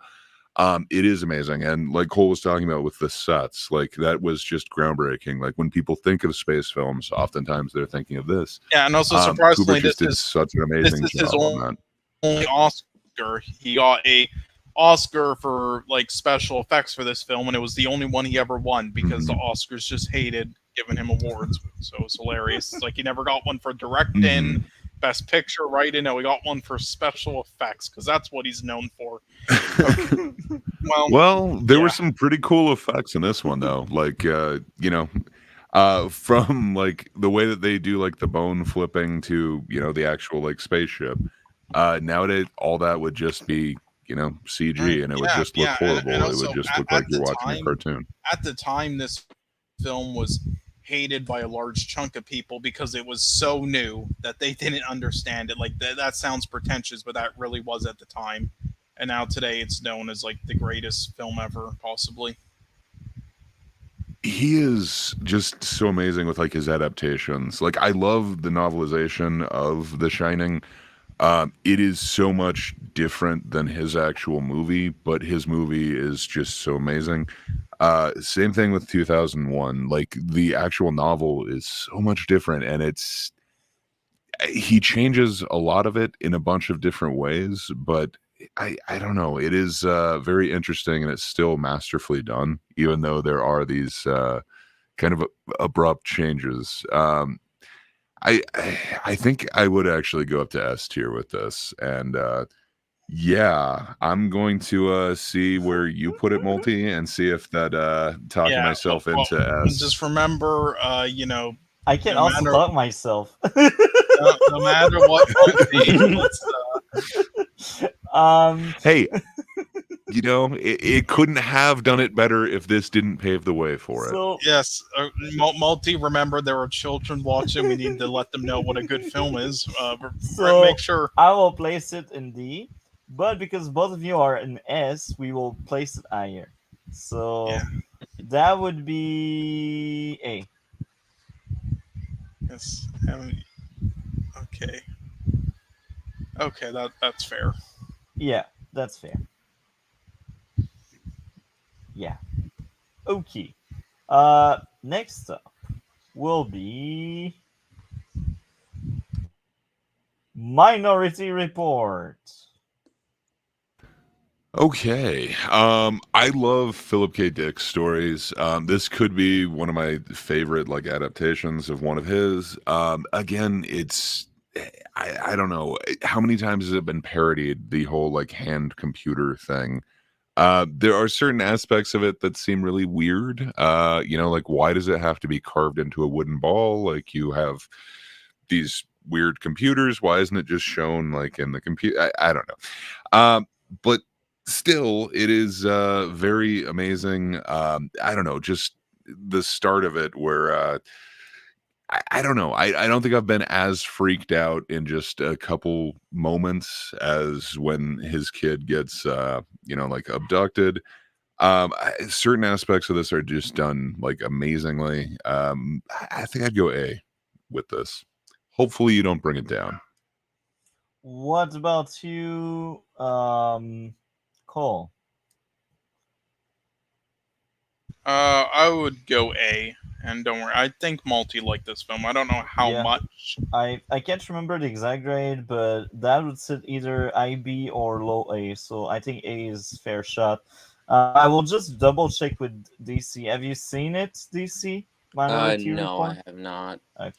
It is amazing. And like Cole was talking about with the sets, like that was just groundbreaking. Like when people think of space films, oftentimes they're thinking of this. Yeah, and also surprisingly, Kubrick just did such an amazing job on that. Only Oscar. He got a Oscar for like special effects for this film, and it was the only one he ever won because the Oscars just hated giving him awards. So it's hilarious. It's like he never got one for directing, best picture, writing. No, he got one for special effects because that's what he's known for. Okay. Well, there were some pretty cool effects in this one, though. Like, from like the way that they do like the bone flipping to the actual like spaceship. Nowadays, all that would just be CG, and it would just look horrible. And it would just look like you're watching a cartoon. At the time, this film was hated by a large chunk of people because it was so new that they didn't understand it. Like that sounds pretentious, but that really was at the time. And now today it's known as like the greatest film ever, possibly. He is just so amazing with like his adaptations. Like I love the novelization of The Shining. It is so much different than his actual movie, but his movie is just so amazing. Same thing with 2001. Like the actual novel is so much different, and he changes a lot of it in a bunch of different ways, but I don't know. It is very interesting, and it's still masterfully done, even though there are these kind of abrupt changes. I think I would actually go up to S tier with this, and yeah, I'm going to see where you put it, Multi, and see if that talking myself into S. Just remember, I can also talk myself. No matter what, hey, it couldn't have done it better if this didn't pave the way for it. Yes, Multi, remember there are children watching. We need to let them know what a good film is. So make sure. I will place it in D, but because both of you are in S, we will place it higher. So that would be A. Yes. Okay, that's fair. Yeah, that's fair. Yeah. Okay. Next up will be Minority Report. Okay. I love Philip K. Dick's stories. This could be one of my favorite like adaptations of one of his. Again, it's I don't know how many times has it been parodied, the whole like hand computer thing. There are certain aspects of it that seem really weird. Like why does it have to be carved into a wooden ball? Like you have these weird computers. Why isn't it just shown like in the computer? I don't know. But still, it is very amazing. I don't know, just the start of it where I don't know. I don't think I've been as freaked out in just a couple moments as when his kid gets, like abducted. Certain aspects of this are just done like amazingly. I think I'd go A with this. Hopefully, you don't bring it down. What about you, Cole? I would go A, and don't worry. I think Multi liked this film. I don't know how Yeah. much. I can't remember the exact grade, but that would sit either IB or low A. So I think A is fair shot. I will just double check with DC. Have you seen it, DC? Minority No, Report. I have not. Okay.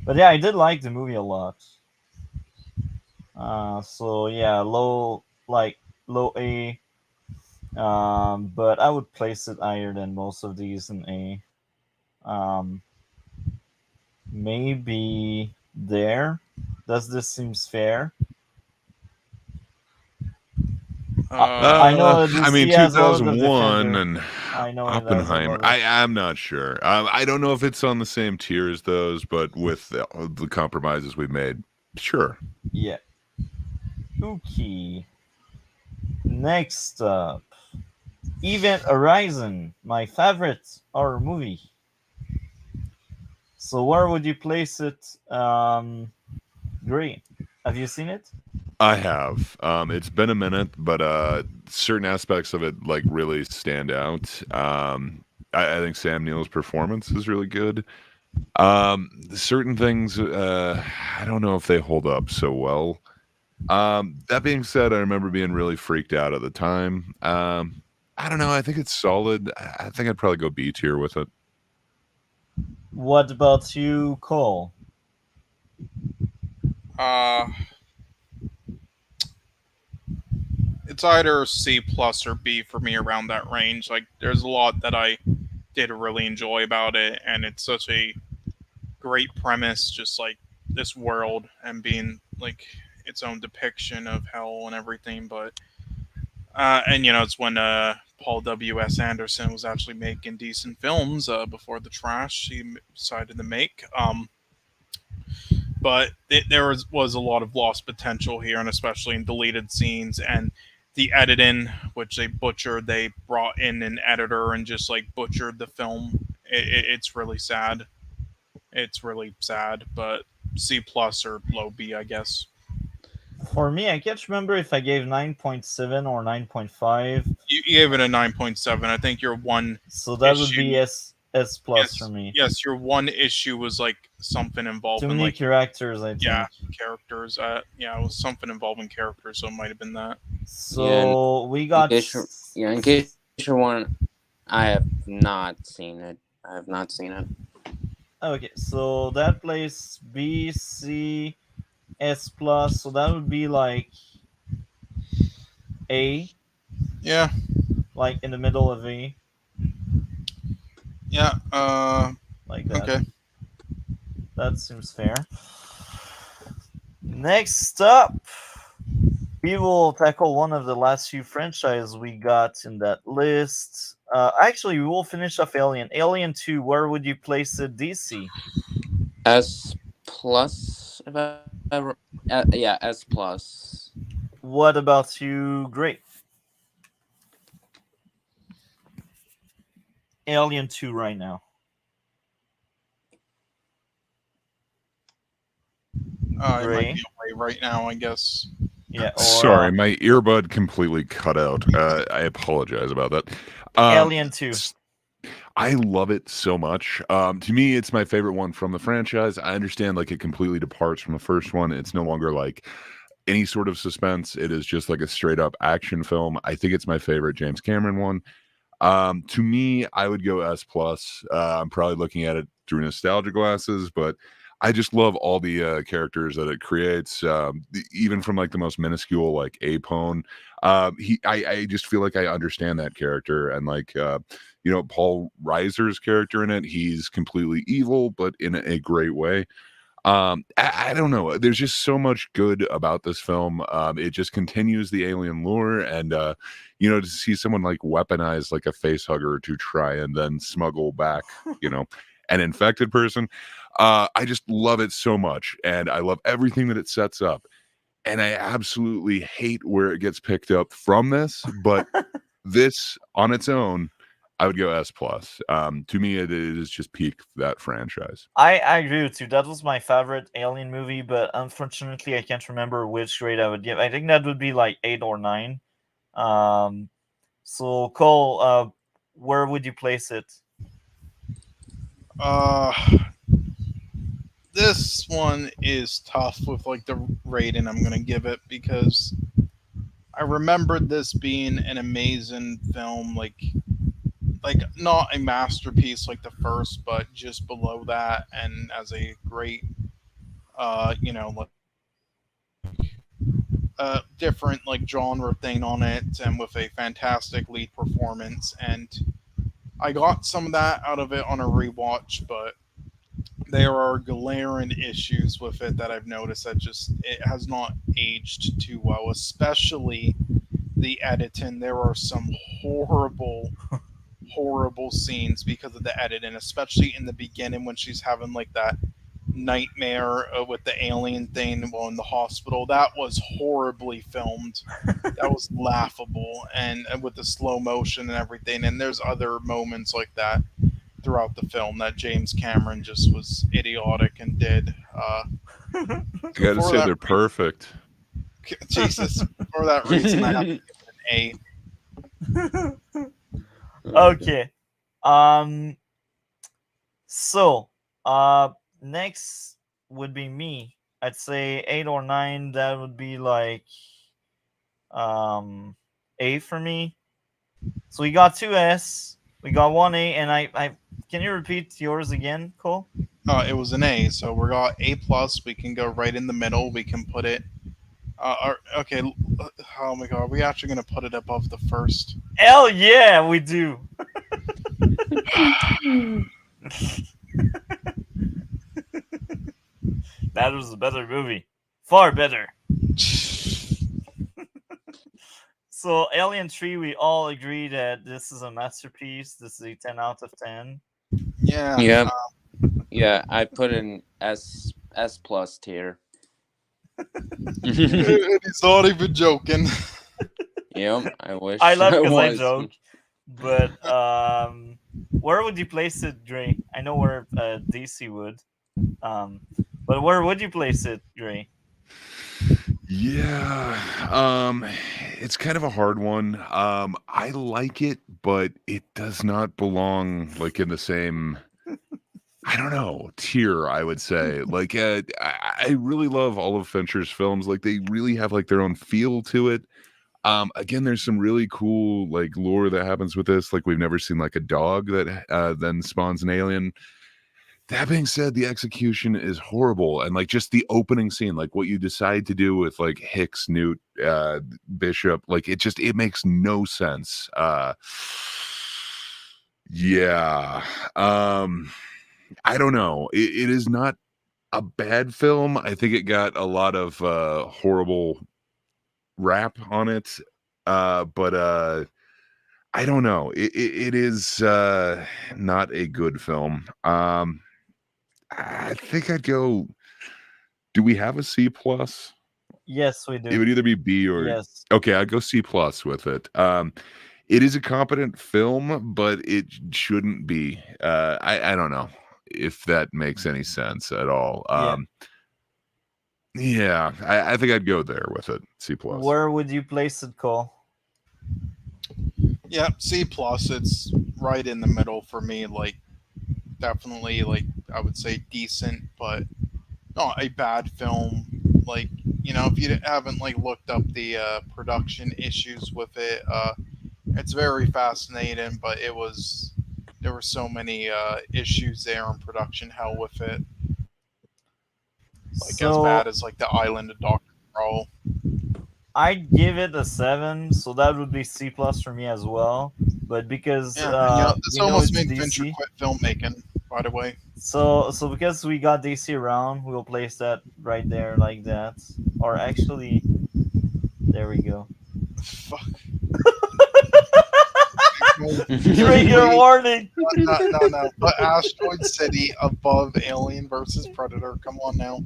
But yeah, I did like the movie a lot. So yeah, low A. But I would place it higher than most of these in A. Um, maybe there. Does this seems fair? I know I mean, DC has a lot of 2001 defender. and I know it has a Oppenheimer. lot of. I'm not sure. I don't know if it's on the same tier as those, but with the compromises we made, sure. Yeah. Okay. Next up, Event Horizon, my favorite horror movie. So where would you place it? Green. Have you seen it? I have. It's been a minute, but certain aspects of it like really stand out. I think Sam Neill's performance is really good. Certain things, I don't know if they hold up so well. That being said, I remember being really freaked out at the time. I don't know. I think it's solid. I think I'd probably go B tier with it. What about you, Cole? Uh, it's either C plus or B for me around that range. Like, there's a lot that I did really enjoy about it, and it's such a great premise, just like this world and being like its own depiction of hell and everything. But and it's when Paul W.S. Anderson was actually making decent films before the trash he decided to make. But there was a lot of lost potential here, and especially in deleted scenes and the editing, which they butchered. They brought in an editor and just like butchered the film. It's really sad. It's really sad, but C plus or low B, I guess. For me, I can't remember if I gave 9.7 or 9.5. You gave it a 9.7. I think your one So that would issue. be S plus Yes, for me. yes, your one issue was like something Too involving many like characters, I think. yeah characters. Yeah, it was something involving characters, so it might have been that. So we In got. case you're wondering, I have not seen it. I have not seen it. Okay, so that place B, C, S plus. So that would be like A, Yeah, like in the middle of A, yeah. like that. Okay. That seems fair. Next up, we will tackle one of the last few franchises we got in that list. Actually, we will finish off Alien. Alien 2, where would you place it, DC? S plus. If I, yeah, S plus. What about you, Great? Alien 2 right now. It might Gray. be away right now, I guess. Yeah, or Sorry, my earbud completely cut out. I apologize about that. Alien 2. I love it so much. To me, it's my favorite one from the franchise. I understand like it completely departs from the first one. It's no longer like any sort of suspense. It is just like a straight up action film. I think it's my favorite James Cameron one. To me, I would go S plus. I'm probably looking at it through nostalgia glasses, but I just love all the characters that it creates. Even from like the most minuscule, like Apone. I just feel like I understand that character, and like Paul Reiser's character in it. He's completely evil, but in a great way. I don't know. There's just so much good about this film. It just continues the alien lore, and to see someone like weaponize like a face hugger to try and then smuggle back, an infected person. I just love it so much, and I love everything that it sets up. And I absolutely hate where it gets picked up from this, but this on its own, I would go S plus. To me, it is just peak that franchise. I agree with you. That was my favorite Alien movie, but unfortunately, I can't remember which grade I would give. I think that would be like 8 or 9. So Cole, where would you place it? Uh, this one is tough with like the rating I'm gonna give it because I remembered this being an amazing film, like not a masterpiece like the first, but just below that, and as a great, like different like genre thing on it, and with a fantastic lead performance, and I got some of that out of it on a rewatch, but there are glaring issues with it that I've noticed that just it has not aged too well, especially the editing. There are some horrible scenes because of the editing, especially in the beginning when she's having like that nightmare with the alien thing while in the hospital. That was horribly filmed. That was laughable, and with the slow motion and everything. And there's other moments like that throughout the film that James Cameron just was idiotic and did. I gotta say, they're perfect. Jesus, for that reason, I have to give it an A. Okay. So, next would be me. I'd say 8 or 9. That would be like A for me. So we got 2 S, we got 1 A, and I can you repeat yours again, Cole? It was an A, so we got A plus. We can go right in the middle. We can put it. Okay. Oh my god, are we actually gonna put it above the first? Hell yeah, we do. That was a better movie. Far better. So, Alien 3, we all agree that this is a masterpiece. This is a 10 out of 10. Yeah. Yeah. Yeah, I put an S plus tier. He's not even joking. Yep, I wish I love I because I was. joke. But where would you place it, Dre? I know where DC would. But where would you place it, Dre? Yeah, it's kind of a hard one. I like it, but it does not belong like in the same. I don't know, tier. I would say, like, I really love all of Fincher's films. Like, they really have like their own feel to it. Again, there's some really cool like lore that happens with this. Like, we've never seen like a dog that then spawns an alien. That being said, the execution is horrible, and like just the opening scene, like what you decide to do with like Hicks, Newt, Bishop, like it makes no sense. Yeah, I don't know. It is not a bad film. I think it got a lot of horrible rap on it, but I don't know. It is not a good film. I think I'd go. Do we have a C plus? Yes, we do. It would either be B or yes. Okay. I'd go C plus with it. It is a competent film, but it shouldn't be. I don't know if that makes any sense at all. Yeah, I think I'd go there with it. C plus. Where would you place it, Cole? Yeah, C plus. It's right in the middle for me. Like, definitely, like I would say decent, but not a bad film. Like, if you haven't like looked up the production issues with it, it's very fascinating. But there were so many issues there in production hell with it. Like as bad as like the Island of Doctor Moreau. I'd give it a 7, so that would be C plus for me as well. But because this almost made DC, Fincher quit filmmaking, by the way. So because we got DC around, we'll place that right there like that. Or actually, there we go. Fuck. No, Trigger wait, warning. no. Put Asteroid City above Alien versus Predator. Come on now.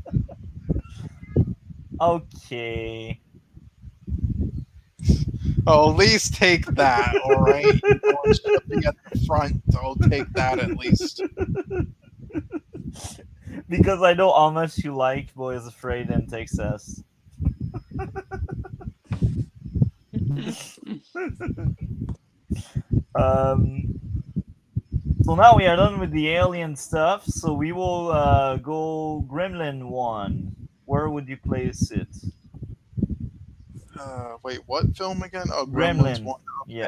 Okay. Oh, at least take that, alright? You know, I'm shipping at the front, so I'll take that at least. Because I know how much you like Boy is Afraid in Texas. um, so now we are done with the alien stuff. So we will go Gremlin 1. Where would you place it? Wait, what film again? Oh, Gremlins Gremlin. 1. Yeah.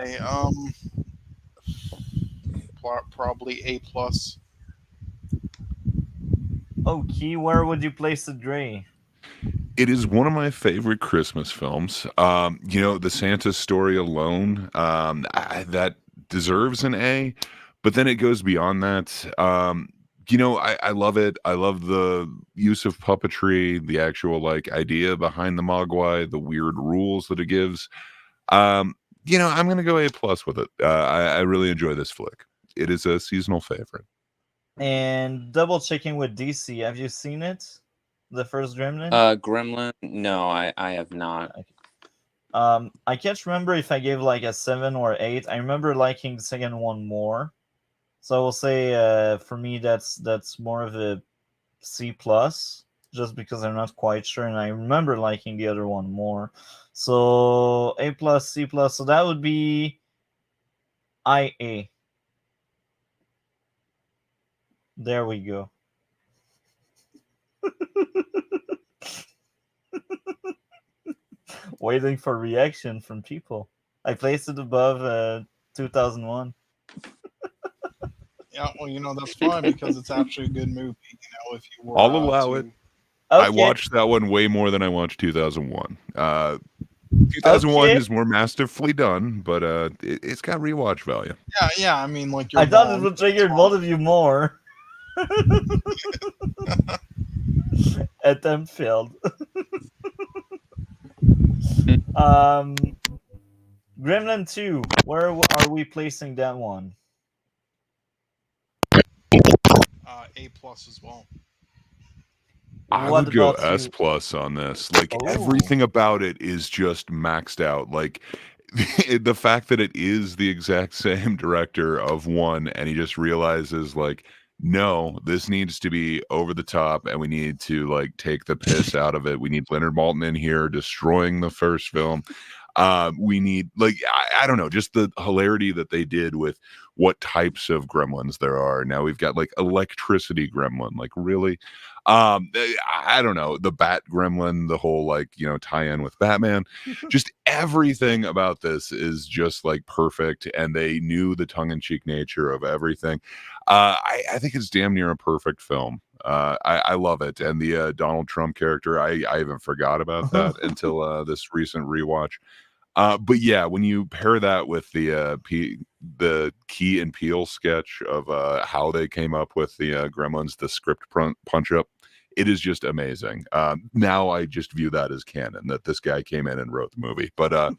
Okay, probably A plus. Okay, where would you place the Dre? It is one of my favorite Christmas films. The Santa story alone, that deserves an A, but then it goes beyond that. I love it. I love the use of puppetry, the actual like idea behind the Mogwai, the weird rules that it gives. I'm gonna go A plus with it. I really enjoy this flick. It is a seasonal favorite. And double checking with DC. Have you seen it? The first Gremlin? Gremlin? No, I have not. I can't remember if I gave like a 7 or 8. I remember liking the second one more. So I will say for me that's more of a C plus, just because I'm not quite sure, and I remember liking the other one more. So A plus, C plus. So that would be IA. There we go. Waiting for reaction from people. I placed it above 2001. Yeah, well, that's fine because it's actually a good movie. If you were I'll allow it. to I Okay. watched that one way more than I watched 2001. 2001 Okay. is more masterfully done, but it's got rewatch value. yeah. I mean, like your I thought it mom. would trigger both of you more. Attempt failed. Gremlin 2. Where are we placing that one? A plus as well. I What would go about S you? plus on this. Like Oh. everything about it is just maxed out. Like the fact that it is the exact same director of one, and he just realizes like, no, this needs to be over the top, and we need to like take the piss out of it. We need Leonard Maltin in here destroying the first film. We need like I don't know, just the hilarity that they did with what types of gremlins there are. Now we've got like electricity gremlin, like really. I don't know, the Bat Gremlin, the whole like tie-in with Batman, just everything about this is just like perfect, and they knew the tongue-in-cheek nature of everything. I think it's damn near a perfect film. I love it, and the Donald Trump character, I even forgot about that until this recent rewatch. But yeah, when you pair that with the Key and Peele sketch of how they came up with the Gremlins, the script punch up, it is just amazing. Now I just view that as canon, that this guy came in and wrote the movie. But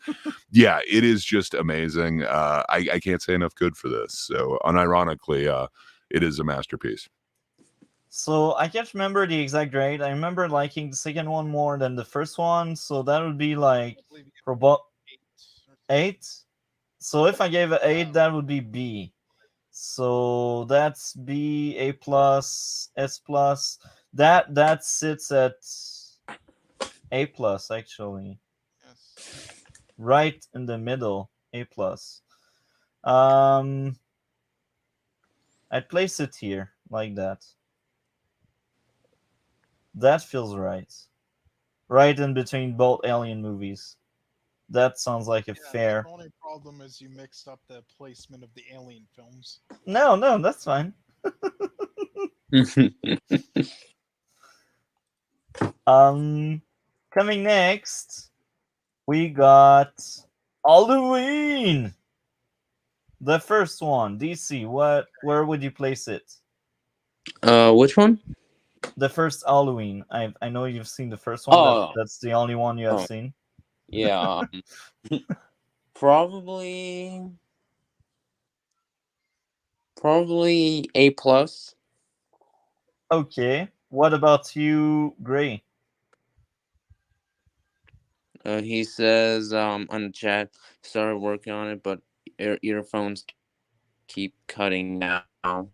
yeah, it is just amazing. I can't say enough good for this. So unironically, it is a masterpiece. So I can't remember the exact grade. I remember liking the second one more than the first one. So that would be like I believe you about 8. 8. So if I gave it 8, that would be B. So that's B, A plus, S plus. That sits at A plus actually, Yes. right in the middle. A plus. I'd place it here like that. That feels right. Right in between both Alien movies. That sounds like a Yeah, fair. the only problem is you mixed up the placement of the Alien films. No, that's fine. Coming next, we got Halloween. The first one, DC. Where would you place it? Which one? The first Halloween. I know you've seen the first one. Oh, That's the only one you have oh, seen. yeah. Probably, probably A plus. Okay. What about you, Gray? He says on the chat, started working on it, but earphones keep cutting now. Okay.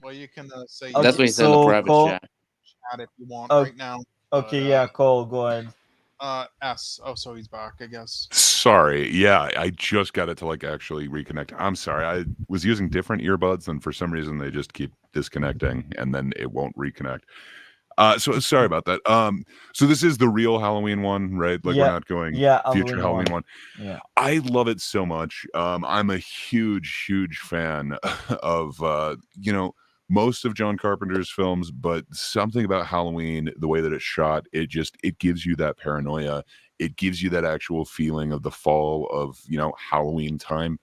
Well, you can say That's Okay, what your he said in the so private Cole. chat. chat if you want Oh, right now. okay, But yeah, Cole, go ahead. S. Oh, so he's back, I guess. Sorry. Yeah, I just got it to like actually reconnect. I'm sorry. I was using different earbuds and for some reason they just keep disconnecting and then it won't reconnect. So sorry about that. So this is the real Halloween one, right? Like we're Yeah, not going yeah, future Halloween Halloween one. one. Yeah. I love it so much. I'm a huge fan of most of John Carpenter's films, but something about Halloween, the way that it's shot, it gives you that paranoia. It gives you that actual feeling of the fall of Halloween time.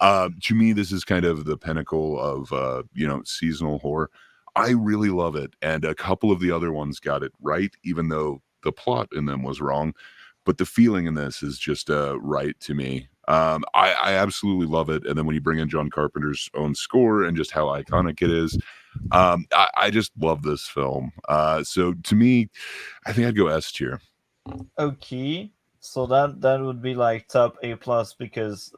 To me, this is kind of the pinnacle of seasonal horror. I really love it, and a couple of the other ones got it right, even though the plot in them was wrong. But the feeling in this is just right to me. I absolutely love it. And then when you bring in John Carpenter's own score and just how iconic it is, I just love this film. So to me, I think I'd go S tier. Okay. So that would be like top A plus because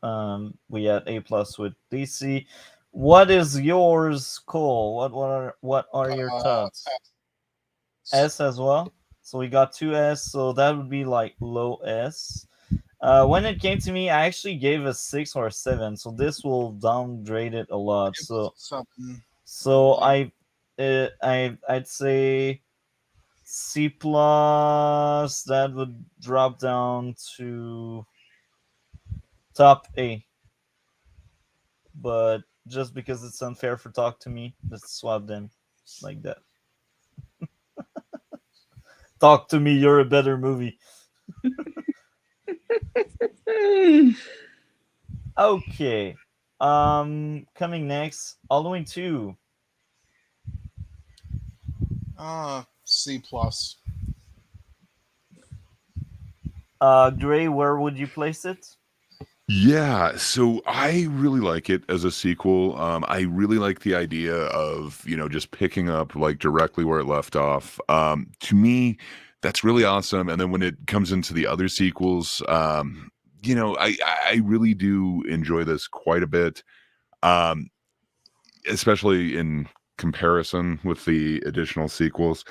we had A plus with DC. What is yours, Cole? What are your thoughts? S. S as well. So we got two S. So that would be like low S. When it came to me, I actually gave a 6 or 7. So this will downgrade it a lot. It was So 7, I so believe. I'd say C plus. That would drop down to top A. But just because it's unfair for talk to me, let's swap them like that. Talk to me, you're a better movie. Okay. Coming next, Halloween 2. C plus. Gray, where would you place it? Yeah, so I really like it as a sequel. I really like the idea of, just picking up like directly where it left off. To me, that's really awesome. And then when it comes into the other sequels, I really do enjoy this quite a bit. Um, especially in comparison with the additional sequels.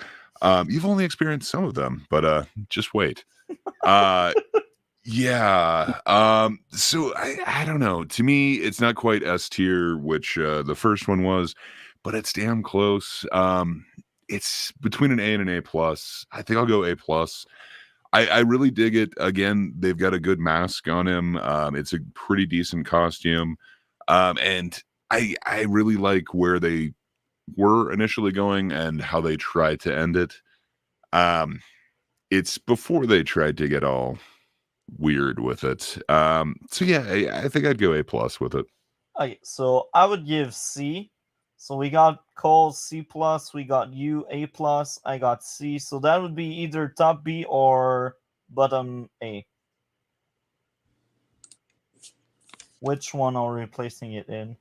You've only experienced some of them, but just wait. Uh yeah. So I don't know. To me, it's not quite S tier, which the first one was, but it's damn close. It's between an A and an A plus. I think I'll go A plus. I really dig it. Again, they've got a good mask on him. It's a pretty decent costume. And I really like where they were initially going and how they tried to end it. Um, it's before they tried to get all weird with it. So yeah, I think I'd go A plus with it. Okay, so I would give C. So we got Cole C plus, we got you A plus, I got C. So that would be either top B or bottom A. Which one are we placing it in?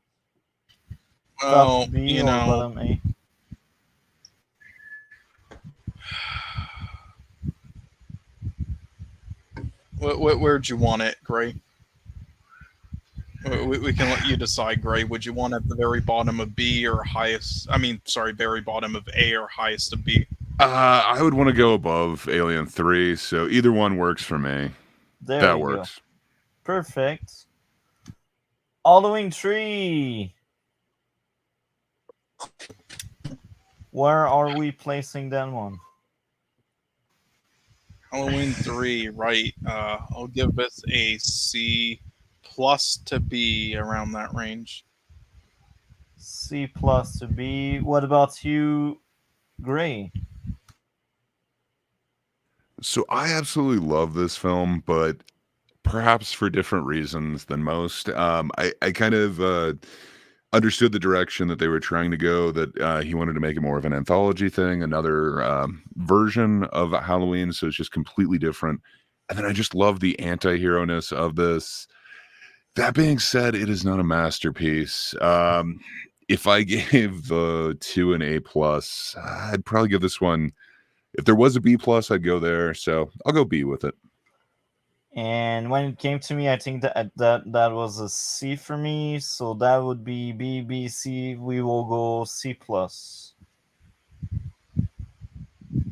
Top Well, B or bottom A? where'd you want it, Gray? We can let you decide, Gray. Would you want it at the very bottom of B or highest? I mean, sorry, very bottom of A or highest of B? I would want to go above Alien 3, so either one works for me. There That you go. works. Perfect. Halloween 3. Where are we placing that one? Halloween 3, right. I'll give this a C plus to B, around that range. C plus to B. What about you, Gray? So I absolutely love this film, but perhaps for different reasons than most. I kind of understood the direction that they were trying to go, that he wanted to make it more of an anthology thing, another version of Halloween, so it's just completely different. And then I just love the anti-hero-ness of this. That being said, it is not a masterpiece. If I gave the 2 an A+, I'd probably give this one, if there was a B+, I'd go there, so I'll go B with it. And when it came to me, I think that was a C for me. So that would be B, B, C. We will go C+.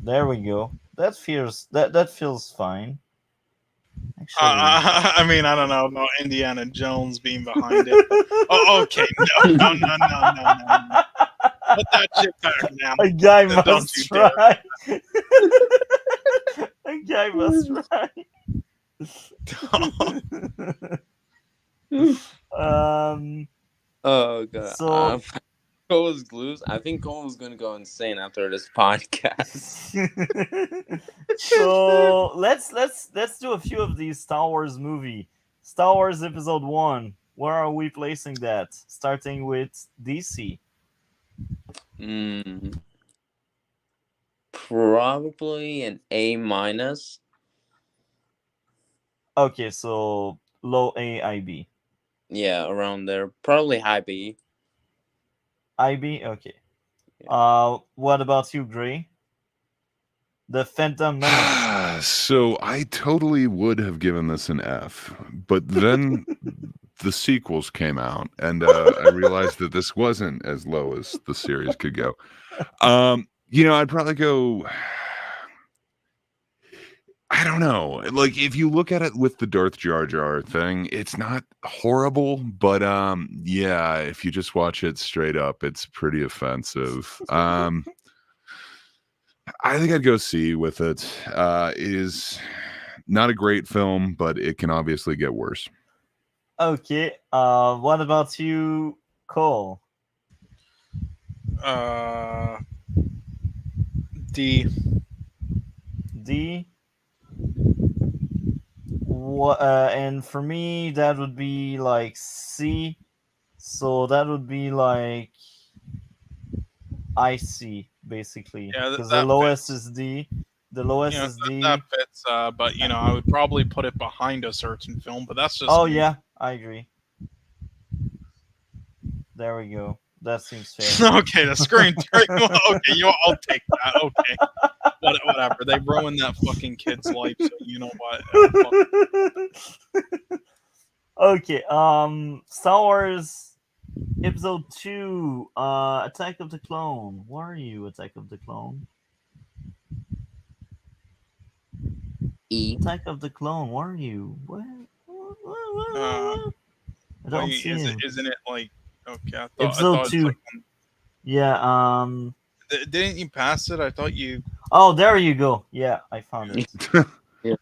There we go. That feels fine. Actually, I mean, I don't know about Indiana Jones being behind it. But, oh, okay. No. Put that shit back now. a guy Don't must you dare. try. A guy must try. Oh god. So Cole's glues. I think Cole's gonna go insane after this podcast. so let's do a few of these Star Wars movie. Star Wars Episode 1. Where are we placing that? Starting with DC. Probably an A-. Okay, so low A, IB. Yeah, around there. Probably high B. IB? Okay. Yeah. What about you, Gray? The Phantom Menace. So I totally would have given this an F, but then the sequels came out, and I realized that this wasn't as low as the series could go. I'd probably go, I don't know. Like, if you look at it with the Darth Jar Jar thing, it's not horrible, but yeah, if you just watch it straight up, it's pretty offensive. I think I'd go C with it. It is not a great film, but it can obviously get worse. Okay. What about you, Cole? D. D. And for me, that would be like C. So that would be like IC, basically. Yeah, Because the that lowest fits. is D. The lowest is D. That fits. But I would probably put it behind a certain film. But that's just. Oh me. yeah, I agree. There we go. That seems fair. Okay, the screen. Okay, I'll take that. Okay, whatever. They ruined that fucking kid's life. So you know what? Okay. Star Wars Episode 2. Attack of the Clone. Where are you, Attack of the Clone? E. Attack of the Clone. Where are you? Where? I don't see him. Isn't it like? Okay, I Episode thought 2. Like, yeah. Didn't you pass it? I thought you. Oh, there you go. Yeah, I found it. Yeah.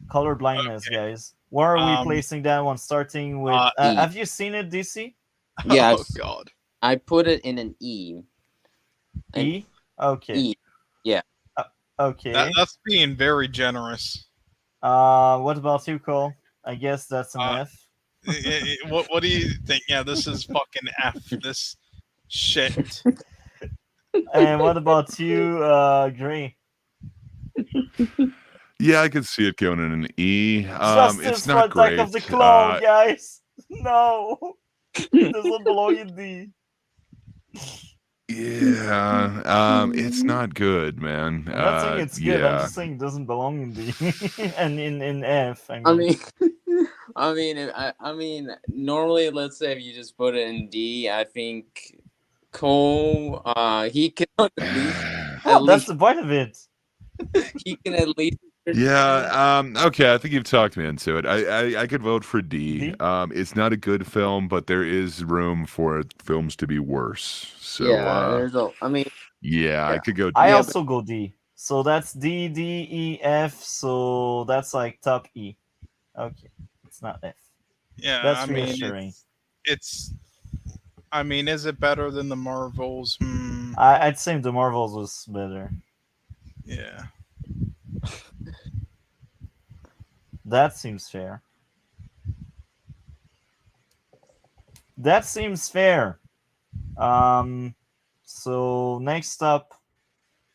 Color blindness, guys. Where are we placing that one? Starting with. E. Have you seen it, DC? Yes. Oh God. I put it in an E. E. Okay. E. Yeah. Okay. That's being very generous. What about you, Cole? I guess that's an F. What do you think? Yeah, this is fucking F. This shit. And what about you, Gray? Yeah, I could see it going in an E. Justice It's not for Attack great. of the Clone, guys. No, it doesn't belong in D. Yeah, it's not good, man. I'm not saying it's good. I'm Yeah. just saying it doesn't belong in D and in F. I mean, normally, let's say if you just put it in D, I think Cole, he can at Well, that's least the point of it. he can at least. Yeah. Okay. I think you've talked me into it. I could vote for D. D? It's not a good film, but there is room for films to be worse. So Yeah, there's a. I mean, yeah, I could go D. I Yeah, also go D. So that's D, D, E, F. So that's like top E. Okay, it's not F. Yeah, That's I mean, reassuring. it's. I mean, is it better than the Marvels? I'd say the Marvels was better. Yeah. That seems fair. That seems fair. So next up,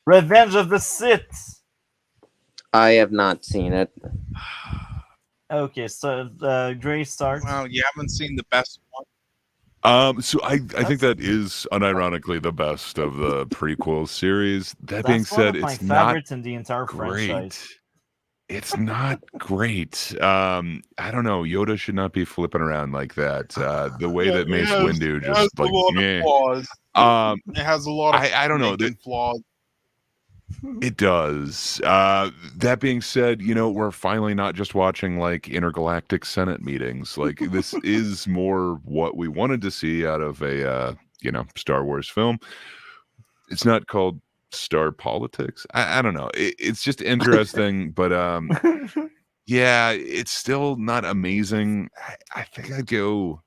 Revenge of the Sith. I have not seen it. Okay, so Gray starts. Wow, you haven't seen the best one. So I think That's- that is unironically the best of the prequel series. That being That's one said, of my it's not favorites in the entire franchise. great. It's not great. I don't know. Yoda should not be flipping around like that. The way that Mace Windu it has just a like, lot of meh. flaws. Um, It has a lot of I don't know. making flaws. It does. That being said, we're finally not just watching like intergalactic Senate meetings. Like this is more what we wanted to see out of a Star Wars film. It's not called Star Politics. I don't know. It's just interesting, but yeah, it's still not amazing. I think I'd go.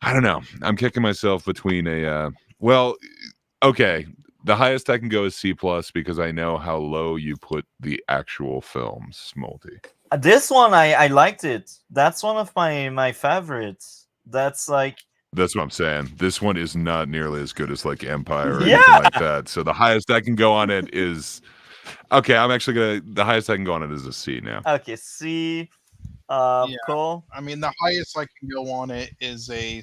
I don't know. I'm kicking myself between well, okay. The highest I can go is C plus because I know how low you put the actual films, Multi. This one I liked it. That's one of my favorites. That's like That's what I'm saying. This one is not nearly as good as like Empire or Yeah! anything like that. So the highest I can go on it is okay. I'm actually the highest I can go on it is a C now. okay. C, Yeah. Cole. I mean, the highest I can go on it is a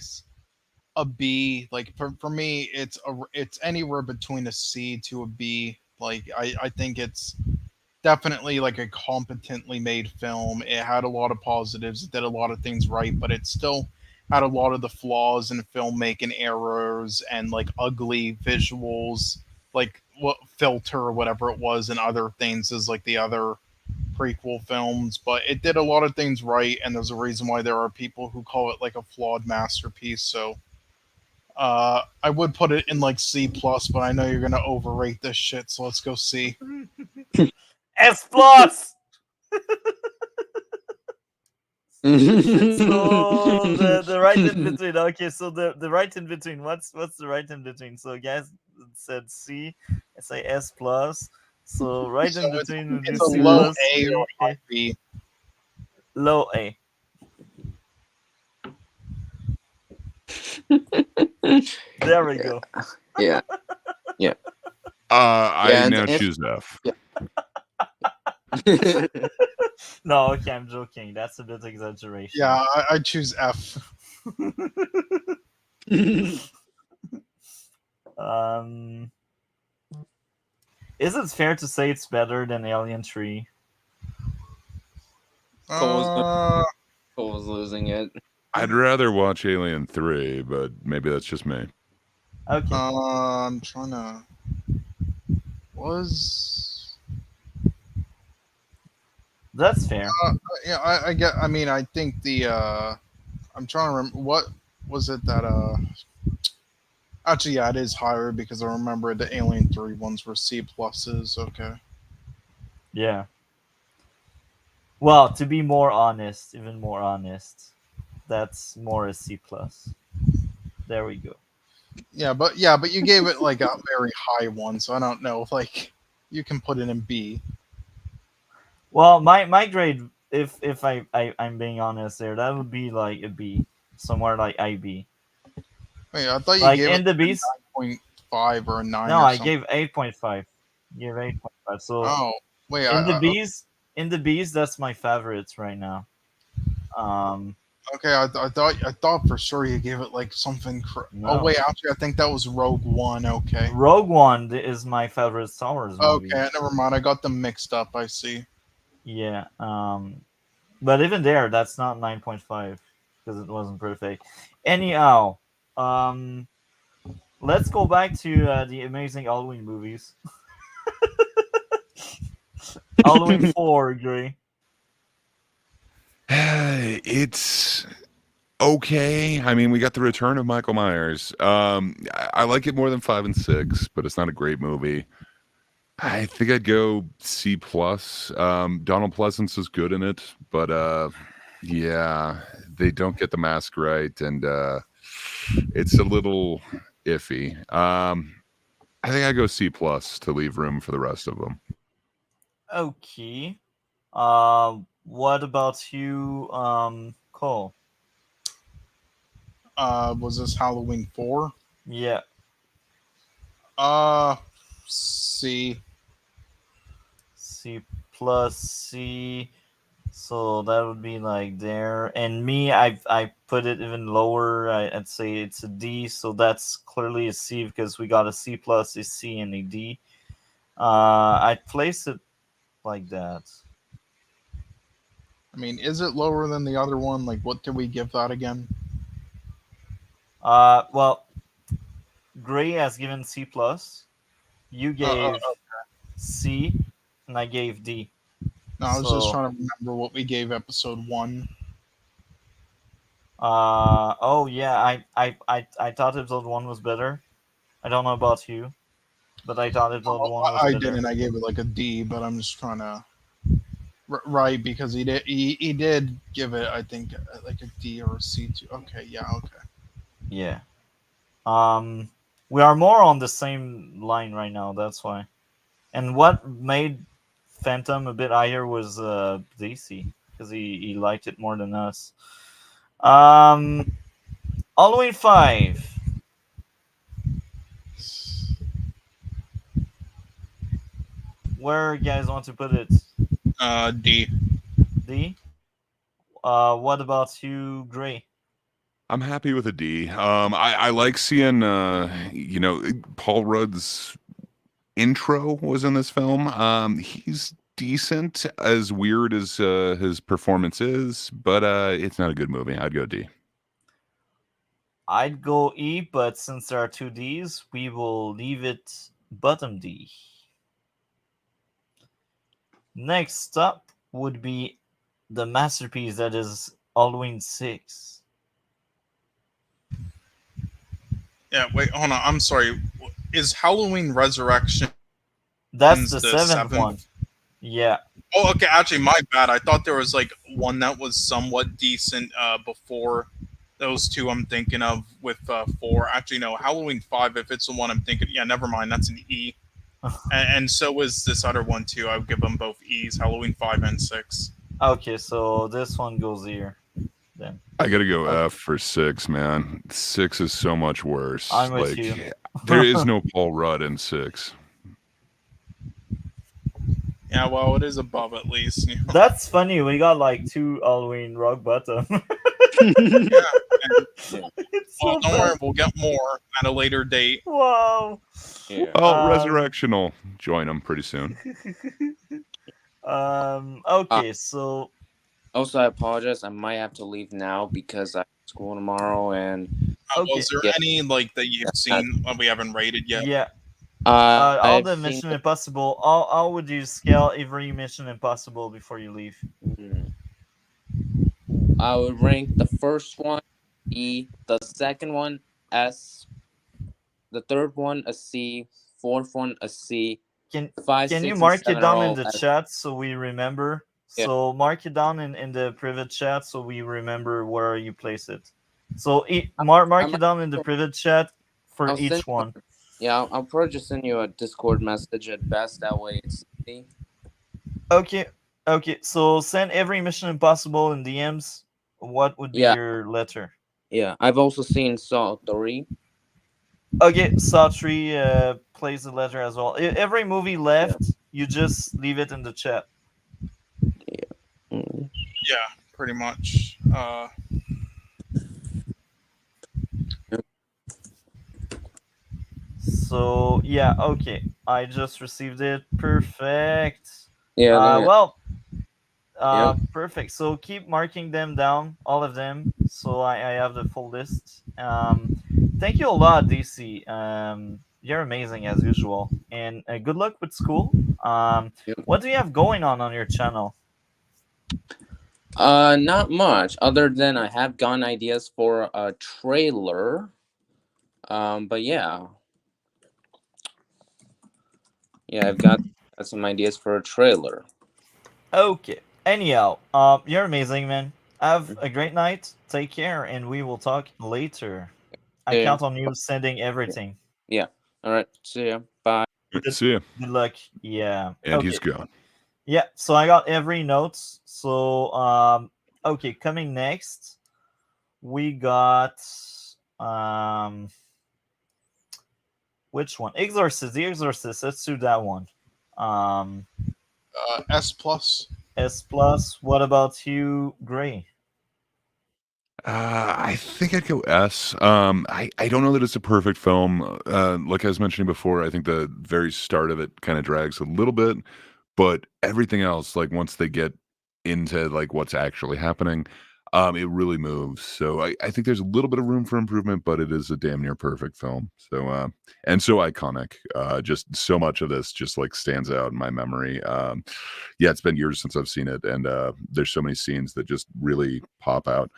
B. Like for me, it's anywhere between a C to a B. Like I think it's definitely like a competently made film. It had a lot of positives. It did a lot of things right, but it still had a lot of the flaws and filmmaking errors and like ugly visuals, like what filter or whatever it was, and other things as like the other prequel films. But it did a lot of things right, and there's a reason why there are people who call it like a flawed masterpiece. So I would put it in like C plus, but I know you're gonna overrate this shit, so let's go C. S plus. So the the right in between. Okay, so the right in between. What's the right in between? So guys said C. I say S plus. So right So in between would be it's a C low plus. A or high Okay. B. Low A. There we go. yeah. I Yeah, and now if choose F. No, okay, I'm joking. That's a bit exaggeration. Yeah, I choose F. Um, is it fair to say it's better than Alien 3? Cole's losing it. I'd rather watch Alien 3, but maybe that's just me. Okay. I'm trying to. That's fair. Yeah, I get. I mean, I think the. I'm trying to remember what was it that. Actually, yeah, it is higher because I remember the Alien 3 ones were C pluses. Okay. Yeah. Well, to be more honest, even more honest, that's more a C plus. There we go. Yeah, but you gave it like a very high one, so I don't know if like you can put it in B. Well, my grade, if I'm being honest there, that would be like a B, somewhere like IB. Wait, I thought you Like gave in it the B's. 9.5 or a 9. No, or I something. gave 8.5. Gave 8.5. So Oh, wait. in the B's, that's my favorites right now. Okay, I thought for sure you gave it like something. No. Oh wait, actually, I think that was Rogue One. Okay. Rogue One is my favorite Star Wars movie. Okay, never mind. I got them mixed up. I see. Yeah. But even there, that's not 9.5 because it wasn't perfect. Anyhow, let's go back to the amazing Halloween movies. Halloween 4, Gray. It's okay. I mean, we got the return of Michael Myers. I like it more than 5 and 6, but it's not a great movie. I think I'd go C plus. Donald Pleasance is good in it, but yeah, they don't get the mask right, and it's a little iffy. I think I go C plus to leave room for the rest of them. Okay. What about you, Cole? Was this Halloween 4? Yeah, Uh, C. C plus C. So that would be like there. And me, I put it even lower. I'd say it's a D. So that's clearly a C because we got a C plus, a C, and a D. I'd place it like that. I mean, is it lower than the other one? Like, what did we give that again? Well, Gray has given C plus. You Uh, uh, gave C, and I gave D. no, I was just So, trying to remember what we gave episode 1. oh yeah, I thought episode one was better. I don't know about you, but I thought episode Oh, one was I better. didn't. I gave it like a D, but I'm just trying to. Right, because he did give it, I think, like a D or a C too. Okay, yeah, okay. Yeah. We are more on the same line right now. That's why. And what made Phantom a bit higher was DC because he liked it more than us. Um, Halloween 5. Where you guys want to put it? D. D. What about you, Gray? I'm happy with a D. I like seeing, Paul Rudd's intro was in this film. He's decent, as weird as his performance is, but it's not a good movie. I'd go D. I'd go E, but since there are two Ds, we will leave it bottom D. Next up would be the masterpiece that is Halloween 6. Yeah, wait, hold on. I'm sorry. Is Halloween Resurrection That's the the seventh one. seventh? Yeah. Oh, okay. Actually, my bad. I thought there was like one that was somewhat decent before those two I'm thinking of with 4. Actually, no. Halloween 5. If it's the one I'm thinking, yeah, never mind. That's an E. And so is this other one too. I would give them both E's. Halloween 5 and 6. Okay, so this one goes here then. I gotta go Okay. F for 6, man. 6 is so much worse. I'm with Like, you. there is no Paul Rudd in 6. Yeah, well, it is above at least. That's funny. We got like two Halloween rock bottom. Yeah. It's Well, so don't worry. bad. We'll get more at a later date. Wow. Yeah. Oh, Um, Resurrectional. Join them pretty soon. Okay, so Also, I apologize. I might have to leave now because I have school tomorrow, and okay. Was there Yeah. any like that you've seen we haven't rated yet? Yeah. All I've the seen. Mission Impossible. How would you scale every Mission Impossible before you leave? I would rank the first one E, the second one S, the third one a C, fourth one a C, Can 5, Can you 6, and mark it 7 are down in all the S. chat so we remember? Yeah. So mark it down in the private chat so we remember where you place it. So mark I it might. down in the private chat for I'll send each one. Yeah, I'll probably just send you a Discord message at best. That way it's easy. Okay. Okay. So send every Mission Impossible in DMs. What would be Yeah, your letter? yeah. I've also seen Saw 3. Okay, Sautry plays the letter as well. Every movie left, you just leave it in the chat. Mm. Yeah, pretty much. So yeah, okay. I just received it. Perfect. Yeah, Well, yeah. perfect. So keep marking them down, all of them. So I have the full list. Thank you a lot, DC. You're amazing as usual, and good luck with school. Yep. What do you have going on your channel? Not much other than I have gotten ideas for a trailer. But yeah, I've got some ideas for a trailer. Okay. Anyhow, you're amazing, man. Have a great night. Take care, and we will talk later. I Yeah. count on you sending everything. Yeah. All right. See ya. Bye. See ya. Good luck. Yeah. And Okay. he's gone. Yeah. So I got every notes. So okay, coming next, we got Um, which one? Exorcist. The Exorcist. Let's do that one. Um, S plus. S plus. What about you, Gray? I think I'd go S. I don't know that it's a perfect film. Like I was mentioning before, I think the very start of it kind of drags a little bit, but everything else, like once they get into like what's actually happening, it really moves. So I think there's a little bit of room for improvement, but it is a damn near perfect film. So and so iconic. Just so much of this just like stands out in my memory. Yeah, it's been years since I've seen it, and there's so many scenes that just really pop out.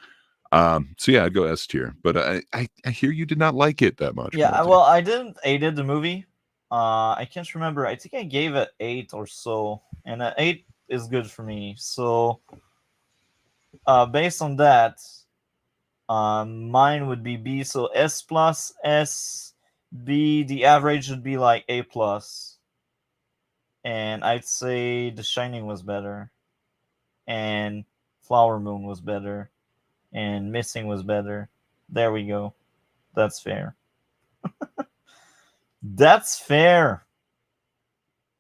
So yeah, I'd go S tier, but I hear you did not like it that much, Yeah, Multi. well, I didn't hated the movie. I can't remember. I think I gave it 8 or so, and 8 is good for me. So, based on that, mine would be B. So S plus, S, B. The average would be like A plus, and I'd say The Shining was better, and Flower Moon was better, and Missing was better. There we go. That's fair. That's fair.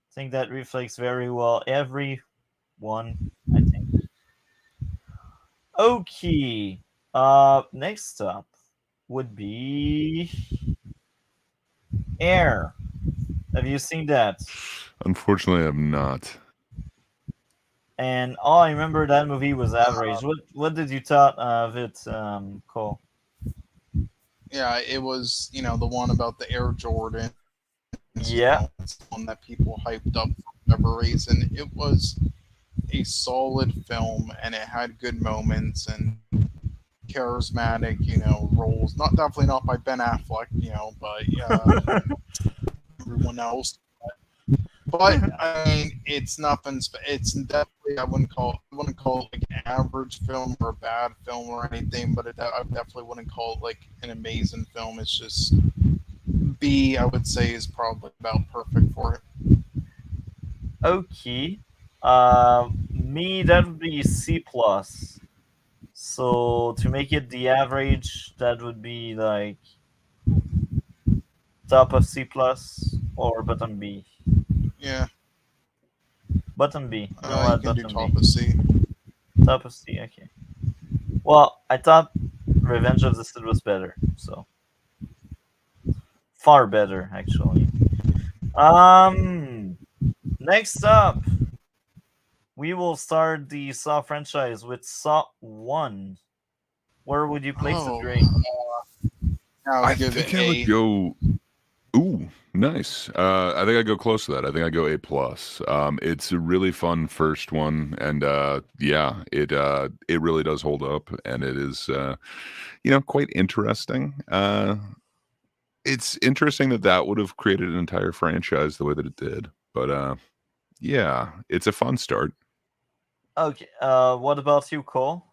I think that reflects very well everyone, I think. Okay. Next up would be Air. Have you seen that? Unfortunately, I'm not. And all I remember that movie was average. What did you thought of it, Cole? Yeah, it was, the one about the Air Jordans. Yeah. It's the one that people hyped up for whatever reason. It was a solid film, and it had good moments and charismatic, roles. Not definitely not by Ben Affleck, but everyone else. But I mean, it's nothing. It's definitely I wouldn't call it like an average film or a bad film or anything. But I definitely wouldn't call it like an amazing film. It's just B. I would say is probably about perfect for it. Okay. Me that would be C plus. So to make it the average, that would be like top of C plus or bottom B. Yeah, Bottom B. You know you what? can do Bottom top B. of C. Top of C. Okay. Well, I thought Revenge of the Sith was better. So far better, actually. Um. Next up, we will start the Saw franchise with Saw 1. Where would you place it, Oh, Dre? I'll I give it think I would A. go. Ooh, nice. I think I'd go close to that. I think I'd go A plus. It's a really fun first one, and yeah, it really does hold up, and it is quite interesting. It's interesting that that would have created an entire franchise the way that it did, but yeah, it's a fun start. Okay. What about you, Cole?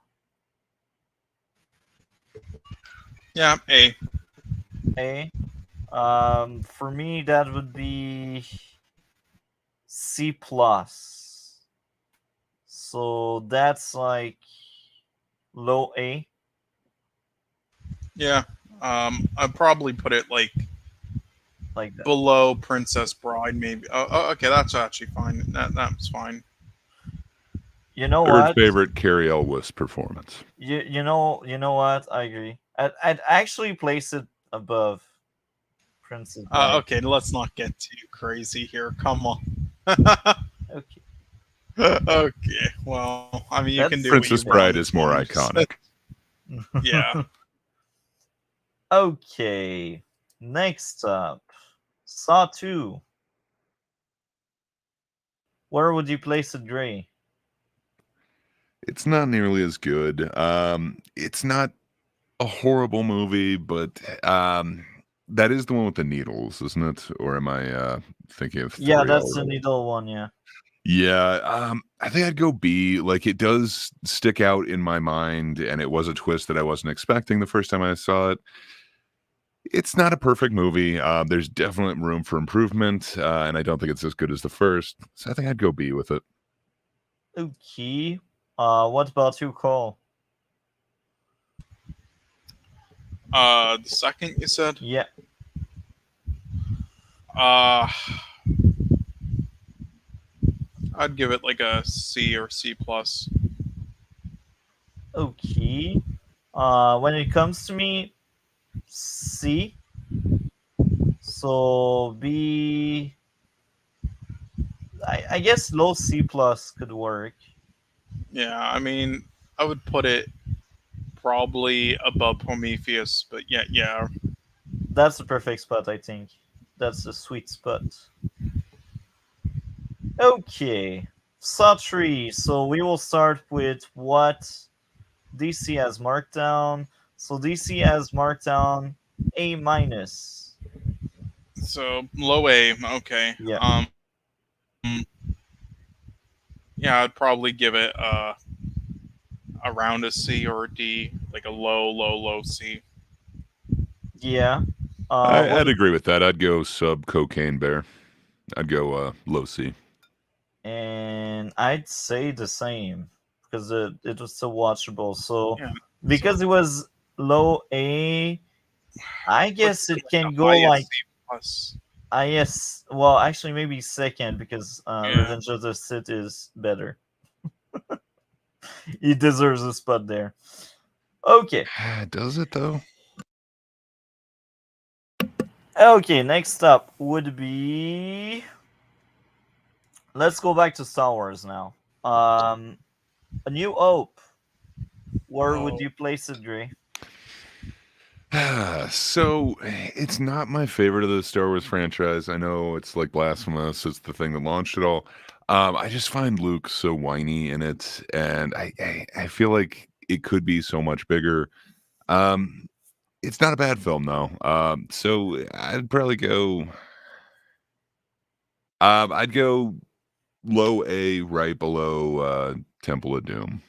Yeah, A. A. For me, that would be C plus. So that's like low A, Yeah. I'd probably put it like like that. below Princess Bride, maybe. Oh, okay, that's actually fine. That's fine. You know Third what? favorite Carrie Elwes performance. You know what? I agree. I'd actually place it above Princess Bride. Okay, let's not get too crazy here. Come on. Okay, Okay, well, I mean, you can that's do what you Princess that's Bride want. is It's more fine. iconic. Yeah. Okay. Next up, Saw 2. Where would you place it, Dre? It's not nearly as good. It's not a horrible movie, but that is the one with the needles, isn't it? Or am I thinking of Yeah, three that's the already? needle one. Yeah. Yeah, I think I'd go B. Like it does stick out in my mind, and it was a twist that I wasn't expecting the first time I saw it. It's not a perfect movie. There's definitely room for improvement, and I don't think it's as good as the first. So I think I'd go B with it. Okay. What about you, Cole? The second you said, Yeah. uh, I'd give it like a C or C plus. Okay. When it comes to me, C. So B. I guess low C plus could work. Yeah, I mean, I would put it probably above Prometheus, but yeah, yeah. That's the perfect spot, I think. That's the sweet spot. Okay. Saw 3. So we will start with what DC has marked down. So DC has marked down A minus. So low A, okay. Yeah. Yeah, I'd probably give it around a C or a D, like a low, low, low C. Yeah. I'd What agree with that. I'd go sub cocaine bear. I'd go low C. and I'd say the same because it was still watchable. So Yeah. because So it was low A, I let's guess say it like can a go high like C plus. IS. Well, actually, maybe second because Yeah. Revenge of the Sith is better. He deserves a spot there. Okay. Does it though? Okay. Next up would be. Let's go back to Star Wars now. A New Hope. Where would Oh, you place it, Gray? So it's not my favorite of the Star Wars franchise. I know it's like blasphemous. It's the thing that launched it all. I just find Luke so whiny in it, and I feel like it could be so much bigger. Um, it's not a bad film though. So I'd probably go. I'd go low A, right below Temple of Doom.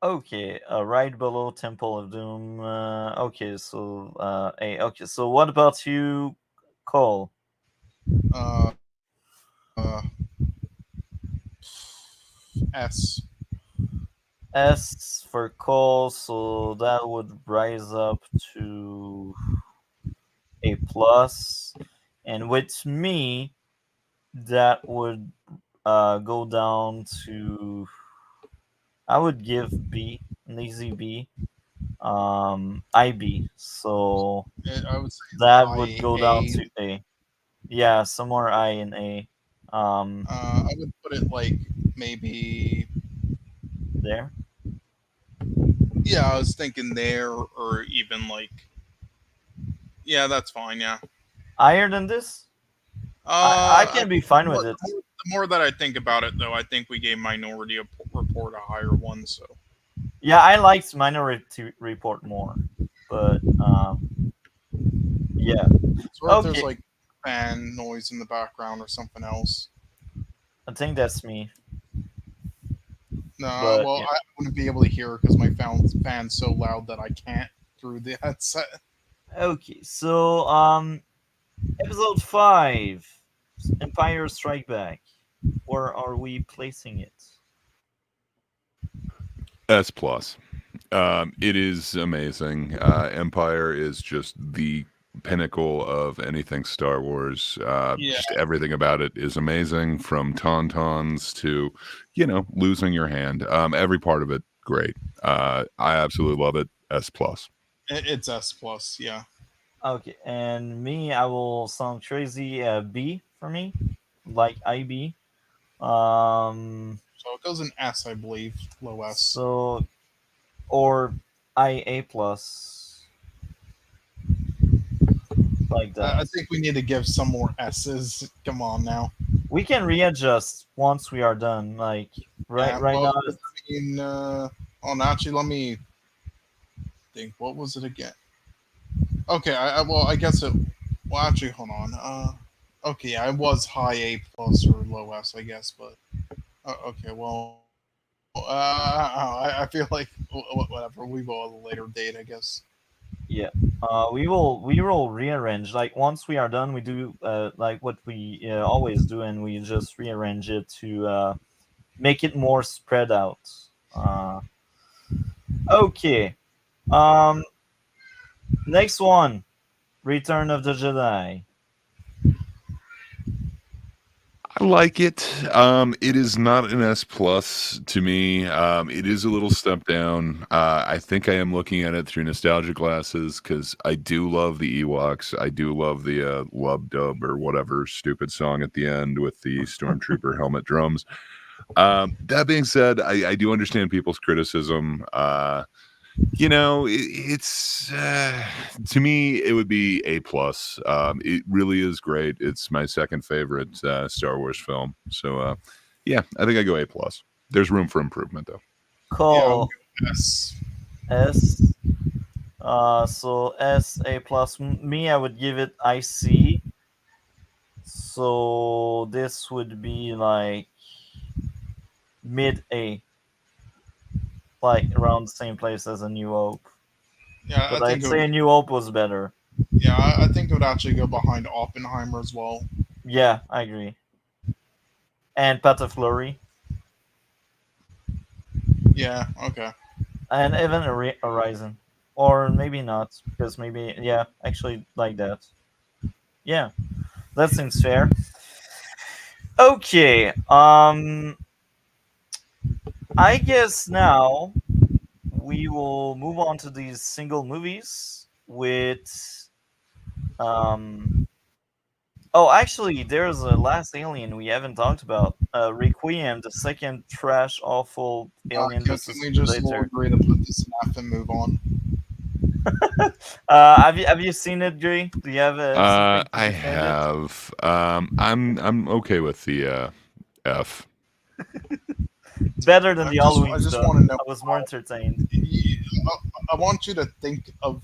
Okay, right below Temple of Doom. Okay, so A. Okay, so what about you, Cole? Uh, uh, S. S for Cole, so that would rise up to A plus, and with me, that would go down to. I would give B, an easy B, IB. So I would say that would high go down A. to A. Yeah, somewhere I and A. I would put it like maybe. There. Yeah, I was thinking there, or even like, yeah, that's fine. Yeah. Higher than this? I I can be fine the more, with the it. more the more that I think about it, though, I think we gave Minority Report a higher one. So Yeah, I liked Minority Report more, but yeah. or if there's Okay, like fan noise in the background or something else. I think that's me. No, But well, yeah. I wouldn't be able to hear because my fan's so loud that I can't through the headset. Okay, so episode 5, Empire Strike Back. Where are we placing it? S plus. It is amazing. Empire is just the pinnacle of anything Star Wars. Yeah, Just everything about it is amazing, from tauntauns to, losing your hand. Every part of it, great. I absolutely love it. S plus. it's S plus. Yeah, Okay, and me, I will sound crazy. B for me, like IB. so it goes in S, I believe, low S. So or IA plus, like that. I think we need to give some more S's. Come on now. We can readjust once we are done. Like Yeah, right well, now. I mean, oh, no, actually, let me think. What was it again? Okay, well, I guess it. Well, actually, hold on. Okay, yeah, it was high A plus or low S, I guess, but okay, well, I feel like whatever. We go at a later date, I guess. Yeah. We will rearrange. Like once we are done, we do like what we always do, and we just rearrange it to make it more spread out. Uh, okay. Um, Next one, Return of the Jedi. I like it. It is not an S plus to me. It is a little step down. I think I am looking at it through nostalgia glasses because I do love the Ewoks. I do love the Lub Dub or whatever stupid song at the end with the Stormtrooper helmet drums. That being said, I do understand people's criticism. It's to me it would be A plus. It really is great. It's my second favorite Star Wars film. So yeah, I think I go A plus. There's room for improvement though. Yeah, I'll Cole, go S. S. So S, A plus. Me, I would give it IC. So this would be like mid A, like around the same place as A New Hope. Yeah, I But think I'd it would. say A New Hope was better. Yeah, I think it would actually go behind Oppenheimer as well. Yeah, I agree. And Path of Glory. Yeah. Okay. And even Horizon. Or maybe not, because maybe, yeah, actually like that. Yeah, that seems fair. Okay, I guess now we will move on to these single movies with oh, actually there's a last alien we haven't talked about. Requiem, the second trash awful Alien Can versus we just all Predator. agree to put this in F and move on? Have you seen it, Gray? Do you have something to I defend it? have. I'm okay with the F. Better than the I Halloween just stuff. want to know. I was more entertained. I want you to think of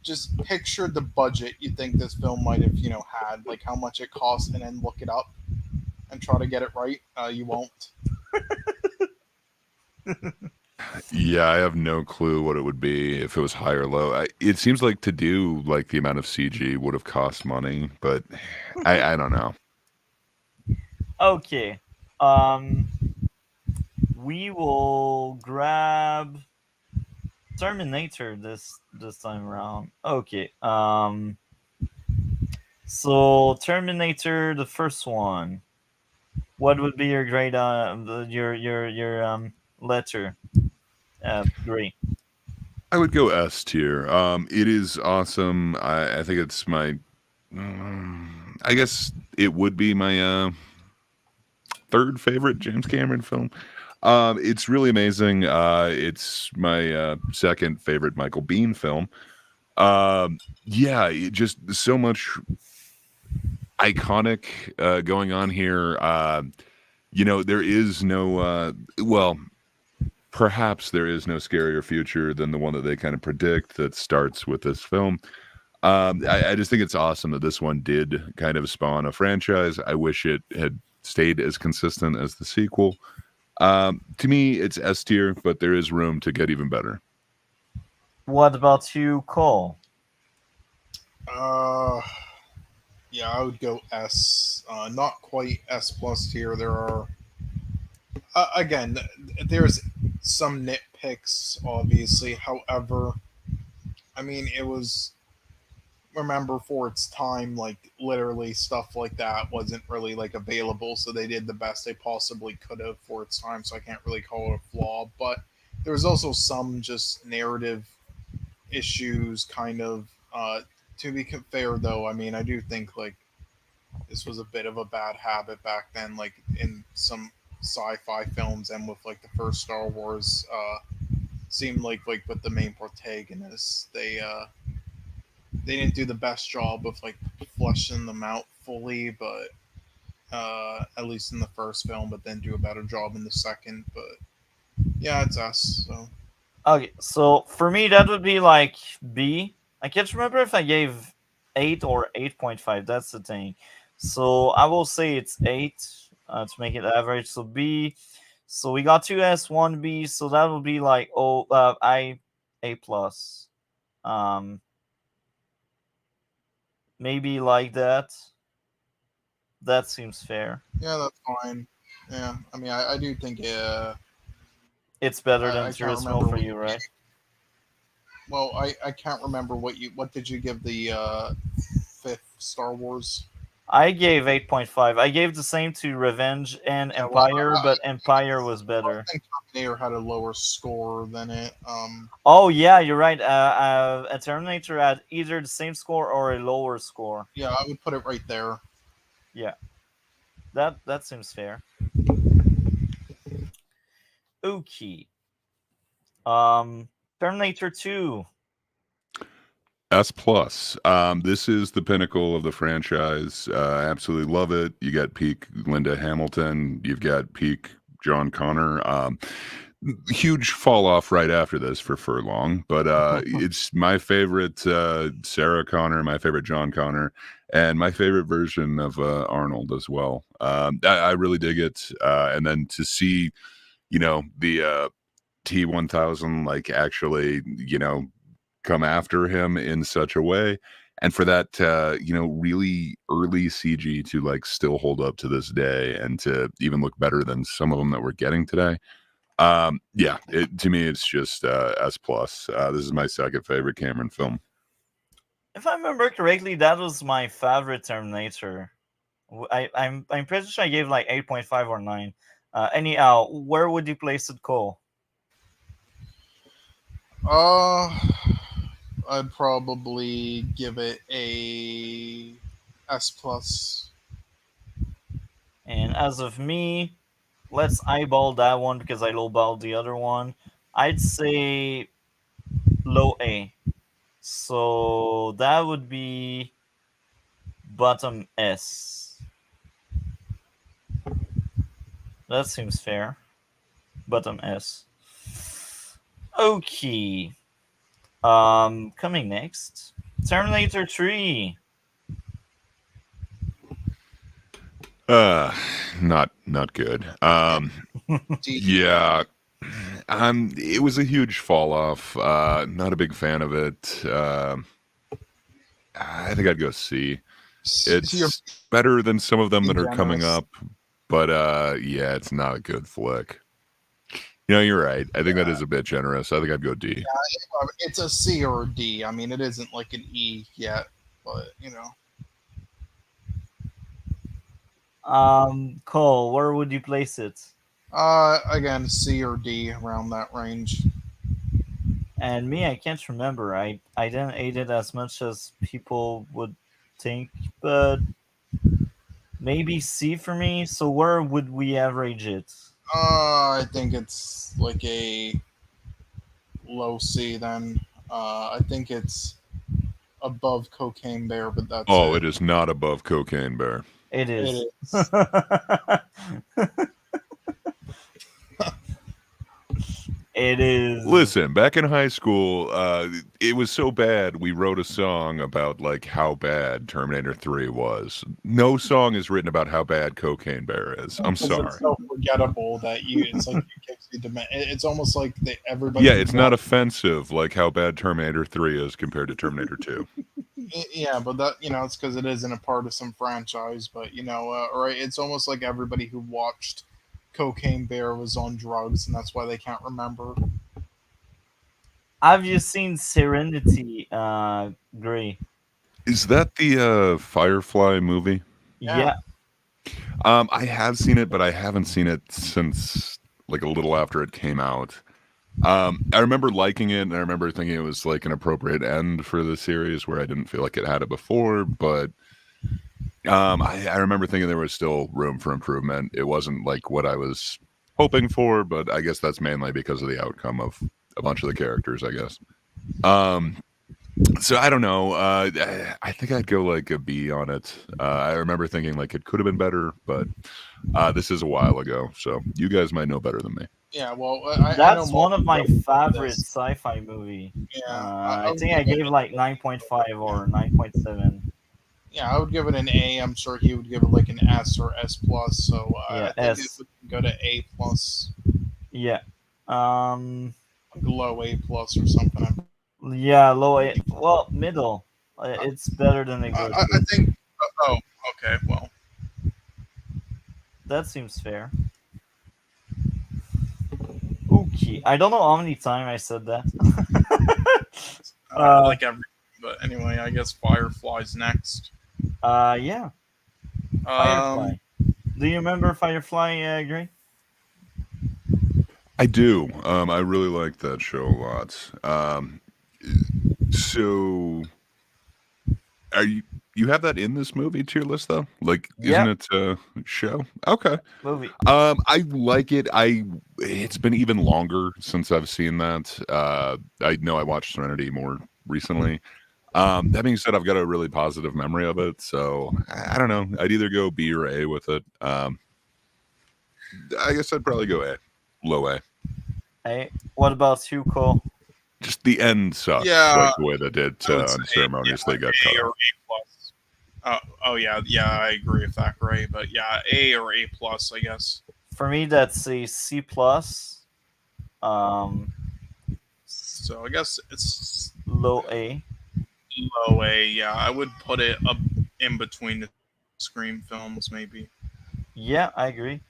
just picture the budget you think this film might have had, like how much it cost, and then look it up and try to get it right. You won't. Yeah, I have no clue what it would be if it was high or low. It seems like to do like the amount of CG would have cost money, but I don't know. Okay. We will grab Terminator this time around. Okay. So Terminator, the first one. What would be your grade on your letter? Grade. I would go S tier. It is awesome. I think it's my. I guess it would be my third favorite James Cameron film. It's really amazing. It's my second favorite Michael Biehn film. Yeah, just so much iconic going on here. There is no. Well, perhaps there is no scarier future than the one that they kind of predict that starts with this film. I just think it's awesome that this one did kind of spawn a franchise. I wish it had stayed as consistent as the sequel. To me, it's S tier, but there is room to get even better. What about you, Cole? Uh, yeah, I would go S. Not quite S plus here. There are again, there's some nitpicks, obviously. However, I mean, it was remember for its time, like literally stuff like that wasn't really like available, so they did the best they possibly could have for its time. So I can't really call it a flaw, but there was also some just narrative issues, kind of. To be fair, though, I mean, I do think like this was a bit of a bad habit back then, like in some sci-fi films and with like the first Star Wars. Seemed like with the main protagonists, they didn't do the best job of like fleshing them out fully, but at least in the first film, but then do a better job in the second. But yeah, it's us. So Okay, so for me that would be like B. I can't remember if I gave 8 or 8.5. That's the thing. So I will say it's 8 to make it average. So B. So we got 2S, 1B. So that would be like I A plus. Um, maybe like that. That seems fair. yeah, that's fine. Yeah, I mean, I do think It's better than I can't Turismo remember for what you, right? Well, I can't remember what did you give the fifth Star Wars? I gave 8.5. I gave the same to Revenge and Yeah, well, Empire, but Empire was better. I think Terminator had a lower score than it. Oh yeah, you're right. A Terminator had either the same score or a lower score. Yeah, I would put it right there. Yeah, that seems fair. Okay. Terminator 2. S plus. This is the pinnacle of the franchise. I absolutely love it. You got peak Linda Hamilton. You've got peak John Connor. Huge fall off right after this for Furlong, but it's my favorite Sarah Connor, my favorite John Connor, and my favorite version of Arnold as well. I really dig it. And then to see, the T-1000 like actually, come after him in such a way, and for that really early CG to like still hold up to this day and to even look better than some of them that we're getting today. Yeah, to me it's just S plus. This is my second favorite Cameron film. If I remember correctly, that was my favorite Terminator. I'm pretty sure I gave like 8.5 or 9. Anyhow, where would you place it, Cole? Uh, I'd probably give it a S plus. And as of me, let's eyeball that one because I lowballed the other one. I'd say low A. So that would be bottom S. That seems fair. Bottom S. Okay. Coming next, Terminator 3. Not good. Yeah. It was a huge fall off. Not a big fan of it. I think I'd go C. You're It's better than some of them that are coming generous. up, but yeah, it's not a good flick. You're right. I think that is a bit generous. I think I'd go D. It's a C or a D. I mean, it isn't like an E yet, but Cole, where would you place it? Again, C or D around that range. And me, I can't remember. I didn't hate it as much as people would think, but maybe C for me. So where would we average it? I think it's like a low C then. I think it's above Cocaine Bear, but that's Oh, it. it is not above Cocaine Bear. It is. It is. It is. Listen, back in high school, it was so bad we wrote a song about like how bad Terminator 3 was. No song is written about how bad Cocaine Bear is. I'm Because sorry. it's so forgettable that it's like it gives you it's almost like everybody. Yeah, it's not offensive like how bad Terminator 3 is compared to Terminator 2. Yeah, but that it's because it isn't a part of some franchise. But right, it's almost like everybody who watched Cocaine Bear was on drugs, and that's why they can't remember. Have you seen Serenity, Gray? Is that the Firefly movie? Yeah. I have seen it, but I haven't seen it since like a little after it came out. I remember liking it, and I remember thinking it was like an appropriate end for the series where I didn't feel like it had it before, but I remember thinking there was still room for improvement. It wasn't like what I was hoping for, but I guess that's mainly because of the outcome of a bunch of the characters, I guess. So I don't know. I think I'd go like a B on it. I remember thinking like it could have been better, but this is a while ago, so you guys might know better than me. Yeah, well, That's know one of my most about favorite this. sci-fi movie. Yeah, I think I gave like 9.5 or 9.7. Yeah, I would give it an A. I'm sure he would give it like an S or S plus. So Yeah, I think it S. would go to A plus, Yeah. like low A plus or something. Yeah, low A. Well, middle. It's better than a good. I think. Oh, okay. Well, That seems fair. Okay, I don't know how many times I said that. Uh, like every. But anyway, I guess Firefly's next. yeah, Um, Firefly. Do you remember Firefly, Gray? I do. I really like that show a lot. So are you have that in this movie tier list though? Like, isn't Yep, it a show? Okay. movie. I like it. It's been even longer since I've seen that. I know I watched Serenity more recently. That being said, I've got a really positive memory of it, so I don't know. I'd either go B or A with it. I guess I'd probably go A, low A. Hey, what about you, Cole? Just the end sucks, yeah, like the way they did I would say unceremoniously got cut A or off. A plus. Oh yeah, yeah, I agree with that, Gray. But yeah, A or A plus, I guess. For me, that's a C plus. Um, So I guess it's low A. low A. Yeah, I would put it up in between the Scream films, maybe. Yeah, I agree.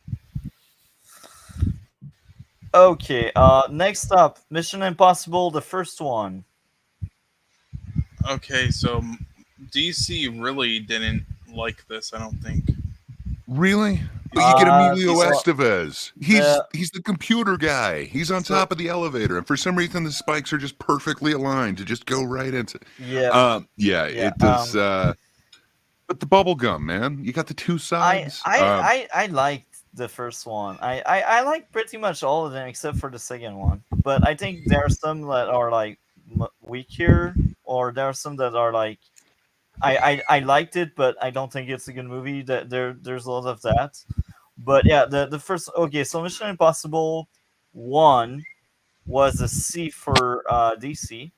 Okay. Next up, Mission Impossible, the first one. Okay, so DC really didn't like this. I don't think. Really? But you get Uh, Emilio DC, well, Estevez. the He's the computer guy. He's on so top of the elevator, and for some reason the spikes are just perfectly aligned to just go right into. yeah, Yeah, yeah. it does. But the bubble gum, man. You got the two I sides. I I I liked the first one. I like pretty much all of them except for the second one. But I think there are some that are like weaker, or there are some that are like I liked it, but I don't think it's a good movie. That there's a lot of that. But yeah, the first, okay. So Mission Impossible one was a C for DC.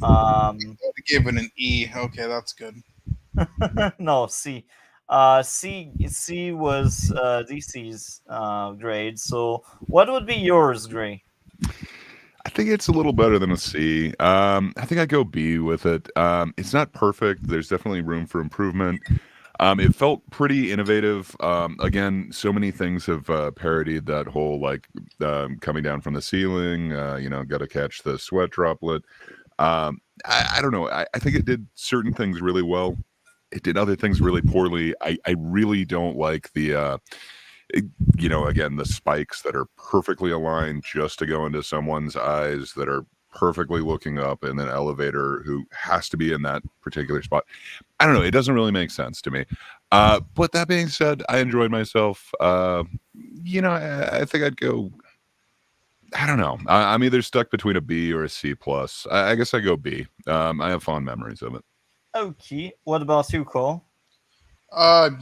I give it an E. Okay, that's good. No, C. C was DC's grade. So what would be yours, Gray? I think it's a little better than a C. I think I go B with it. It's not perfect. There's definitely room for improvement. It felt pretty innovative. Again, so many things have parodied that whole like coming down from the ceiling. Got to catch the sweat droplet. I don't know. I think it did certain things really well. It did other things really poorly. I really don't like it- again, the spikes that are perfectly aligned just to go into someone's eyes that are perfectly looking up in an elevator who has to be in that particular spot. I don't know. It doesn't really make sense to me. But that being said, I enjoyed myself. I think I'd go. I don't know. I'm either stuck between a B or a C plus. I guess I go B. I have fond memories of it. Okay. What about you, Cole?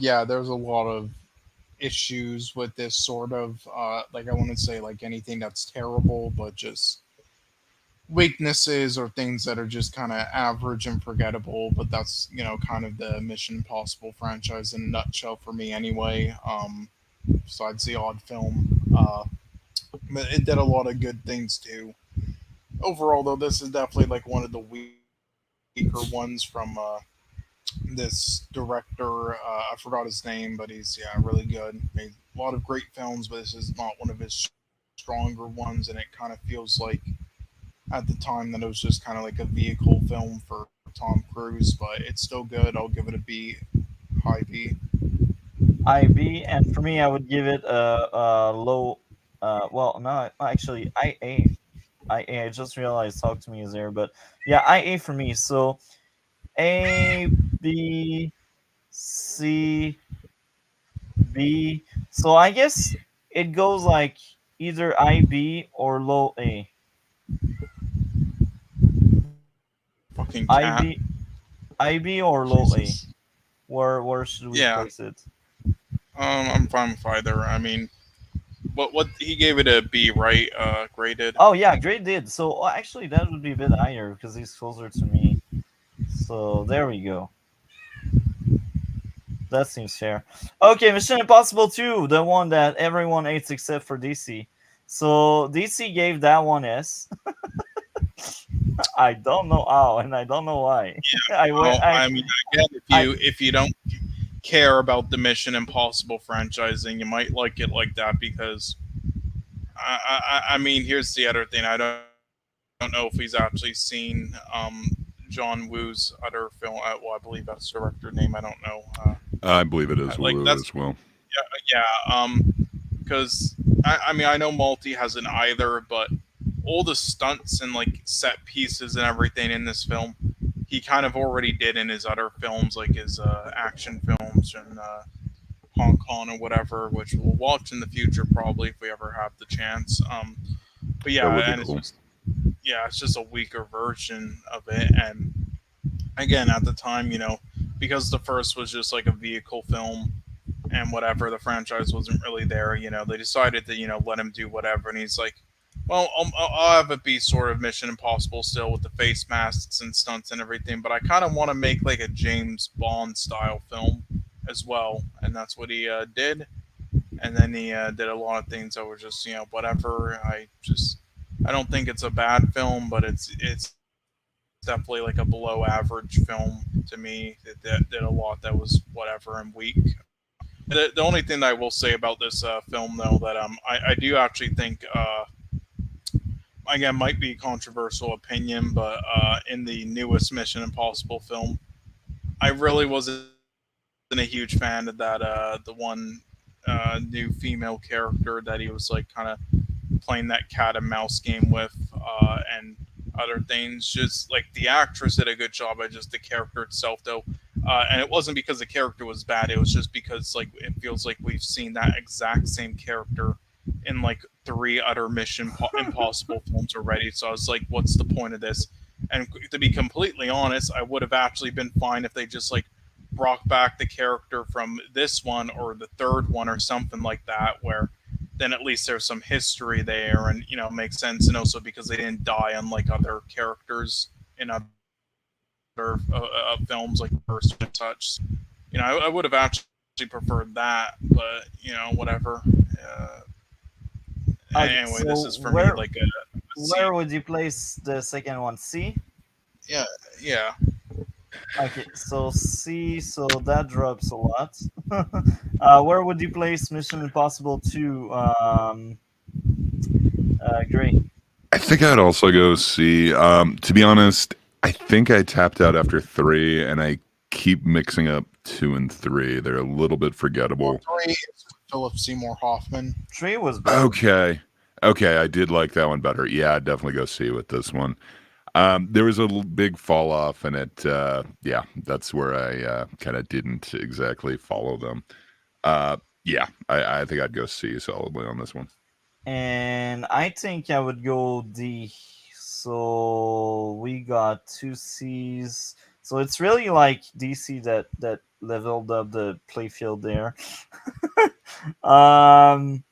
Yeah, there's a lot of issues with this sort of like I wouldn't say like anything that's terrible, but just weaknesses or things that are just kind of average and forgettable. But that's kind of the Mission Impossible franchise in a nutshell for me anyway. Besides the odd film, but it did a lot of good things too. Overall, though, this is definitely like one of the weaker ones from this director. I forgot his name, but he's really good. Made a lot of great films, but this is not one of his stronger ones, and it kind of feels like at the time that it was just kind of like a vehicle film for Tom Cruise. But it's still good. I'll give it a B, high B. IB, and for me, I would give it a low. Well, no, actually, IA. IA. I just realized Talk to Me is there, but yeah, IA for me. So A, B, C, B. So I guess it goes like either IB or low A. Fucking cat. IB, IB or low A. Jesus. Where should we Yeah. place it? I'm fine with either. I mean, what he gave it a B, right? Graded. Oh yeah, Great did. So actually, that would be a bit higher because he's closer to me. So there we go. That seems fair. Okay, Mission Impossible 2, the one that everyone hates except for DC. So DC gave that one S. I don't know how, and I don't know why. I Oh, went. I I mean, again, I if you don't care about the Mission Impossible franchising, you might like it like that because I mean, here's the other thing. I don't don't know if he's actually seen John Woo's other film. Well, I believe that's the director name. I don't know. I believe it is Like Woo that's as well. yeah. Because I mean I know Malty hasn't either, but all the stunts and like set pieces and everything in this film, he kind of already did in his other films, like his action films and Hong Kong or whatever, which we'll watch in the future probably if we ever have the chance. But That would yeah, be and it's cool. just yeah, it's just a weaker version of it. And again, at the time, because the first was just like a vehicle film and whatever, the franchise wasn't really there. They decided to let him do whatever, and he's like, well, I'll have it be sort of Mission Impossible still with the face masks and stunts and everything, but I kind of want to make like a James Bond style film as well, and that's what he did. And then he did a lot of things that were just whatever. I don't think it's a bad film, but it's definitely like a below average film to me. That did a lot that was whatever and weak. The only thing that I will say about this film, though, that I do actually think, again, might be a controversial opinion, but in the newest Mission Impossible film, I really wasn't a huge fan of that. The one new female character that he was like kind of playing that cat and mouse game with, and other things. Just like the actress did a good job at just the character itself, though. And it wasn't because the character was bad. It was just because like it feels like we've seen that exact same character in like three other Impossible films already. So I was like, what's the point of this? And to be completely honest, I would have actually been fine if they just like brought back the character from this one or the third one or something like that, where then at least there's some history there and makes sense, and also because they didn't die unlike other characters in other films like the first one and such. I would have actually preferred that, but whatever. Anyway, Okay, this is for so me like a C. where would you place the second one? C? Yeah, yeah. Okay, so C, so that drops a lot. Where would you place Mission Impossible 2? Great. I think I'd also go see. To be honest, I think I tapped out after three, and I keep mixing up two and three. They're a little bit Or forgettable. three is Philip Seymour Hoffman. 3 was better. Okay, okay, I did like that one better. Yeah, I'd definitely go see with this one. There was a big fall off, and it, yeah, that's where I kind of didn't exactly follow them. Uh, yeah, I think I'd go C solidly on this one. And I think I would go D. So we got two C's. So it's really like DC that leveled up the playfield there. um,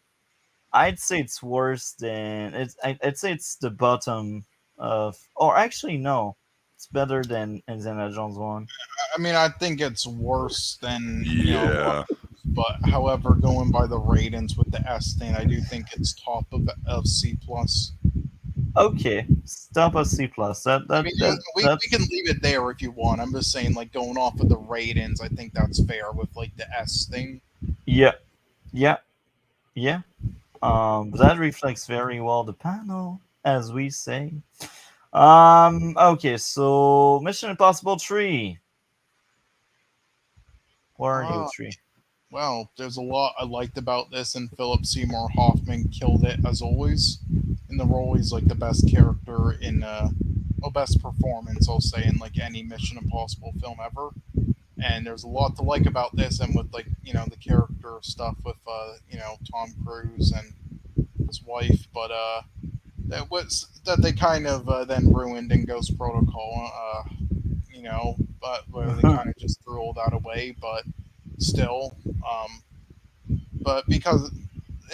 I'd say it's worse than it's. I'd say it's the bottom of, or actually no, it's better than Indiana Jones one. I mean, I think it's worse than Yeah. but however, going by the ratings with the S thing, I do think it's top of C plus. Okay, stop at C plus. I mean, we can leave it there if you want. I'm just saying, like going off of the ratings, I think that's fair with like the S thing. yeah, yeah, yeah. But that reflects very well the panel, as we say. Okay, so Mission Impossible 3. Where are you, Uh, 3? well, there's a lot I liked about this, and Philip Seymour Hoffman killed it as always. In the role, he's like the best character in, well, best performance, I'll say, in like any Mission Impossible film ever. And there's a lot to like about this, and with like the character stuff with Tom Cruise and his wife, but that was that they kind of then ruined in Ghost Protocol. But where they kind of just threw all that away, but still, but because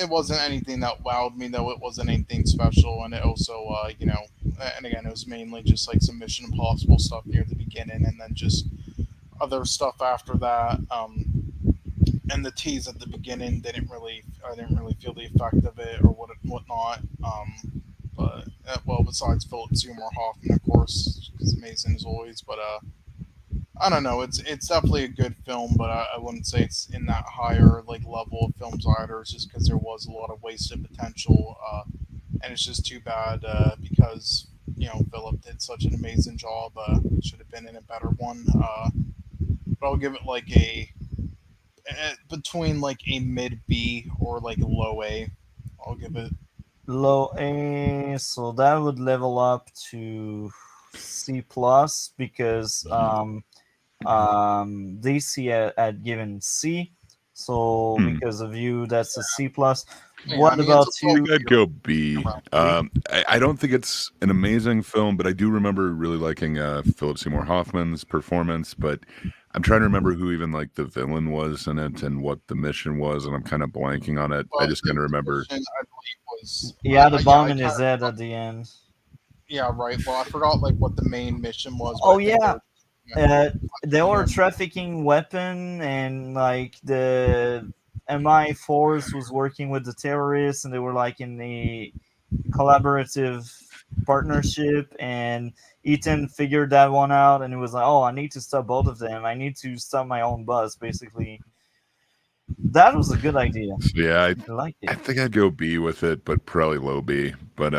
it wasn't anything that wowed me, though it wasn't anything special, and it also, and again, it was mainly just like some Mission Impossible stuff near the beginning, and then just other stuff after that. And the tease at the beginning I didn't really feel the effect of it or whatnot. But well, besides Philip Seymour Hoffman, of course, is amazing as always. But I don't know. It's definitely a good film, but I wouldn't say it's in that higher like level of films either. It's just because there was a lot of wasted potential, and it's just too bad because Philip did such an amazing job. Should have been in a better one. But I'll give it like between like a mid B or like low A. I'll give it. Low A, so that would level up to C plus because DC had given C. So Hmm. because of you, that's a C plus. Yeah, What I mean it's about a I low you? think I'd tier go B. around B. I don't think it's an amazing film, but I do remember really liking Philip Seymour Hoffman's performance. But I'm trying to remember who even like the villain was in it and what the mission was, and I'm kind of blanking on it. I Well, just kind of the remember. mission I believe was Yeah, the yeah bomb I in kind his head of at the end. yeah right. Well, I forgot like what the main mission was, but Oh I think they yeah, were yeah, they in were there. trafficking weapon, and like the MI force was working with the terrorists, and they were like in the collaborative partnership. And Ethan figured that one out, and it was like, oh, I need to stop both of them. I need to stop my own bus. Basically, that was a good idea. So yeah, I like I it. think I'd go B with it, but probably low B. But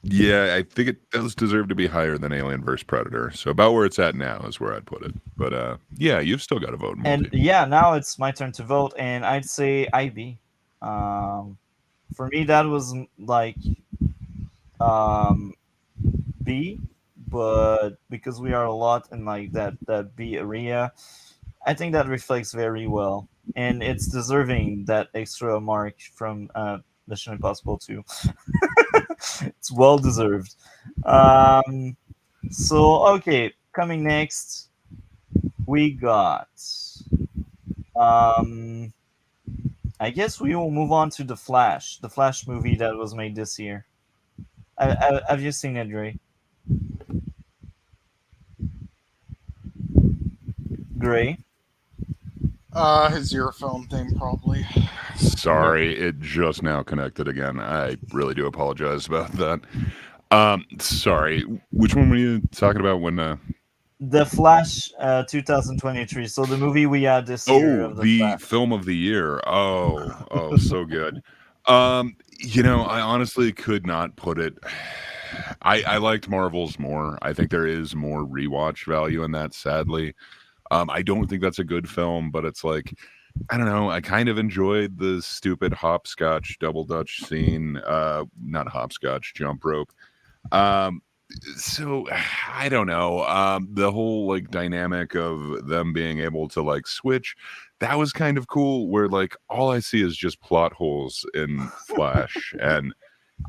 yeah, I think it does deserve to be higher than Alien vs Predator. So about where it's at now is where I'd put it. But yeah, you've still got to vote And multi. yeah, now it's my turn to vote, and I'd say IB. For me, that was like um, B, but because we are a lot in like that B area, I think that reflects very well, and it's deserving that extra mark from Mission Impossible 2. It's well deserved. Um, so okay, coming next, we got. Um, I guess we will move on to the Flash movie that was made this year. Have you seen it, Dre? Gray? His earphone thing probably. Sorry, it just now connected again. I really do apologize about that. Sorry. Which one were you talking about when The Flash 2023. So the movie we had this year Oh, of the the Flash. film of the year. Oh, so good. I honestly could not put it. I liked Marvel's more. I think there is more rewatch value in that, sadly. I don't think that's a good film, but it's like I don't know. I kind of enjoyed the stupid hopscotch double dutch scene. Not hopscotch, jump rope. Um, so I don't know. The whole like dynamic of them being able to like switch, that was kind of cool. Where like all I see is just plot holes in Flash, and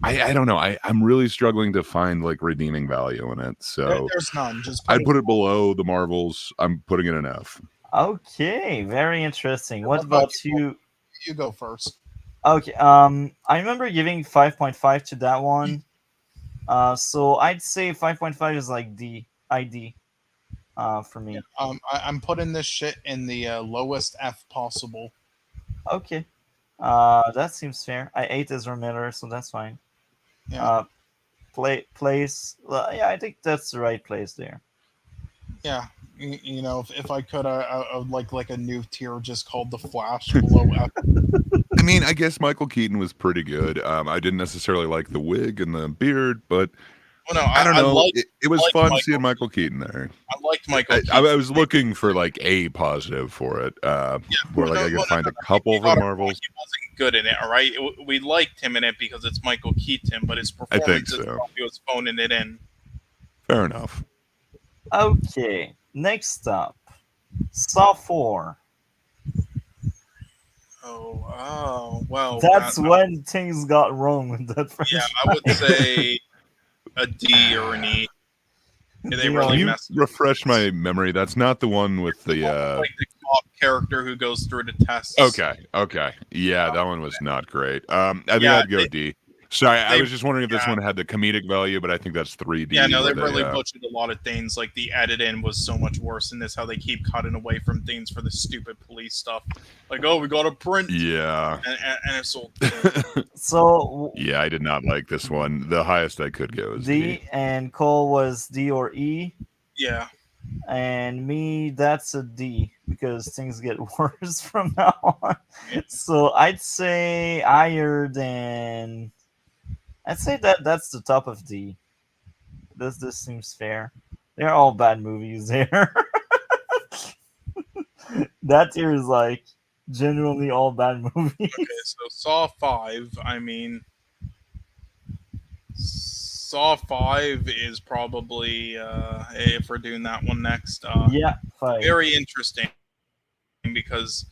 I don't know. I'm really struggling to find like redeeming value in it. So There's none. Just put I'd it. put it below the Marvels. I'm putting it in F. Okay, very interesting. What What about about you? you? You go first. Okay, I remember giving 5.5 to that one. So I'd say 5.5 is like D, ID, for Yeah, me. I'm putting this shit in the lowest F possible. Okay, that seems fair. I ate Ezra Miller, so that's fine. Yeah, Uh, place, well, yeah, I think that's the right place there. yeah. If I could, I would like a new tier just called the Flash below F. I mean, I guess Michael Keaton was pretty good. I didn't necessarily like the wig and the beard, but Well, no, I don't I know. like It was like fun seeing Michael. Michael Keaton there. I liked Michael I Keaton. was looking for like a positive for it, Yeah, where like I could find a couple you for the got it wrong. Marvels. He wasn't good in it. All right, we liked him in it because it's Michael Keaton, but his I think performance is so. probably was phoning it in. Fair enough. Okay, next up, Saw 4. Well, That's when things got wrong with that yeah, franchise. I would say a D or an E. They D really Can or you messed. refresh my memory? That's not the one with The one with, the. like the cop character who goes through the tests. Okay. Yeah, that one was not great. I think Yeah, I'd go D. Sorry, I they was just wondering if this yeah. one had the comedic value, but I think that's 3D. Yeah, no, they where really butchered a lot of things. Like the editing was so much worse in this. How they keep cutting away from things for the stupid police stuff. Like, oh, we got a print, Yeah. and it's all. So Yeah, I did not like this one. The highest I could go is D. D and Cole was D or E, Yeah, and me that's a D because things get worse from now on. So I'd say higher than. I'd say that's the top of D. This seems fair. They're all bad movies there. That tier is like genuinely all bad Okay, movies. so Saw 5, I mean, Saw 5 is probably, if we're doing that one next, Yeah, five. very interesting because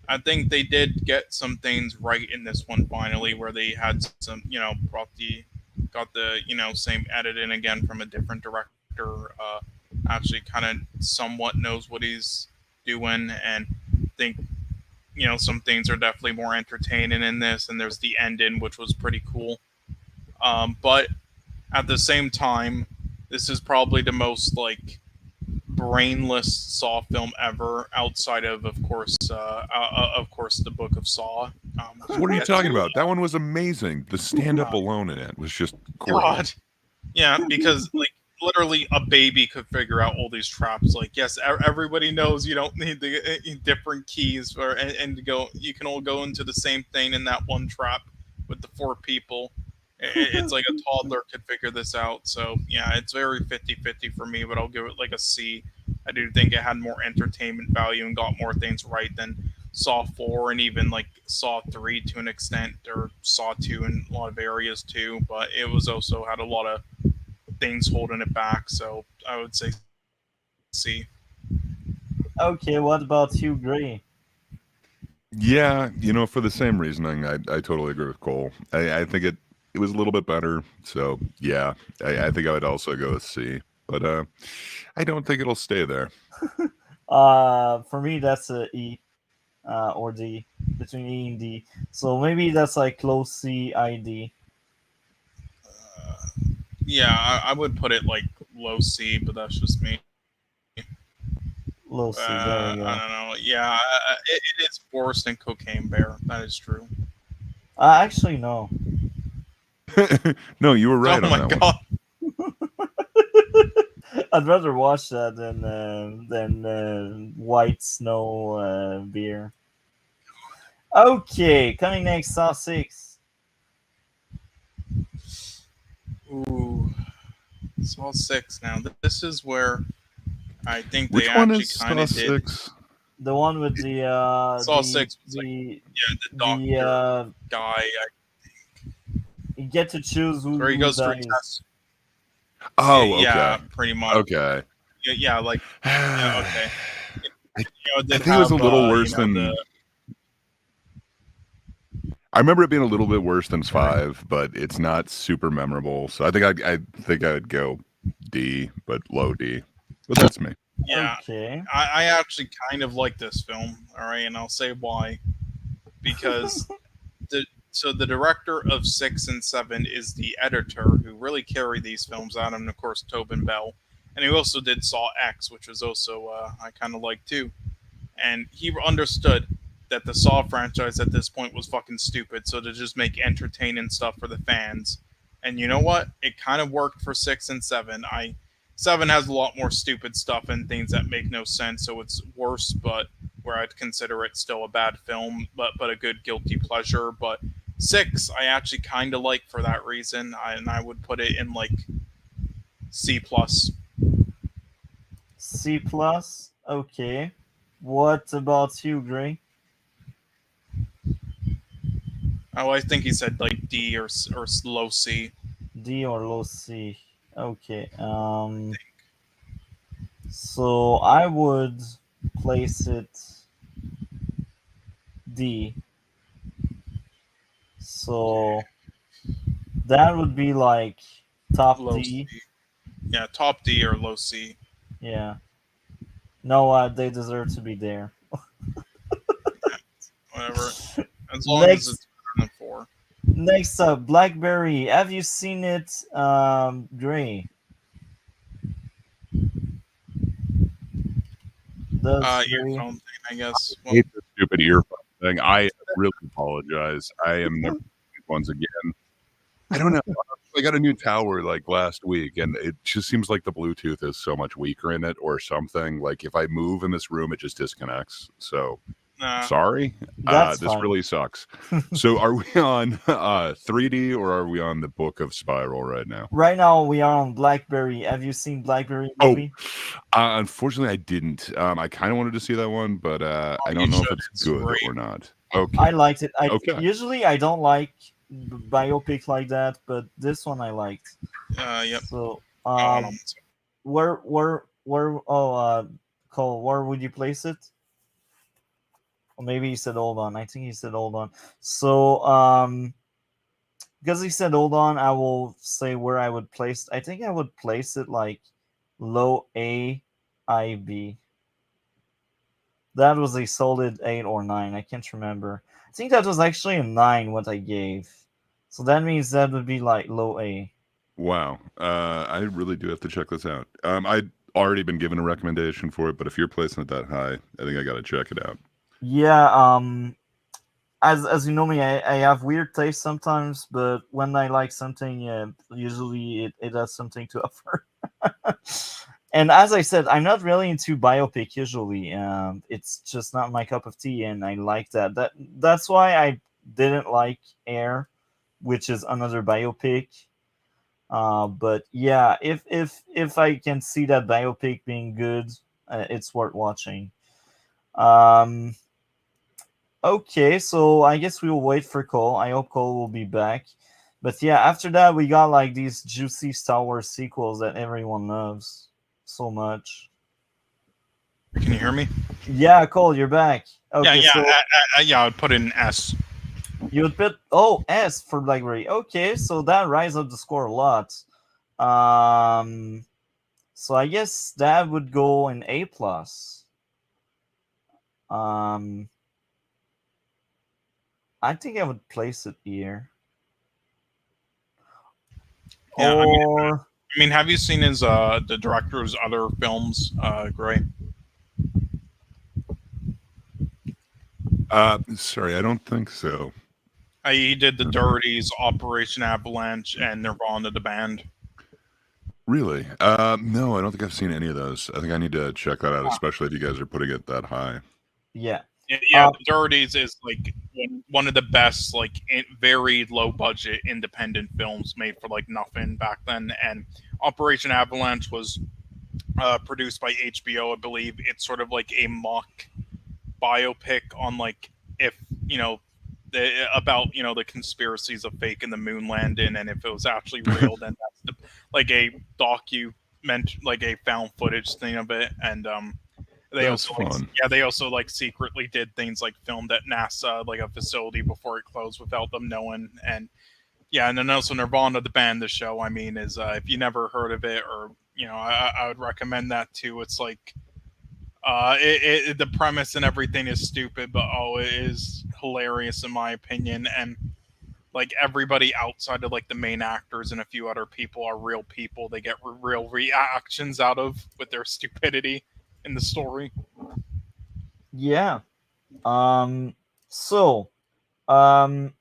I think they did get some things right in this one finally, where they had some, got the, same edit in again from a different director. Actually, kind of somewhat knows what he's doing, and think, some things are definitely more entertaining in this. And there's the ending, which was pretty cool. But at the same time, this is probably the most like brainless Saw film ever, outside of course, the Book of Saw. Which What we'll are you get talking to. about? That one was amazing. The stand-up Uh, alone in it was just great. God, yeah, because like literally a baby could figure out all these traps. Like, yes, everybody knows you don't need the different keys for and to go. You can all go into the same thing in that one trap with the four people. It's like a toddler could figure this out. So yeah, it's very 50-50 for me, but I'll give it like a C. I do think it had more entertainment value and got more things right than Saw 4 and even like Saw 3 to an extent, or Saw 2 in a lot of areas too. But it was also had a lot of things holding it back. So I would say C. Okay, what about you, Gray? Yeah, for the same reasoning, I totally agree with Cole. I think it was a little bit better. So yeah, I think I would also go with C. But I don't think it'll stay there. For me that's a E, or D, between E and D. So maybe that's like close C, I, D. Yeah, I would put it like low C, but that's just me. Low C. There you I go. don't know. Yeah, it is worse than Cocaine Bear. That is true. Actually, no. No, you were Oh right on my that one. god. I'd rather watch that than White Snow beer. Okay, coming next, Saw 6. Ooh, Saw 6. Now this is where I think they Which one actually is kind Saw of did. 6? The one with the Saw 6 was like, yeah, the the doctor guy. you get to choose Where he who goes through dies. tests. Oh, Yeah, okay. pretty much. Okay. Yeah, like yeah, okay. It I did think it was have a little worse the than I remember it being a little bit worse than 5, but it's not super memorable. So I think I'd go D, but low D. But that's me. yeah. Okay. I actually kind of like this film. All right, and I'll say why. Because the director of 6 and 7 is the editor who really carried these films out, and of course Tobin Bell, and he also did Saw X, which was also I kind of like too. And he understood that the Saw franchise at this point was fucking stupid, so to just make entertaining stuff for the fans. And you know what? It kind of worked for 6 and 7. 7 has a lot more stupid stuff and things that make no sense, so it's worse, but where I'd consider it still a bad film, but a good guilty pleasure. But 6, I actually kind of like for that reason, and I would put it in like C plus. C plus. Okay. What about you, Gray? Oh, I think he said like D or low C. D or low C? Okay. So I would place it D. Okay, So that would be like top low C. D. Yeah, top D or low C. Yeah. No, they deserve to be there. Whatever. As long as Next, it's better than 4. next up, Blackberry. Have you seen it, Gray? Does Gray? Earphone thing, I guess. I hate this stupid earphone thing. I really apologize. I am never once again. I don't know. I got a new tower like last week, and it just seems like the Bluetooth is so much weaker in it or something. Like if I move in this room, it just disconnects. So Nah. Sorry, That's this fine. really sucks. So, are we on 3D or are we on the Book of Spiral right now? Right now we are on Blackberry. Have you seen Blackberry Oh, movie? unfortunately, I didn't. I kind of wanted to see that one, but Oh, I you don't know if should. it's It's good great. or not. Okay, I liked it. I okay. usually I don't like biopic like that, but this one I liked. Yep. So Oh, hold on. One second. where Cole, where would you place it? Or maybe he said hold on. I think he said hold on. So because he said hold on, I will say where I would place. I think I would place it like low A, I B. That was a solid 8 or 9. I can't remember. I think that was actually a 9 what I gave. So that means that would be like low A. Wow. I really do have to check this out. I'd already been given a recommendation for it, but if you're placing it that high, I think I got to check it out. Yeah, as you know me, I have weird taste sometimes, but when I like something, usually it has something to offer. And as I said, I'm not really into biopic usually. It's just not my cup of tea, and I like that. That's why I didn't like Air, which is another biopic. But yeah, if I can see that biopic being good, it's worth watching. Um, okay, so I guess we will wait for Cole. I hope Cole will be back. But yeah, after that we got like these juicy Star Wars sequels that everyone loves so much. Can you hear me? Yeah, Cole, you're back. Yeah, Okay, yeah, so yeah. I would put in S. you would put S for Blackberry. Okay, so that rise up the score a lot. So I guess that would go in A plus. Um, I think I would place it here. Yeah, Or I mean, have you seen his the director's other films, Gray? Sorry, I don't think so. He did The Dirties, Operation Avalanche, and Nirvana the band. Really? No, I don't think I've seen any of those. I think I need to check that out, especially if you guys are putting it that high. yeah. Yeah, The Dirties is like one of the best, like very low budget independent films made for like nothing back then. And Operation Avalanche was produced by HBO, I believe. It's sort of like a mock biopic on like if about the conspiracies of faking the moon landing, and if it was actually real, then that's like a like a found footage thing of it. And they That's also fun. they also like secretly did things like filmed at NASA, like a facility before it closed without them knowing. And yeah, and then also Nirvana the band, the show, I mean, is if you never heard of it, or I would recommend that too. It's like the premise and everything is stupid, but it is hilarious in my opinion. And like everybody outside of like the main actors and a few other people are real people. They get real reactions out of with their stupidity in the story. Yeah. So, um,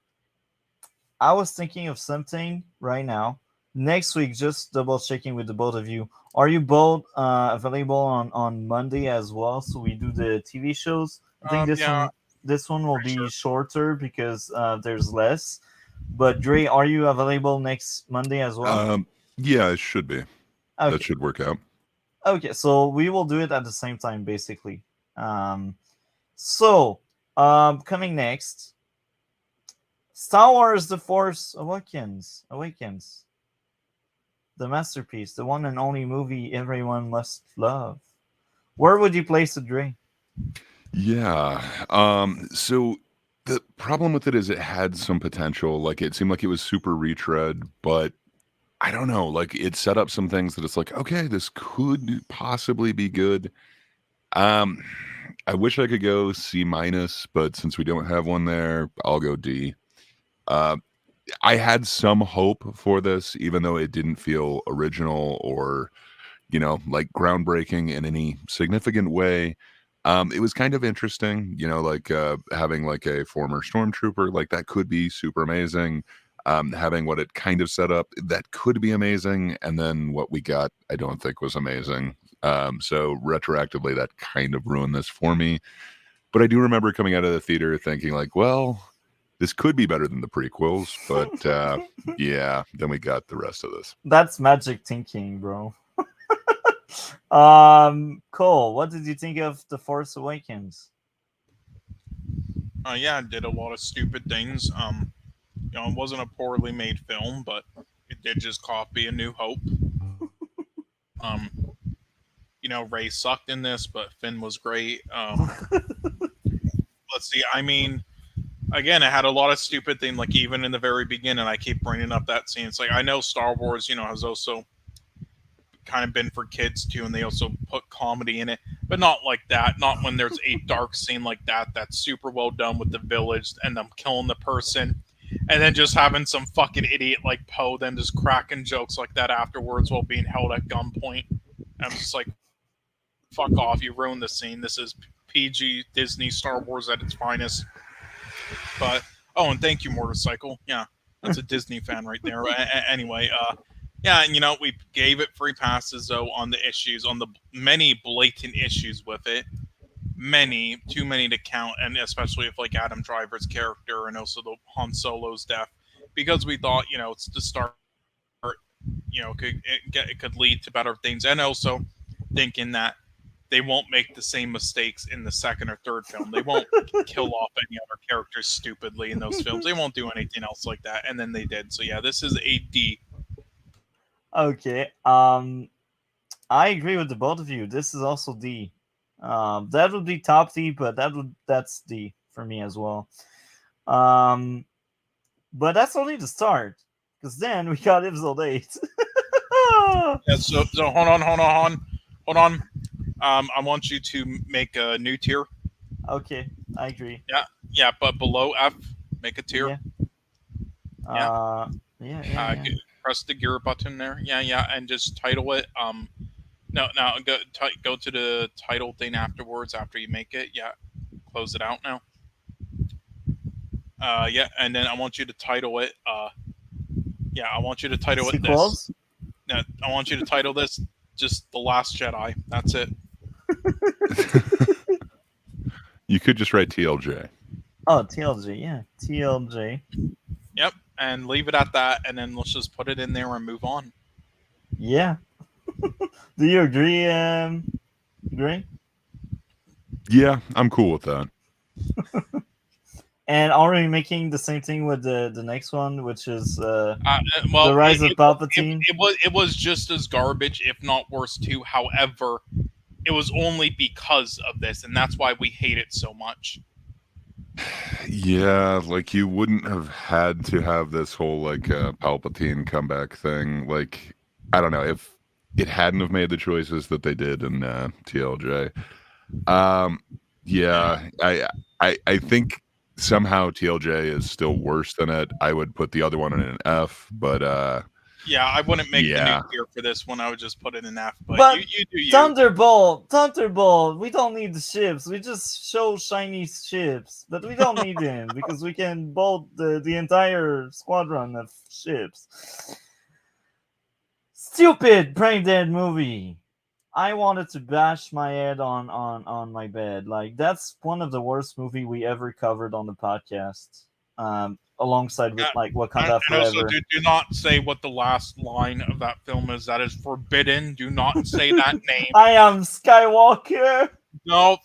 I was thinking of something right now. Next week, just double checking with the both of you. Are you both available on Monday as well? So we do the TV shows. I think Yeah, this one will pretty be sure. shorter because there's less. But Dre, are you available next Monday as well? Yeah, it should be. That Okay. should work out. Okay, so we will do it at the same time, basically. Um, so, coming next, Star Wars: The Force Awakens. The masterpiece, the one and only movie everyone must love. Where would you place it, Dre? Yeah. So the problem with it is it had some potential. Like it seemed like it was super retread, but I don't know. Like it set up some things that it's like, okay, this could possibly be good. Um, I wish I could go C minus, but since we don't have one there, I'll go D. Uh, I had some hope for this, even though it didn't feel original or like groundbreaking in any significant way. It was kind of interesting, like having like a former stormtrooper, like that could be super amazing. Having what it kind of set up, that could be amazing. And then what we got, I don't think was amazing. So retroactively, that kind of ruined this for me. But I do remember coming out of the theater thinking like, well, this could be better than the prequels, but yeah, then we got the rest of this. That's magic thinking, bro. Cole, what did you think of The Force Awakens? Yeah, it did a lot of stupid things. It wasn't a poorly made film, but it did just copy A New Hope. Um, Ray sucked in this, but Finn was great. Let's see. I mean, again, it had a lot of stupid things. Like even in the very beginning, I keep bringing up that scene. It's like I know Star Wars, has also kind of been for kids too, and they also put comedy in it, but not like that. Not when there's a dark scene like that. That's super well done with the village and them killing the person, and then just having some fucking idiot like Poe then just cracking jokes like that afterwards while being held at gunpoint. I'm just like, fuck off! You ruined the scene. This is PG Disney Star Wars at its finest. But and thank you, Motorcycle. Yeah, that's a Disney fan right there. Anyway, yeah, and we gave it free passes though on the many blatant issues with it. Too many to count, and especially if like Adam Driver's character and also the Han Solo's death, because we thought it's the start. It could lead to better things, and also thinking that they won't make the same mistakes in the second or third film. They won't kill off any other characters stupidly in those films. They won't do anything else like that, and then they did. So yeah, this is a D. Okay. I agree with the both of you. This is also D. That would be top D, but that's D for me as well. But that's only the start, because then we got episode 8. Yeah, so hold on. I want you to make a new tier. Okay, I agree. Yeah, but below F, make a tier. Yeah. Press the gear button there. Yeah, and just title it. No, go to the title thing afterwards after you make it. Yeah, close it out now. Yeah, and then I want you to title it. I want you to title it this. No, I want you to title this just The Last Jedi. That's it. You could just write TLJ. Oh, TLJ, yeah. TLJ. Yep, and leave it at that, and then let's just put it in there and move on. Yeah. Do you agree, Gray? Yeah, I'm cool with that. And are we making the same thing with the next one, which is The Rise of Palpatine? It was just as garbage, if not worse too. However, it was only because of this, and that's why we hate it so much. Yeah, like you wouldn't have had to have this whole like Palpatine comeback thing. Like, I don't know, if it hadn't have made the choices that they did in TLJ. Yeah, I think somehow TLJ is still worse than it. I would put the other one in an F, but yeah, I wouldn't make the new tier for this one. I would just put it in F. But you do you. Thunderbolt. We don't need the ships. We just show shiny ships, but we don't need them because we can bolt the entire squadron of ships. Stupid brain dead movie. I wanted to bash my head on my bed. Like, that's one of the worst movie we ever covered on the podcast. Alongside with like Wakanda Forever. And also, do not say what the last line of that film is. That is forbidden. Do not say that name. I am Skywalker. No,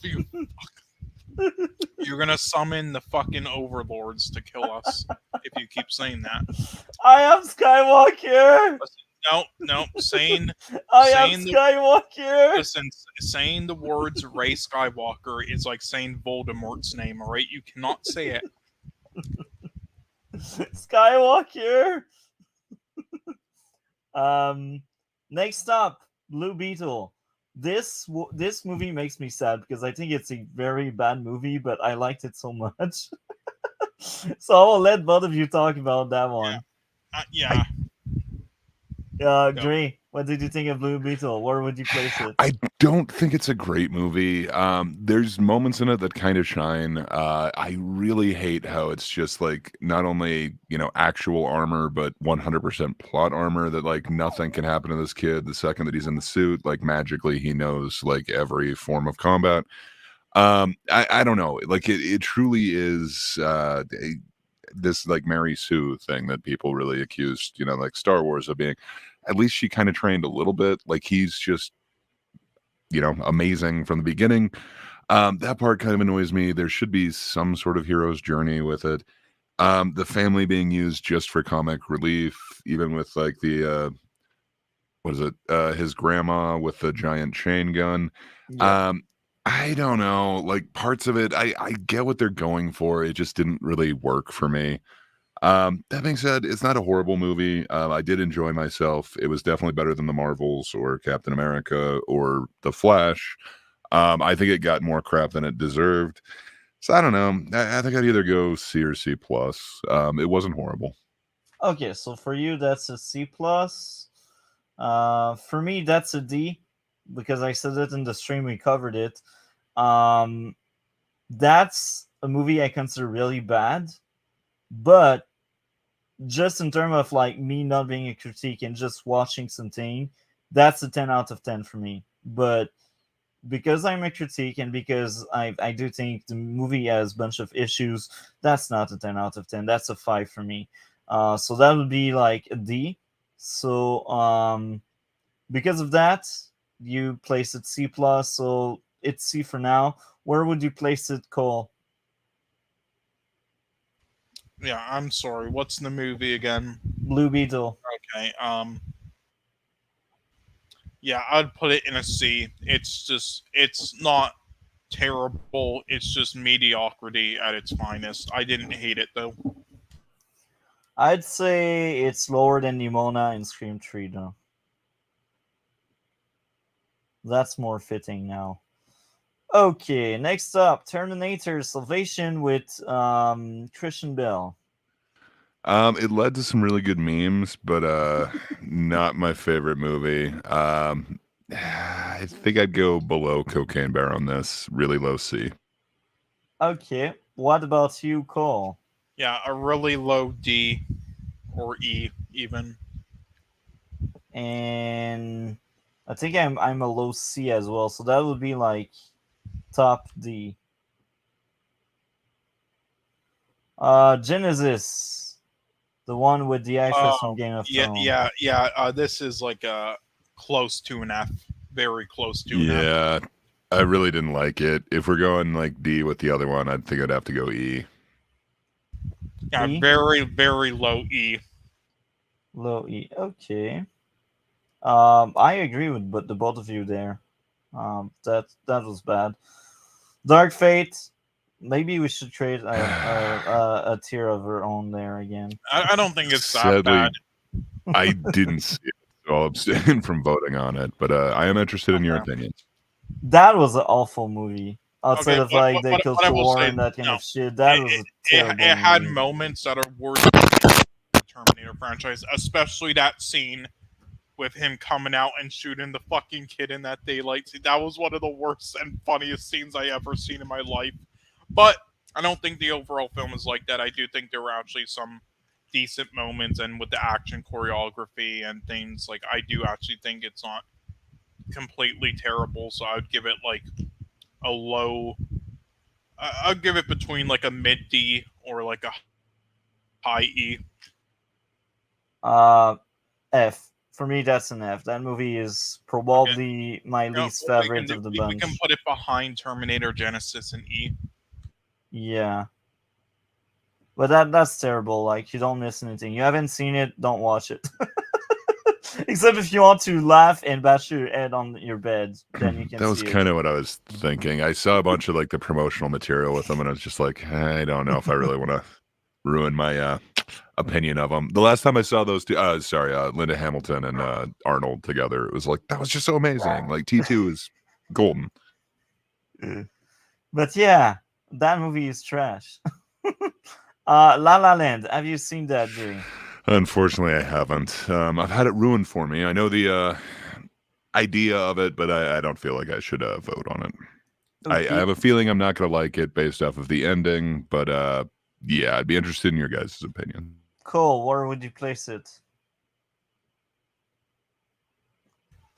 you're gonna summon the fucking overlords to kill us if you keep saying that. I am Skywalker. No, saying I am Skywalker. Listen, saying the words Rey Skywalker is like saying Voldemort's name. All right, you cannot say it. Skywalker. Next up, Blue Beetle. This movie makes me sad because I think it's a very bad movie, but I liked it so much. So I will let both of you talk about that one. Yeah. Gray, what did you think of Blue Beetle? Where would you place it? I don't think it's a great movie. There's moments in it that kind of shine. I really hate how it's just like not only, actual armor, but 100% plot armor, that like nothing can happen to this kid the second that he's in the suit. Like magically he knows like every form of combat. I don't know. Like it truly is this like Mary Sue thing that people really accused, like Star Wars of being. At least she kind of trained a little bit. Like he's just, amazing from the beginning. That part kind of annoys me. There should be some sort of hero's journey with it. The family being used just for comic relief, even with like the what is it? His grandma with the giant chain gun. Yeah. Um, I don't know. Like parts of it, I get what they're going for. It just didn't really work for me. That being said, it's not a horrible movie. I did enjoy myself. It was definitely better than the Marvels or Captain America or The Flash. I think it got more crap than it deserved. So I don't know. I think I'd either go C or C plus. It wasn't horrible. Okay, so for you that's a C plus. For me that's a D because I said it in the stream we covered it. Um, that's a movie I consider really bad, but just in terms of like me not being a critique and just watching something, that's a 10 out of 10 for me. But because I'm a critique and because I do think the movie has a bunch of issues, that's not a 10 out of 10. That's a 5 for me. So that would be like a D. So because of that, you place it C plus. So it's C for now. Where would you place it, Cole? Yeah, I'm sorry. What's the movie again? Blue Beetle. Okay. Yeah, I'd put it in a C. It's not terrible. It's just mediocrity at its finest. I didn't hate it though. I'd say it's lower than Nimona and Scream 3, though. That's more fitting now. Okay, next up, Terminator Salvation with Christian Bale. It led to some really good memes, but not my favorite movie. I think I'd go below Cocaine Bear on this. Really low C. Okay, what about you, Cole? Yeah, a really low D or E even. And I think I'm a low C as well, so that would be like top D. Genesis, the one with the actress from Oh, Game of yeah, Thrones. yeah, yeah. This is like a close to an F. Very close to an F. Yeah, I really didn't like it. If we're going like D with the other one, I think I'd have to go E. Yeah, E, very, very low E. low E. Okay. I agree with but the both of you there. That was bad. Dark Fate. Maybe we should create a tier of our own there again. I don't think it's that Sadly, bad. I didn't see it, so I'll abstain from voting on it. But I am interested in your Okay. opinions. That was an awful movie. Outside Okay, of like the what I culture will war say, and that kind no, of shit, that was a terrible it had movie. moments that are worth the Terminator franchise, especially that scene with him coming out and shooting the fucking kid in that daylight scene. That was one of the worst and funniest scenes I ever seen in my life. But I don't think the overall film is like that. I do think there were actually some decent moments, and with the action choreography and things, like I do actually think it's not completely terrible. So I would give it like a low. I'll give it between like a mid D or like a high E. Uh, F. For me, that's an F. That movie is Okay. probably my You know, least what we can favorite do, of the we can bunch. put it behind Terminator Genesis and E. Yeah. But that's terrible. Like you don't miss anything. You haven't seen it, don't watch it. Except if you want to laugh and bash your head on your bed, then you can That was see it. kind of what I was thinking. I saw a bunch of like the promotional material with them, and I was just like, I don't know if I really want to ruin my opinion of them. The last time I saw those two, Linda Hamilton and Arnold together, it was like that was just so amazing. Like T2 is golden. But yeah, that movie is trash. La La Land. Have you seen that, Jay? Unfortunately, I haven't. I've had it ruined for me. I know the idea of it, but I don't feel like I should vote on it. I Okay. have a feeling I'm not going to like it based off of the ending, but yeah, I'd be interested in your guys' opinion. Cole, where would you place it?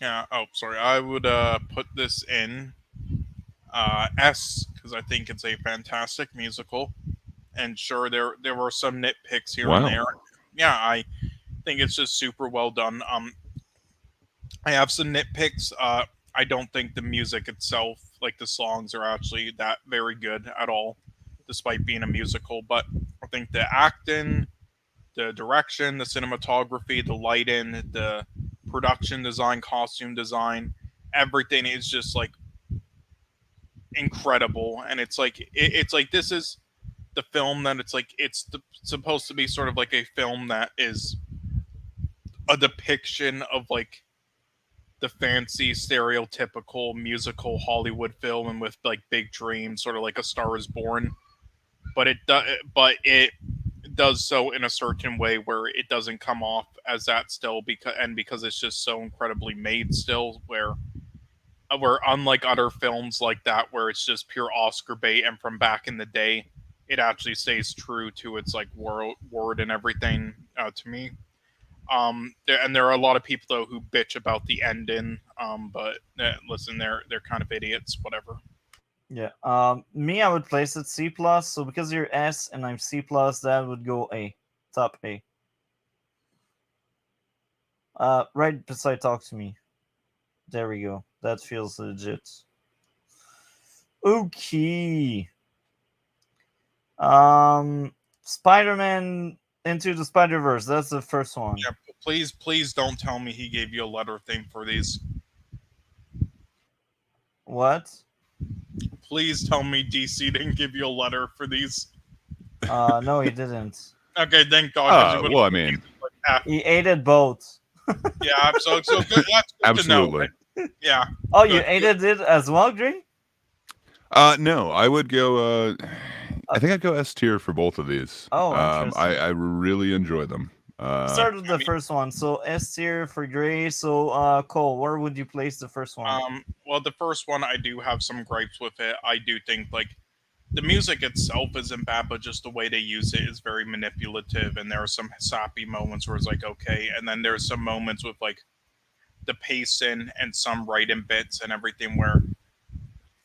Yeah. Oh, sorry. I would put this in S because I think it's a fantastic musical. And sure, there were some nitpicks here and Wow. there. Yeah, I think it's just super well done. I have some nitpicks. I don't think the music itself, like the songs, are actually that very good at all, despite being a musical. But I think the acting, the direction, the cinematography, the lighting, the production design, costume design, everything is just like incredible. And it's like this is the film that it's like supposed to be sort of like a film that is a depiction of like the fancy stereotypical musical Hollywood film and with like big dreams, sort of like A Star Is Born. But it does so in a certain way where it doesn't come off as that still because it's just so incredibly made still where unlike other films like that where it's just pure Oscar bait and from back in the day it actually stays true to its like word and everything to me. And there are a lot of people though who bitch about the ending. But listen, they're kind of idiots. Whatever. Yeah. Me, I would place it C plus. So because you're S and I'm C plus, that would go A, top A. Right beside Talk to Me. There we go. That feels legit. Okay. Spider-Man Into the Spider-Verse. That's the first one. Yeah. Please don't tell me he gave you a letter thing for these. What? Please tell me DC didn't give you a letter for these. No, he didn't. Okay, thank God. Because you would Well, I have mean, like, ah, He ate it both. yeah. So good. That's good to know. absolutely. Yeah. Oh, you Good. ate it as well, Green? No, I would go. I Uh, think I'd go S tier for both of these. Oh, interesting. I really enjoy them. Start with I the mean, first one. So S tier for Gray. So Cole, where would you place the first one? well, the first one I do have some gripes with it. I do think like the music itself isn't bad, but just the way they use it is very manipulative, and there are some sappy moments where it's like okay, and then there's some moments with like the pacing and some writing bits and everything where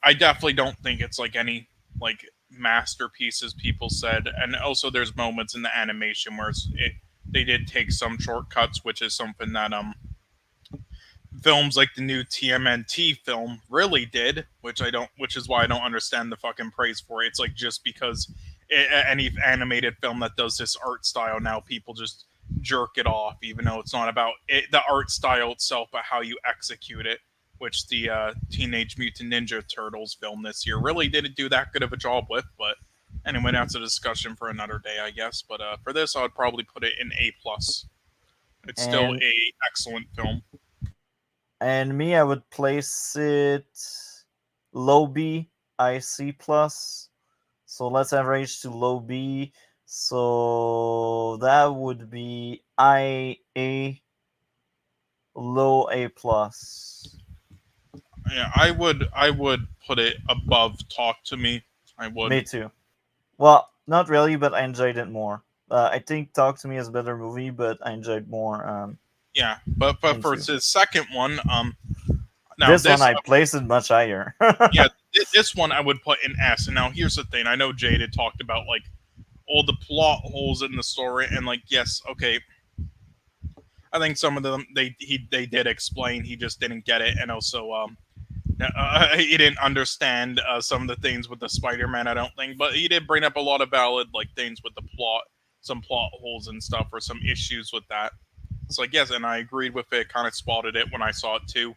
I definitely don't think it's like any like masterpieces people said, and also there's moments in the animation where they did take some shortcuts, which is something that films like the new TMNT film really did, which is why I don't understand the fucking praise for it. It's like just because any animated film that does this art style now, people just jerk it off, even though it's not about the art style itself, but how you execute it. Which the Teenage Mutant Ninja Turtles film this year really didn't do that good of a job with. But anyway, that's a discussion for another day, I guess. But for this, I would probably put it in A plus. It's still And a excellent film. me, I would place it low B, I C plus. So let's average to low B. So that would be I A, low A plus. Yeah, I would put it above Talk to Me. I would. Me too. Well, not really, but I enjoyed it more. I think Talk to Me is a better movie, but I enjoyed more. Yeah, but for Into his second one, now this one, I placed it much higher. yeah, this one I would put in S. And now here's the thing: I know Jade had talked about like all the plot holes in the story, and like yes, okay, I think some of them they did explain. He just didn't get it, and also he didn't understand some of the things with the Spider-Man. I don't think, but he did bring up a lot of valid like things with the plot, some plot holes and stuff, or some issues with that. So I guess, and I agreed with it. Kind of spotted it when I saw it too.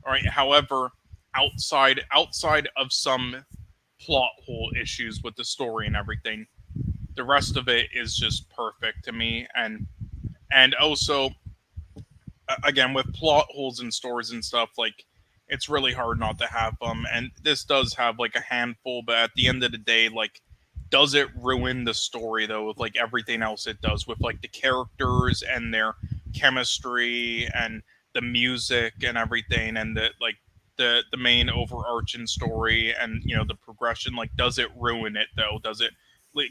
All right. However, outside of some plot hole issues with the story and everything, the rest of it is just perfect to me. And also again with plot holes in stories and stuff like it's really hard not to have them, and this does have like a handful, but at the end of the day, like does it ruin the story though with like everything else it does with like the characters and their chemistry and the music and everything and the main overarching story and the progression, like does it ruin it though? Does it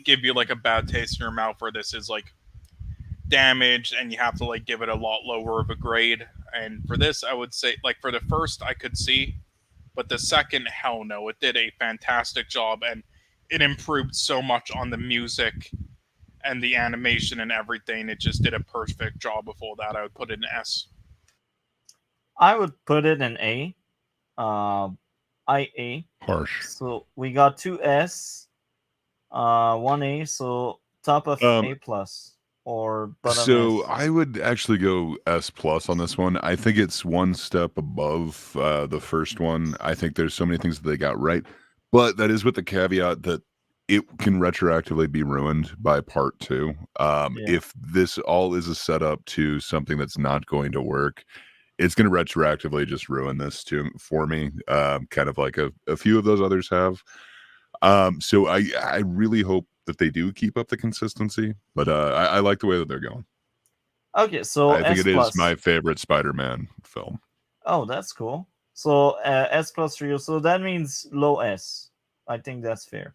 give you like a bad taste in your mouth where this is like damaged and you have to like give it a lot lower of a grade? And for this I would say like for the first I could see, But the second, hell no, it did a fantastic job, and it improved so much on the music and the animation and everything. It just did a perfect job of all that. I would put it an S. I would put it an A. IA. Harsh. So we got 2S, 1A. So top of A plus or bottom So S. I would actually go S plus on this one. I think it's one step above the first one. I think there's so many things that they got right, but that is with the caveat that it can retroactively be ruined by part two. Yeah. If this all is a setup to something that's not going to work, it's going to retroactively just ruin this for me, kind of like a few of those others have. So I really hope that they do keep up the consistency, but I like the way that they're going. Okay, so I think S it is plus. my favorite Spider-Man film. Oh, that's cool. So S plus for you. So that means low S. I think that's fair.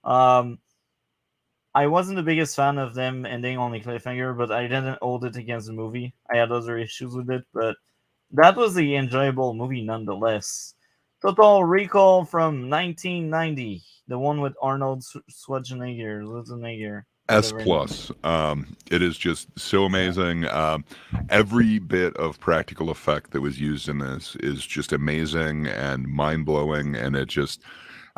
I wasn't the biggest fan of them ending on a cliffhanger, but I didn't hold it against the movie. I had other issues with it, but that was the enjoyable movie nonetheless. Total Recall from 1990, the one with Arnold Schwarzenegger. S Whatever. plus. It is just so amazing. Every bit of practical effect that was used in this is just amazing and mind blowing, and it just,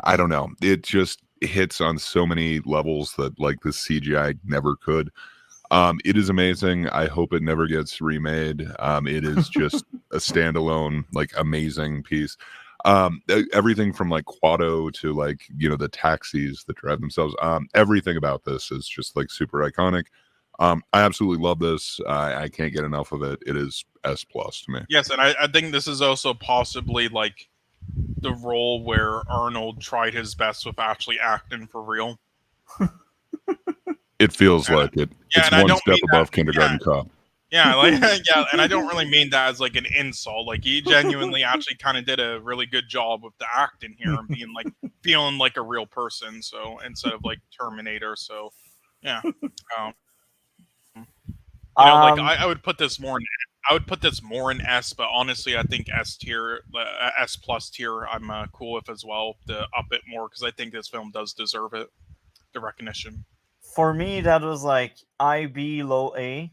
I don't know, it just hits on so many levels that like the CGI never could. It is amazing. I hope it never gets remade. It is just a standalone, like amazing piece. Everything from like Quado to like, you know, the taxis that drive themselves. Everything about this is just like super iconic. I absolutely love this. I can't get enough of it. It is S plus to me. Yes, and I think this is also possibly like the role where Arnold tried his best with actually acting for real. It feels like it. Yeah, It's and I one don't step mean above that. Kindergarten Cop. Yeah, like yeah, and I don't really mean that as like an insult. Like he genuinely actually kind of did a really good job with the acting here and being like feeling like a real person. So instead of like Terminator, so yeah, like I would put this more in. I would put this more in S, but honestly, I think S tier, S plus tier, I'm cool with as well to up it more because I think this film does deserve it, the recognition. For me, that was like IB low A.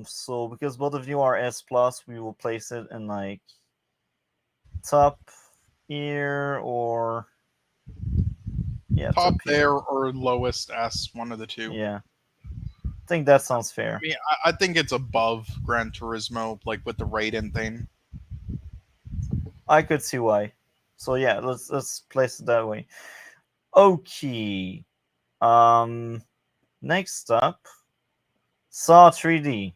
So because both of you are S plus, we will place it in like top here or Top here. there or lowest S, one of the two. Yeah, I think that sounds fair. I mean, I think it's above Gran Turismo, like with the rating thing. I could see why. So yeah, let's place it that way. Okay. Next up, Saw 3D.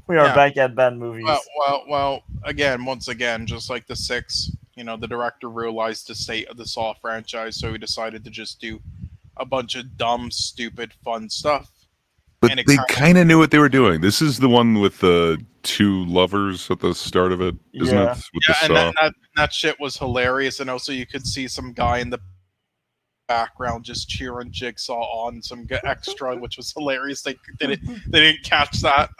We are Yeah. back at bad movies. Well. Once again, just like the six, the director realized the state of the Saw franchise, so he decided to just do a bunch of dumb, stupid, fun stuff. But And it they kind of knew what they were doing. This is the one with the two lovers at the start of it, isn't Yeah. it? With Yeah, the and saw. that shit was hilarious. And also, you could see some guy in the background just cheering Jigsaw on some extra, which was hilarious. They didn't catch that,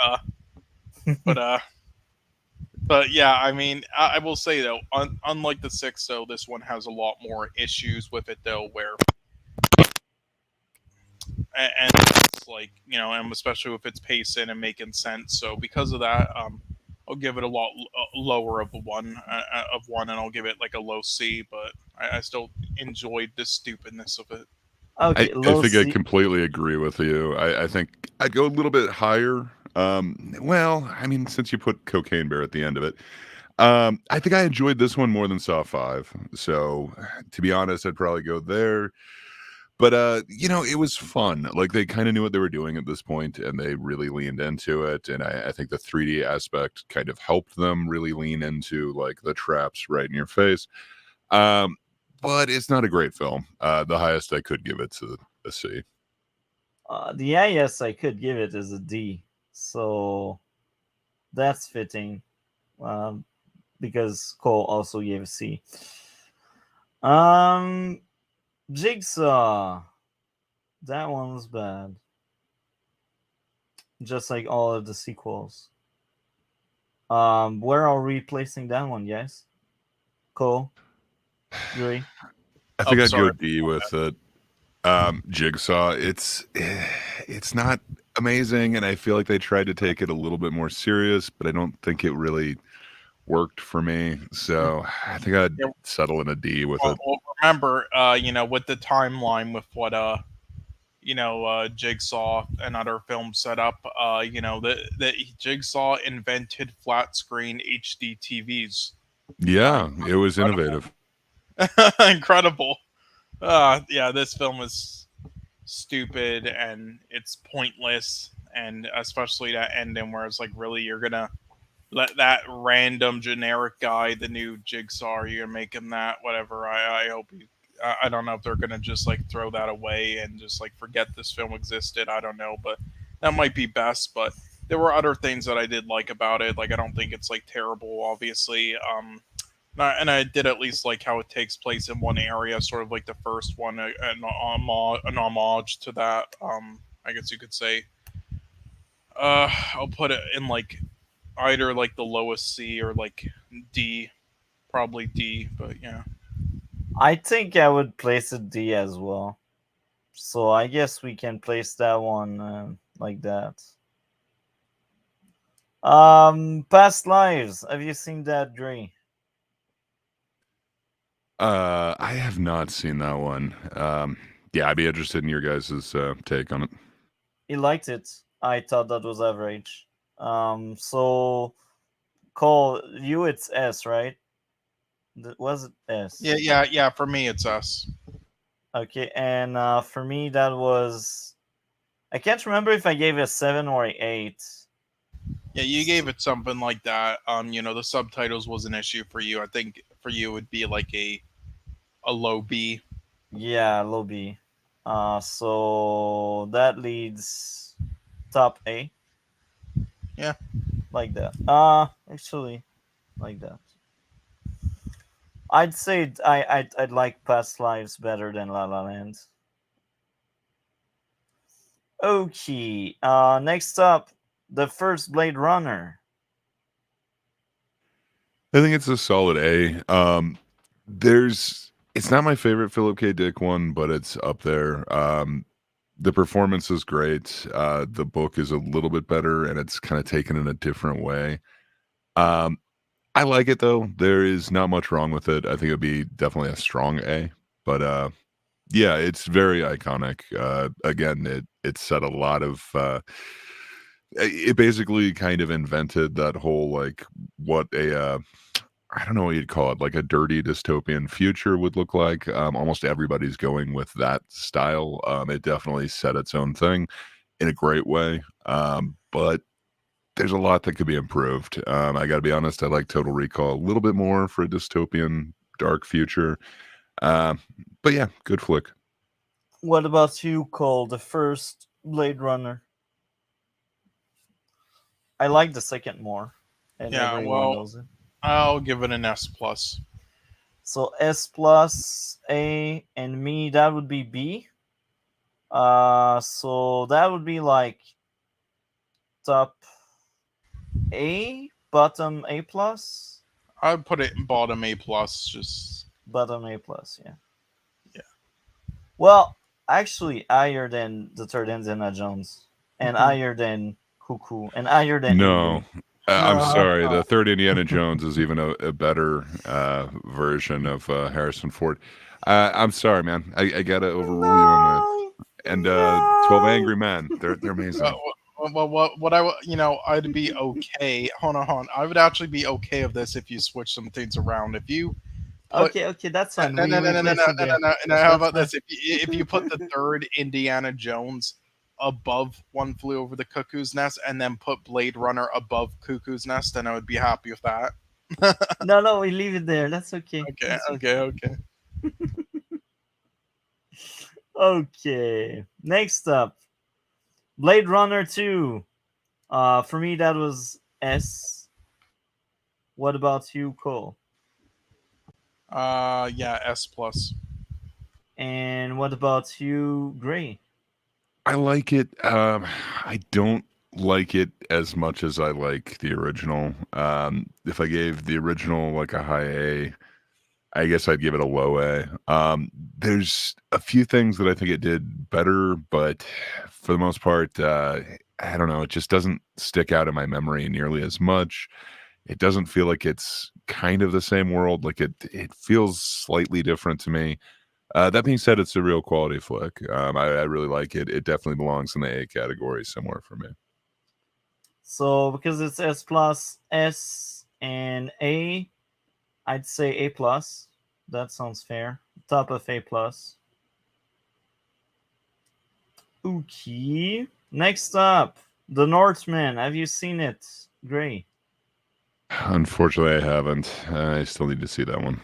but yeah, I mean, I will say though, unlike the six, though, this one has a lot more issues with it though, where and it's like and especially with its pacing and making sense. So because of that, I'll give it a lot lower of a one, and I'll give it like a low C. But I still enjoyed the stupidness of it. Okay, I low think I C. completely agree with you. I think I'd go a little bit higher. Well, I mean, since you put Cocaine Bear at the end of it, I think I enjoyed this one more than Saw 5. So, to be honest, I'd probably go there. But it was fun. Like they kind of knew what they were doing at this point, and they really leaned into it. And I think the 3D aspect kind of helped them really lean into like the traps right in your face. But it's not a great film. The highest I could give it to a C. The highest I could give it is a D. So that's fitting. Because Cole also gave a C. Jigsaw. That one was bad. Just like all of the sequels. Where are we placing that one, guys? Cole, Gray. I Oh, think I'd go sorry. D with it. Jigsaw. It's not amazing, and I feel like they tried to take it a little bit more serious, but I don't think it really worked for me. So I think I'd Yeah, settle in a D with it. well, remember, with the timeline with what Jigsaw and other films set up. The Jigsaw invented flat screen HD TVs. Yeah, it was Incredible. innovative. Incredible. Yeah, this film is stupid and it's pointless, and especially that ending where it's like, really, you're gonna let that random generic guy, the new Jigsaw, you're gonna make him that? Whatever. I hope he. I don't know if they're gonna just like throw that away and just like forget this film existed. I don't know, but that might be best. But there were other things that I did like about it. Like, I don't think it's like terrible, obviously. And I did at least like how it takes place in one area, sort of like the first one, an homage to that. I guess you could say. I'll put it in like either like the lowest C or like D, probably D. But yeah, I think I would place it D as well. So I guess we can place that one like that. Past lives. Have you seen that, Dre? I have not seen that one. Yeah, I'd be interested in your guys' take on it. He liked it. I thought that was average. So Cole, you it's S, right? Was it S? yeah. For me, it's us. Okay, and for me that was I can't remember if I gave it a 7 or 8. Yeah, you gave it something like that. The subtitles was an issue for you. I think for you it would be like a low B. Yeah, low B. So that leads top A. Yeah. Like that. Actually, like that. I'd say I'd like Past Lives better than La La Land. Okay. Next up, the first Blade Runner. I think it's a solid A. It's not my favorite Philip K. Dick one, but it's up there. The performance is great. The book is a little bit better, and it's kind of taken in a different way. Um, I like it though. There is not much wrong with it. I think it'd be definitely a strong A. But yeah, it's very iconic. Again, it set a lot of. It basically kind of invented that whole like what a I don't know what you'd call it, like a dirty dystopian future would look like. Almost everybody's going with that style. It definitely set its own thing in a great way. But there's a lot that could be improved. I got to be honest, I like Total Recall a little bit more for a dystopian dark future. But yeah, good flick. What about you, Cole? The first Blade Runner. I like the second more, and Yeah. everyone Well, knows it. I'll give it an S plus. So S plus A and me that would be B. So that would be like top A, bottom A plus, I'd put it in bottom A plus. Just bottom A plus. Yeah. yeah. Well, actually, higher than the third Indiana Jones, and higher than Cuckoo, and higher than No, Alien. I'm No. sorry. The third Indiana Jones is even a better version of Harrison Ford. I'm sorry, man. I gotta overrule you on that. No, And 12 no. Angry Men, they're amazing. What I'd be okay. Hold on. I would actually be okay of this if you switch some things around. If you put Okay, that's fine. no, no, no, We no, no, place no, it no, no, there. no, no. How That's about fine. this? If you put the third Indiana Jones above One Flew Over the Cuckoo's Nest, and then put Blade Runner above Cuckoo's Nest, then I would be happy with that. No, we leave it there. That's okay. Okay, That's okay. okay. Okay. Next up, Blade Runner 2. For me, that was S. What about you, Cole? Yeah, S plus. And what about you, Gray? I like it. I don't like it as much as I like the original. If I gave the original like a high A, I guess I'd give it a low A. There's a few things that I think it did better, but for the most part, I don't know. It just doesn't stick out in my memory nearly as much. It doesn't feel like it's kind of the same world. Like it feels slightly different to me. That being said, it's a real quality flick. I really like it. It definitely belongs in the A category somewhere for me. So because it's S plus, S and A, I'd say A plus. That sounds fair. Top of A plus. Okay. Next up, The Northman. Have you seen it? Gray. Unfortunately, I haven't. I still need to see that one.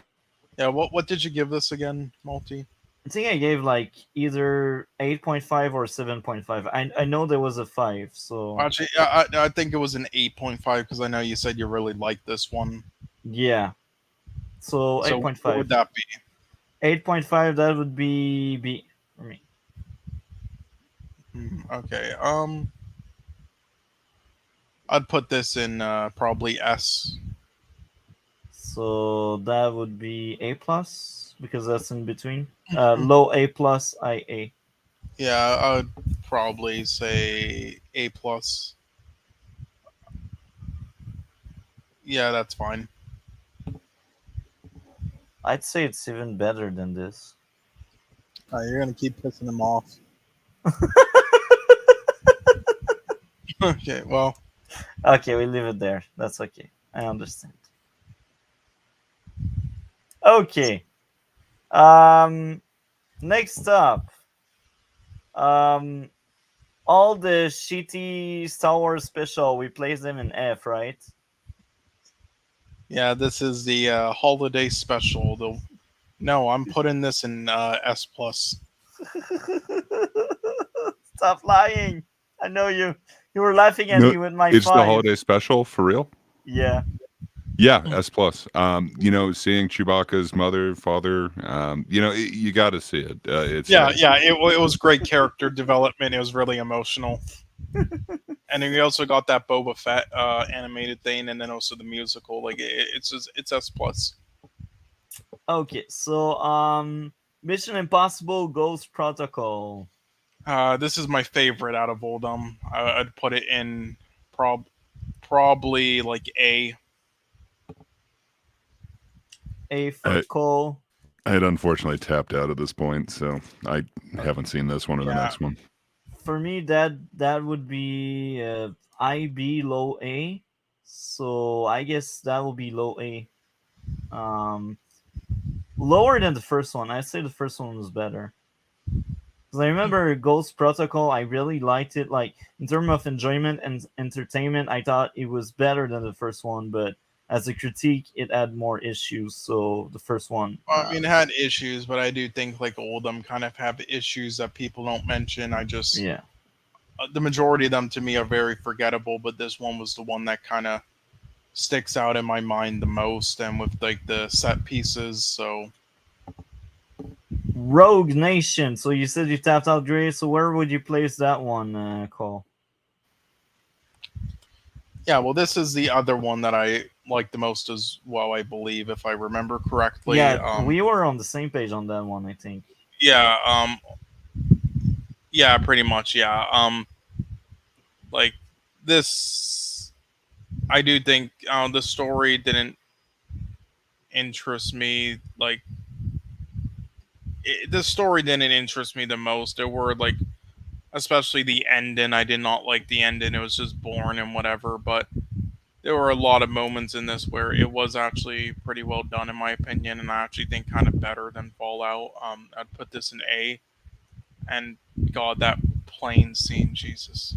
Yeah, what did you give this again, Multi? I think I gave like either 8.5 or 7.5. I know there was a 5, so Actually, I think it was an 8.5 because I know you said you really liked this one. yeah. So So what 8.5. would that be? 8.5, that would be B for me. Okay. I'd put this in probably S. So that would be A plus because that's in between. Low A plus, IA. Yeah, I would probably say A plus. Yeah, that's fine. I'd say it's even better than this. You're gonna keep pissing him off. Okay, well, Okay, we leave it there. That's okay. I understand. Okay. Next up. Um all the shitty Star Wars special, we place them in F, right? yeah, this is the holiday special. No, I'm putting this in S plus. Stop lying. I know you. You were laughing at No, me with my it's the 5. holiday special for real. Yeah. Yeah, S plus. Seeing Chewbacca's mother, father, you got to see it. It's Yeah, yeah, it was great character development. It was really emotional. And then we also got that Boba Fett animated thing, and then also the musical. Like it's S plus. Okay, so Mission Impossible Ghost Protocol. This is my favorite out of all them. I'd put it in probably like A. A for Cole. I had unfortunately tapped out at this point, so I haven't seen this one or the Yeah. next one. For me, that would be IB low A. So I guess that will be low A. Lower than the first one. I'd say the first one was better. Because I remember Ghost Protocol, I really liked it. Like, in terms of enjoyment and entertainment, I thought it was better than the first one, but as a critique, it had more issues. So the first one. I mean, it had issues, but I do think like all of them kind of have issues that people don't mention. Yeah. The majority of them to me are very forgettable, but this one was the one that kind of sticks out in my mind the most, and with like the set pieces. So Rogue Nation. So you said you tapped out Gray. So where would you place that one, Cole? yeah, well, this is the other one that I like the most as well. I believe, if I remember correctly. Yeah, we were on the same page on that one, I think. Yeah. Yeah, pretty much. Yeah. Like this, I do think the story didn't interest me. Like the story didn't interest me the most. There were like, especially the ending. I did not like the ending. It was just boring and whatever. But there were a lot of moments in this where it was actually pretty well done, in my opinion, and I actually think kind of better than Fallout. I'd put this in A. And God, that plane scene, Jesus.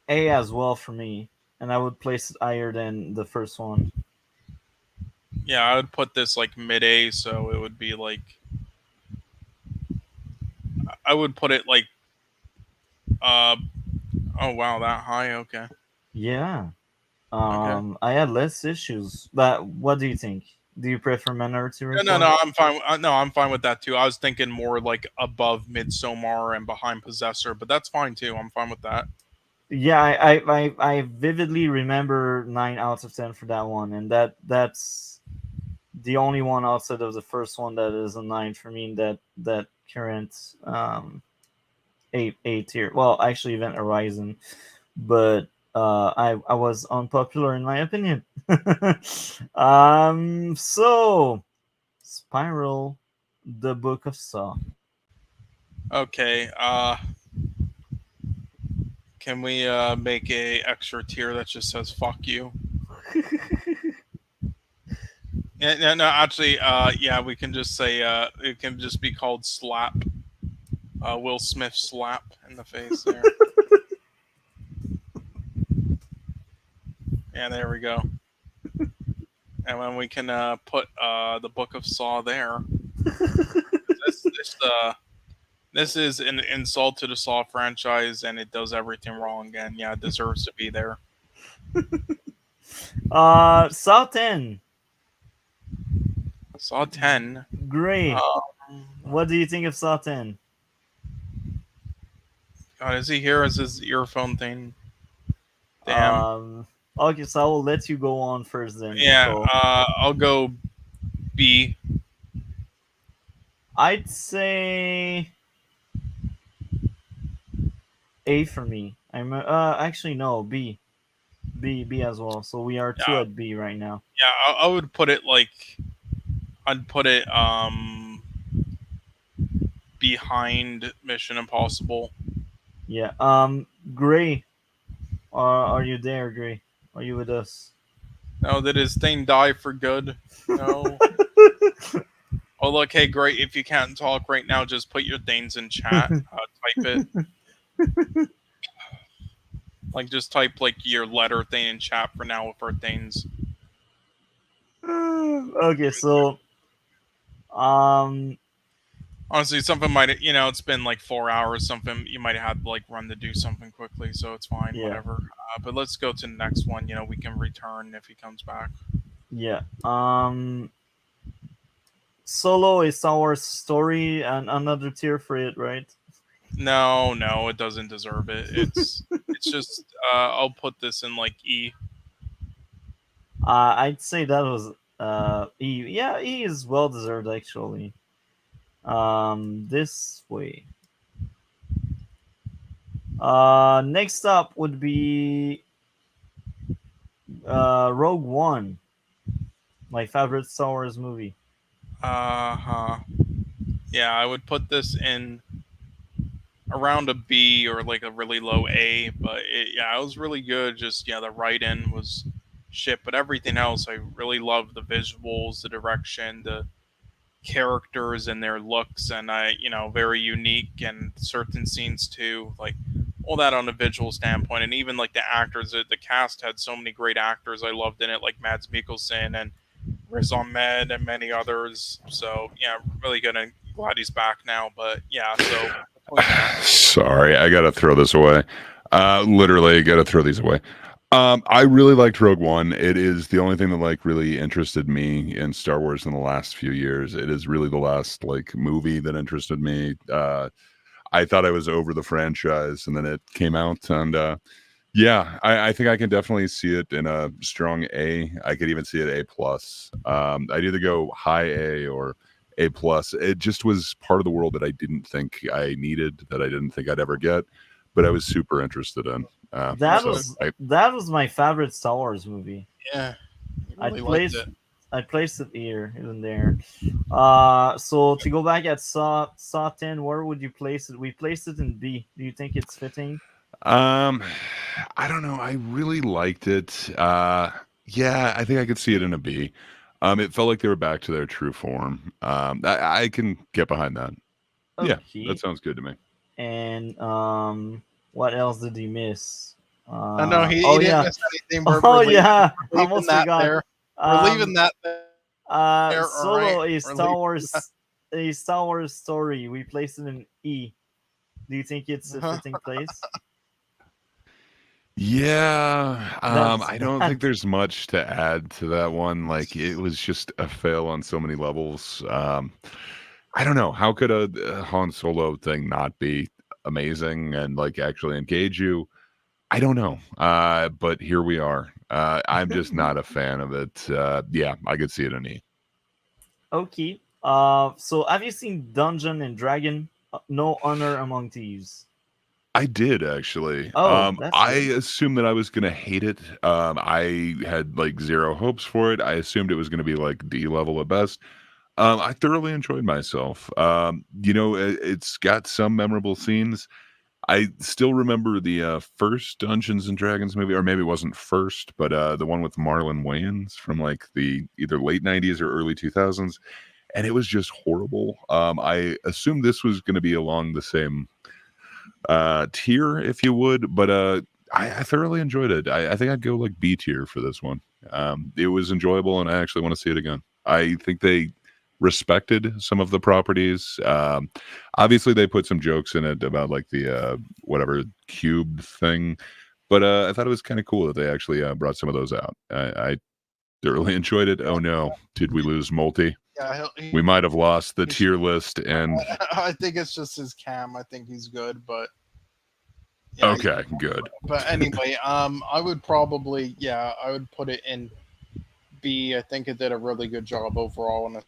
A as well for me, and I would place it higher than the first one. Yeah, I would put this like mid A, so it would be like I would put it like oh wow, that high, okay. Yeah. Okay. I had less issues, but what do you think? Do you prefer Minority Report? No, I'm fine. No, I'm fine with that too. I was thinking more like above Midsommar and behind Possessor, but that's fine too. I'm fine with that. Yeah, I vividly remember 9 out of 10 for that one, and that's the only one outside of the first one that is a 9 for me in that current A tier. Well, actually, Event Horizon, but I was unpopular in my opinion. So Spiral, the Book of Saw. Okay. Can we make a extra tier that just says "fuck you"? Yeah, no, no. Actually, yeah, we can just say it can just be called "slap." Will Smith slap in the face there. Yeah, there we go. And then we can put the Book of Saw there. This this uh this is an insult to the Saw franchise, and it does everything wrong. And yeah, it deserves to be there. Saw 10. Saw 10. Gray. Um, What do you think of Saw 10? God, is he here? Is his earphone thing? Damn. Um, okay, so I will let you go on first then, Yeah. Cole. I'll go B. I'd say A for me. I'm actually no, B. B as well. So we are two Yeah. at B right now. Yeah. I would put it like I'd put it behind Mission Impossible. Yeah. Gray. Are you there, Gray? Are you with us? No, did his thing die for good? No. Oh, look, hey, great. If you can't talk right now, just put your things in chat. Type it. Like, just type, like, your letter thing in chat for now with our things. Okay, so um Honestly, something might, it's been like 4 hours. Something you might have had like run to do something quickly, so it's fine, yeah, whatever. But let's go to the next one. We can return if he comes back. yeah. Solo is our story and another tier for it, right? No, no, it doesn't deserve it. It's just I'll put this in like E. I'd say that was E. Yeah, E is well deserved actually. This way. Next up would be Rogue One, my favorite Star Wars movie. Huh. Yeah, I would put this in around a B or like a really low A, but yeah, it was really good. Just yeah, the write-in was shit, but everything else I really loved the visuals, the direction, the characters and their looks, and very unique and certain scenes too, like all that on a visual standpoint, and even like the actors, the cast had so many great actors I loved in it, like Mads Mikkelsen and Riz Ahmed and many others. So yeah, really good and glad he's back now. But yeah, so between that, Sorry, I gotta throw this away. Literally, gotta throw these away. I really liked Rogue One. It is the only thing that like really interested me in Star Wars in the last few years. It is really the last like movie that interested me. I thought I was over the franchise, and then it came out, and yeah, I think I can definitely see it in a strong A. I could even see it A plus. I'd either go high A or A plus. It just was part of the world that I didn't think I needed, that I didn't think I'd ever get, but I was super interested in. That So was that was my favorite Star Wars movie. yeah, I really liked placed it. I placed it here, even there. So to go back at Saw 10, where would you place it? We placed it in B. Do you think it's fitting? um, I don't know. I really liked it. Yeah, I think I could see it in a B. It felt like they were back to their true form. I can get behind that. Yeah, that Okay. sounds good to me. And what else did he miss? No, he Oh didn't yeah. miss anything. Oh yeah. We're leaving Almost that forgot. there. We're leaving that there. All right. Solo is We're Star leaving that. Wars a Star Wars story. We placed it in E. Do you think it's a Uh-huh. fitting place? Yeah, That's I don't think that. there's much to add to that one. Like it was just a fail on so many levels. I don't know how could a Han Solo thing not be amazing and like actually engage you. I don't know, but here we are. I'm just not a fan of it. Yeah, I could see it in E. Okay. So have you seen Dungeon and Dragon? No Honor Among Thieves. I did actually. Oh, that's I good. assumed that I was gonna hate it. I had like zero hopes for it. I assumed it was gonna be like D level at best. I thoroughly enjoyed myself. It's got some memorable scenes. I still remember the first Dungeons and Dragons movie, or maybe it wasn't first, but the one with Marlon Wayans from like the either late '90s or early 2000s, and it was just horrible. I assumed this was going to be along the same tier, if you would, but I thoroughly enjoyed it. I think I'd go like B tier for this one. It was enjoyable, and I actually want to see it again. I think they respected some of the properties. Obviously, they put some jokes in it about like the whatever cube thing, but I thought it was kind of cool that they actually brought some of those out. I thoroughly enjoyed it. Oh no, did we lose Multi? Yeah, We might have lost the he's- tier list, and I think it's just his cam. I think he's good, but yeah. okay, good. But anyway, I would probably, yeah, I would put it in B. I think it did a really good job overall, and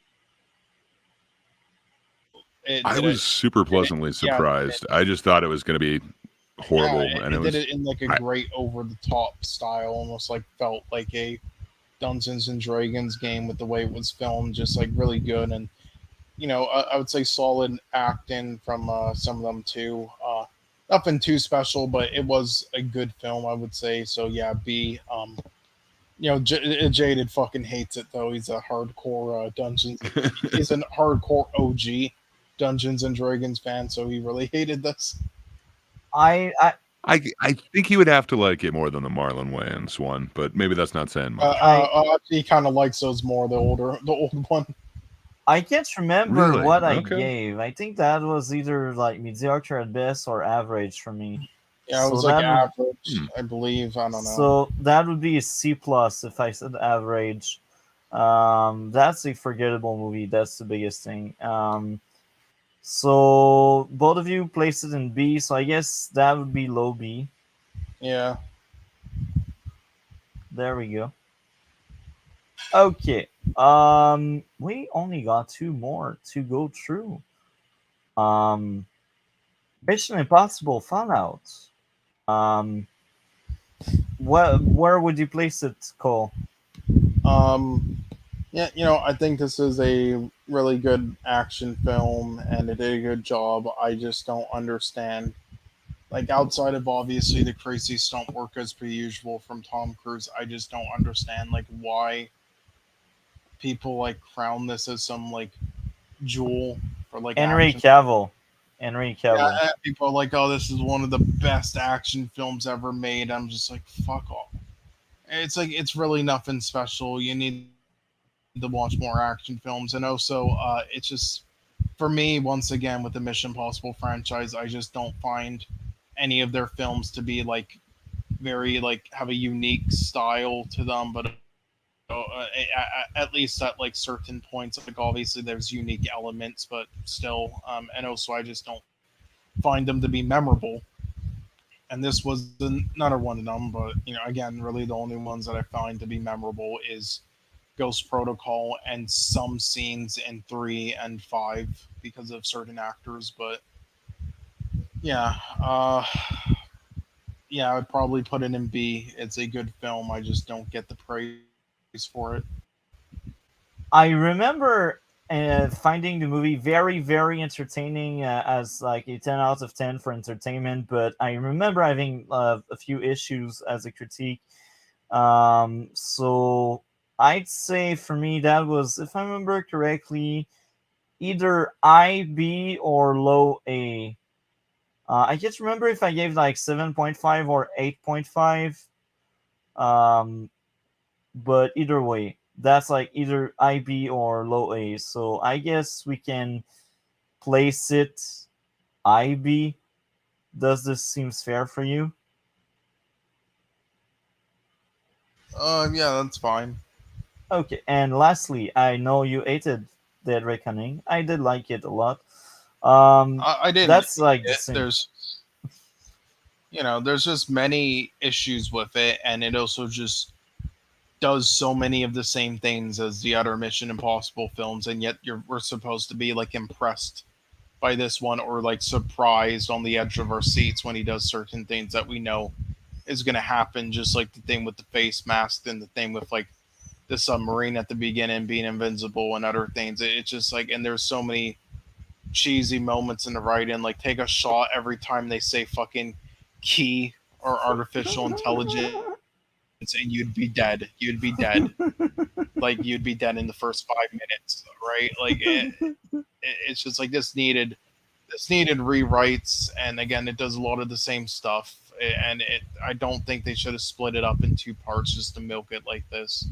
it I did was super pleasantly yeah, surprised. I just thought it was going to be horrible, yeah, and it it was. did it in like a I- great over the top style, almost like felt like a Dungeons and Dragons game with the way it was filmed, just like really good. And I would say solid acting from some of them too. Nothing too special, but it was a good film, I would say. So yeah, B. Jaded fucking hates it though. He's a hardcore Dungeons. He's a hardcore OG Dungeons and Dragons fan, so he really hated this. I I think he would have to like it more than the Marlon Wayans one, but maybe that's not saying much. He kind of likes those more. The old one. I can't remember Really? what I Okay. gave. I think that was either like mediocre at best or average for me. Yeah, it was So like that average, I believe. I don't know. So that would be a C plus if I said average. That's a forgettable movie. That's the biggest thing. So both of you placed it in B. So I guess that would be low B. Yeah. There we go. Okay. We only got two more to go through. Mission Impossible Fallout. Where would you place it, Cole? Yeah, I think this is a really good action film, and it did a good job. I just don't understand, like outside of obviously the crazy stunt work as per usual from Tom Cruise. I just don't understand like why people like crown this as some like jewel for like Henry action. Cavill. Henry Cavill. Yeah, people are like, oh, this is one of the best action films ever made. I'm just like, fuck off. It's like it's really nothing special. You need to watch more action films, and also, it's just for me once again with the Mission Impossible franchise, I just don't find any of their films to be like very like have a unique style to them, but at least at like certain points, like obviously there's unique elements, but still, and also I just don't find them to be memorable. And this was another one of them, but again, really the only ones that I find to be memorable is Ghost Protocol and some scenes in 3 and 5 because of certain actors. But yeah, yeah, I would probably put it in B. It's a good film. I just don't get the praise for it. I remember finding the movie very, very entertaining as like a 10 out of 10 for entertainment, but I remember having a few issues as a critique. So I'd say for me that was, if I remember correctly, either IB or low A. I can't remember if I gave like 7.5 or 8.5. But either way, that's like either IB or low A. So I guess we can place it IB. Does this seems fair for you? Yeah, that's fine. Okay, and lastly, I know you hated Dead Reckoning. I did like it a lot. I didn't. That's like the It. same. There's there's just many issues with it, and it also just does so many of the same things as the other Mission Impossible films, and yet we're supposed to be like impressed by this one, or like surprised on the edge of our seats when he does certain things that we know is going to happen, just like the thing with the face mask and the thing with like the submarine at the beginning being invincible and other things. It's just like, and there's so many cheesy moments in the writing, like take a shot every time they say fucking key or artificial intelligence, and you'd be dead. You'd be dead. Like you'd be dead in the first 5 minutes, right? Like it's just like this needed rewrites, and again, it does a lot of the same stuff. And I don't think they should have split it up in two parts just to milk it like this.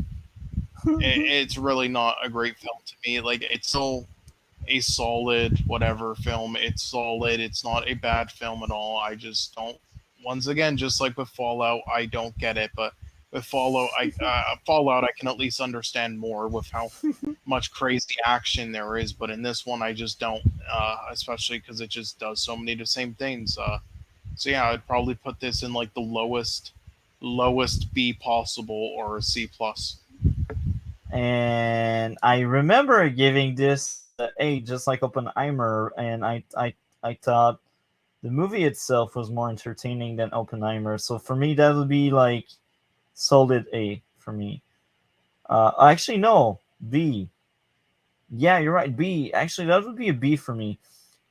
It's really not a great film to me. Like it's still a solid whatever film. It's solid. It's not a bad film at all. I just don't. Once again, just like with Fallout, I don't get it. But with Fallout, I can at least understand more with how much crazy action there is. But in this one, I just don't. Especially because it just does so many of the same things. So yeah, I'd probably put this in like the lowest B possible, or a C plus. And I remember giving this A, just like Oppenheimer, and I thought the movie itself was more entertaining than Oppenheimer. So for me, that would be like solid A for me. Actually, no, B. Yeah, you're right, B. Actually, that would be a B for me,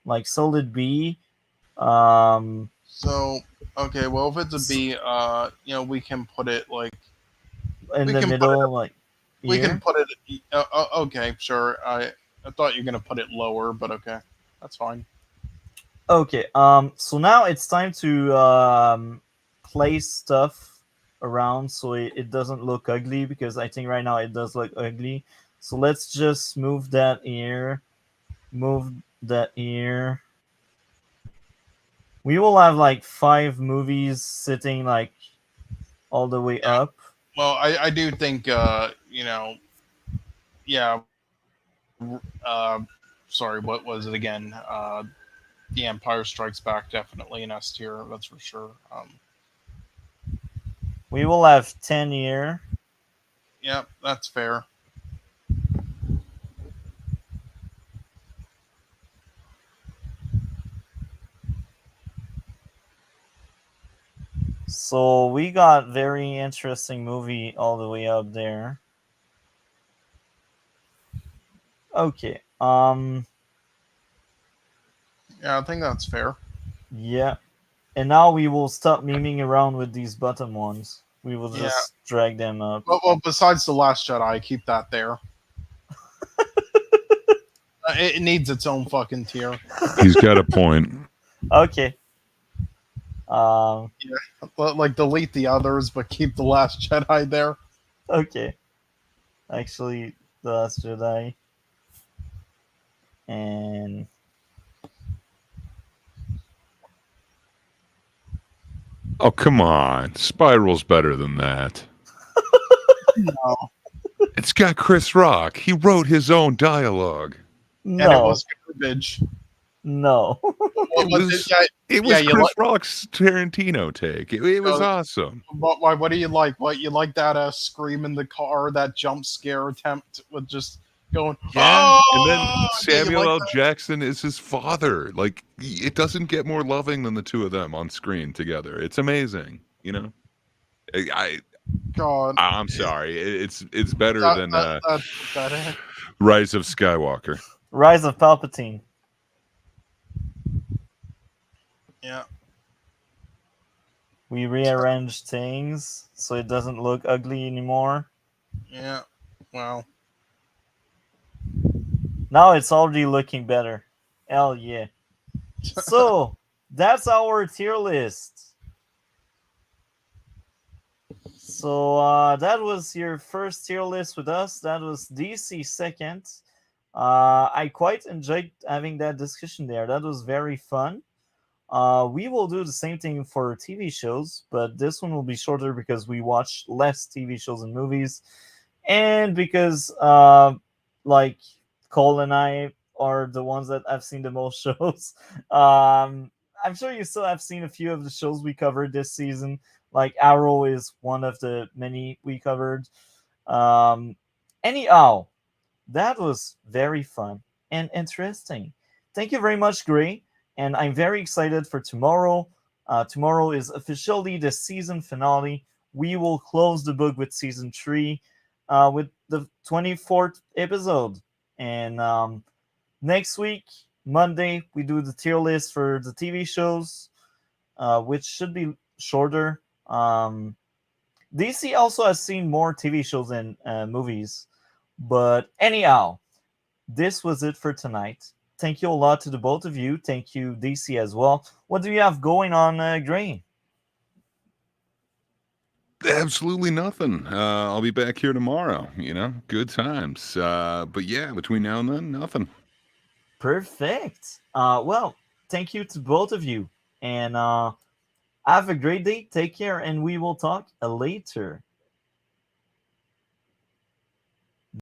like solid B. Um, So okay, well if it's a B, we can put it like in we the can put it middle, like we can here. put it. Okay, sure. I thought you were gonna put it lower, but okay, that's fine. Okay. So now it's time to place stuff around so it doesn't look ugly, because I think right now it does look ugly. So let's just move that here. Move that here. We will have like 5 movies sitting like all the way Yeah. up. Well, I do think yeah. Sorry, what was it again? The Empire Strikes Back, definitely an S tier. That's for sure. We will have 10 here. Yeah, that's fair. So we got very interesting movie all the way up there. Okay. Yeah, I think that's fair. Yeah. And now we will stop memeing around with these bottom ones. We will Yeah. just drag them up. Well, besides the Last Jedi, keep that there. It needs its own fucking tier. He's got a point. Okay. Um. Like delete the others, but keep the Last Jedi there. Okay. Actually, The Last Jedi. And Oh, come on. Spiral's better than that. No. It's got Chris Rock. He wrote his own dialogue. And it no, was garbage. no. Well, It but was, yeah, it was yeah, you Chris like- Rock's Tarantino take. It was awesome. what do you like? What you like that scream in the car, that jump scare attempt with just going, Yeah. oh! And then Yeah, you Samuel like L. that? Jackson is his father. Like, it doesn't get more loving than the two of them on screen together. It's amazing. You know? God. I'm sorry. It's better That, than that, Rise of Skywalker. Rise of Palpatine. yeah. We rearranged things so it doesn't look ugly anymore. Yeah. Well. Now it's already looking better. Hell yeah. So that's our tier list. So that was your first tier list with us. That was DC second. I quite enjoyed having that discussion there. That was very fun. We will do the same thing for TV shows, but this one will be shorter because we watch less TV shows and movies, and because like Cole and I are the ones that have seen the most shows. I'm sure you still have seen a few of the shows we covered this season. Like Arrow is one of the many we covered. Um, anyhow, that was very fun and interesting. Thank you very much, Gray. And I'm very excited for tomorrow. Tomorrow is officially the season finale. We will close the book with season 3 with the 24th episode. And next week, Monday, we do the tier list for the TV shows, which should be shorter. DC also has seen more TV shows and movies. But anyhow, this was it for tonight. Thank you a lot to the both of you. Thank you, DC, as well. What do you have going on, Gray? Absolutely nothing. I'll be back here tomorrow. Good times. But yeah, between now and then, nothing. Perfect. Well, thank you to both of you. And have a great day. Take care, and we will talk later.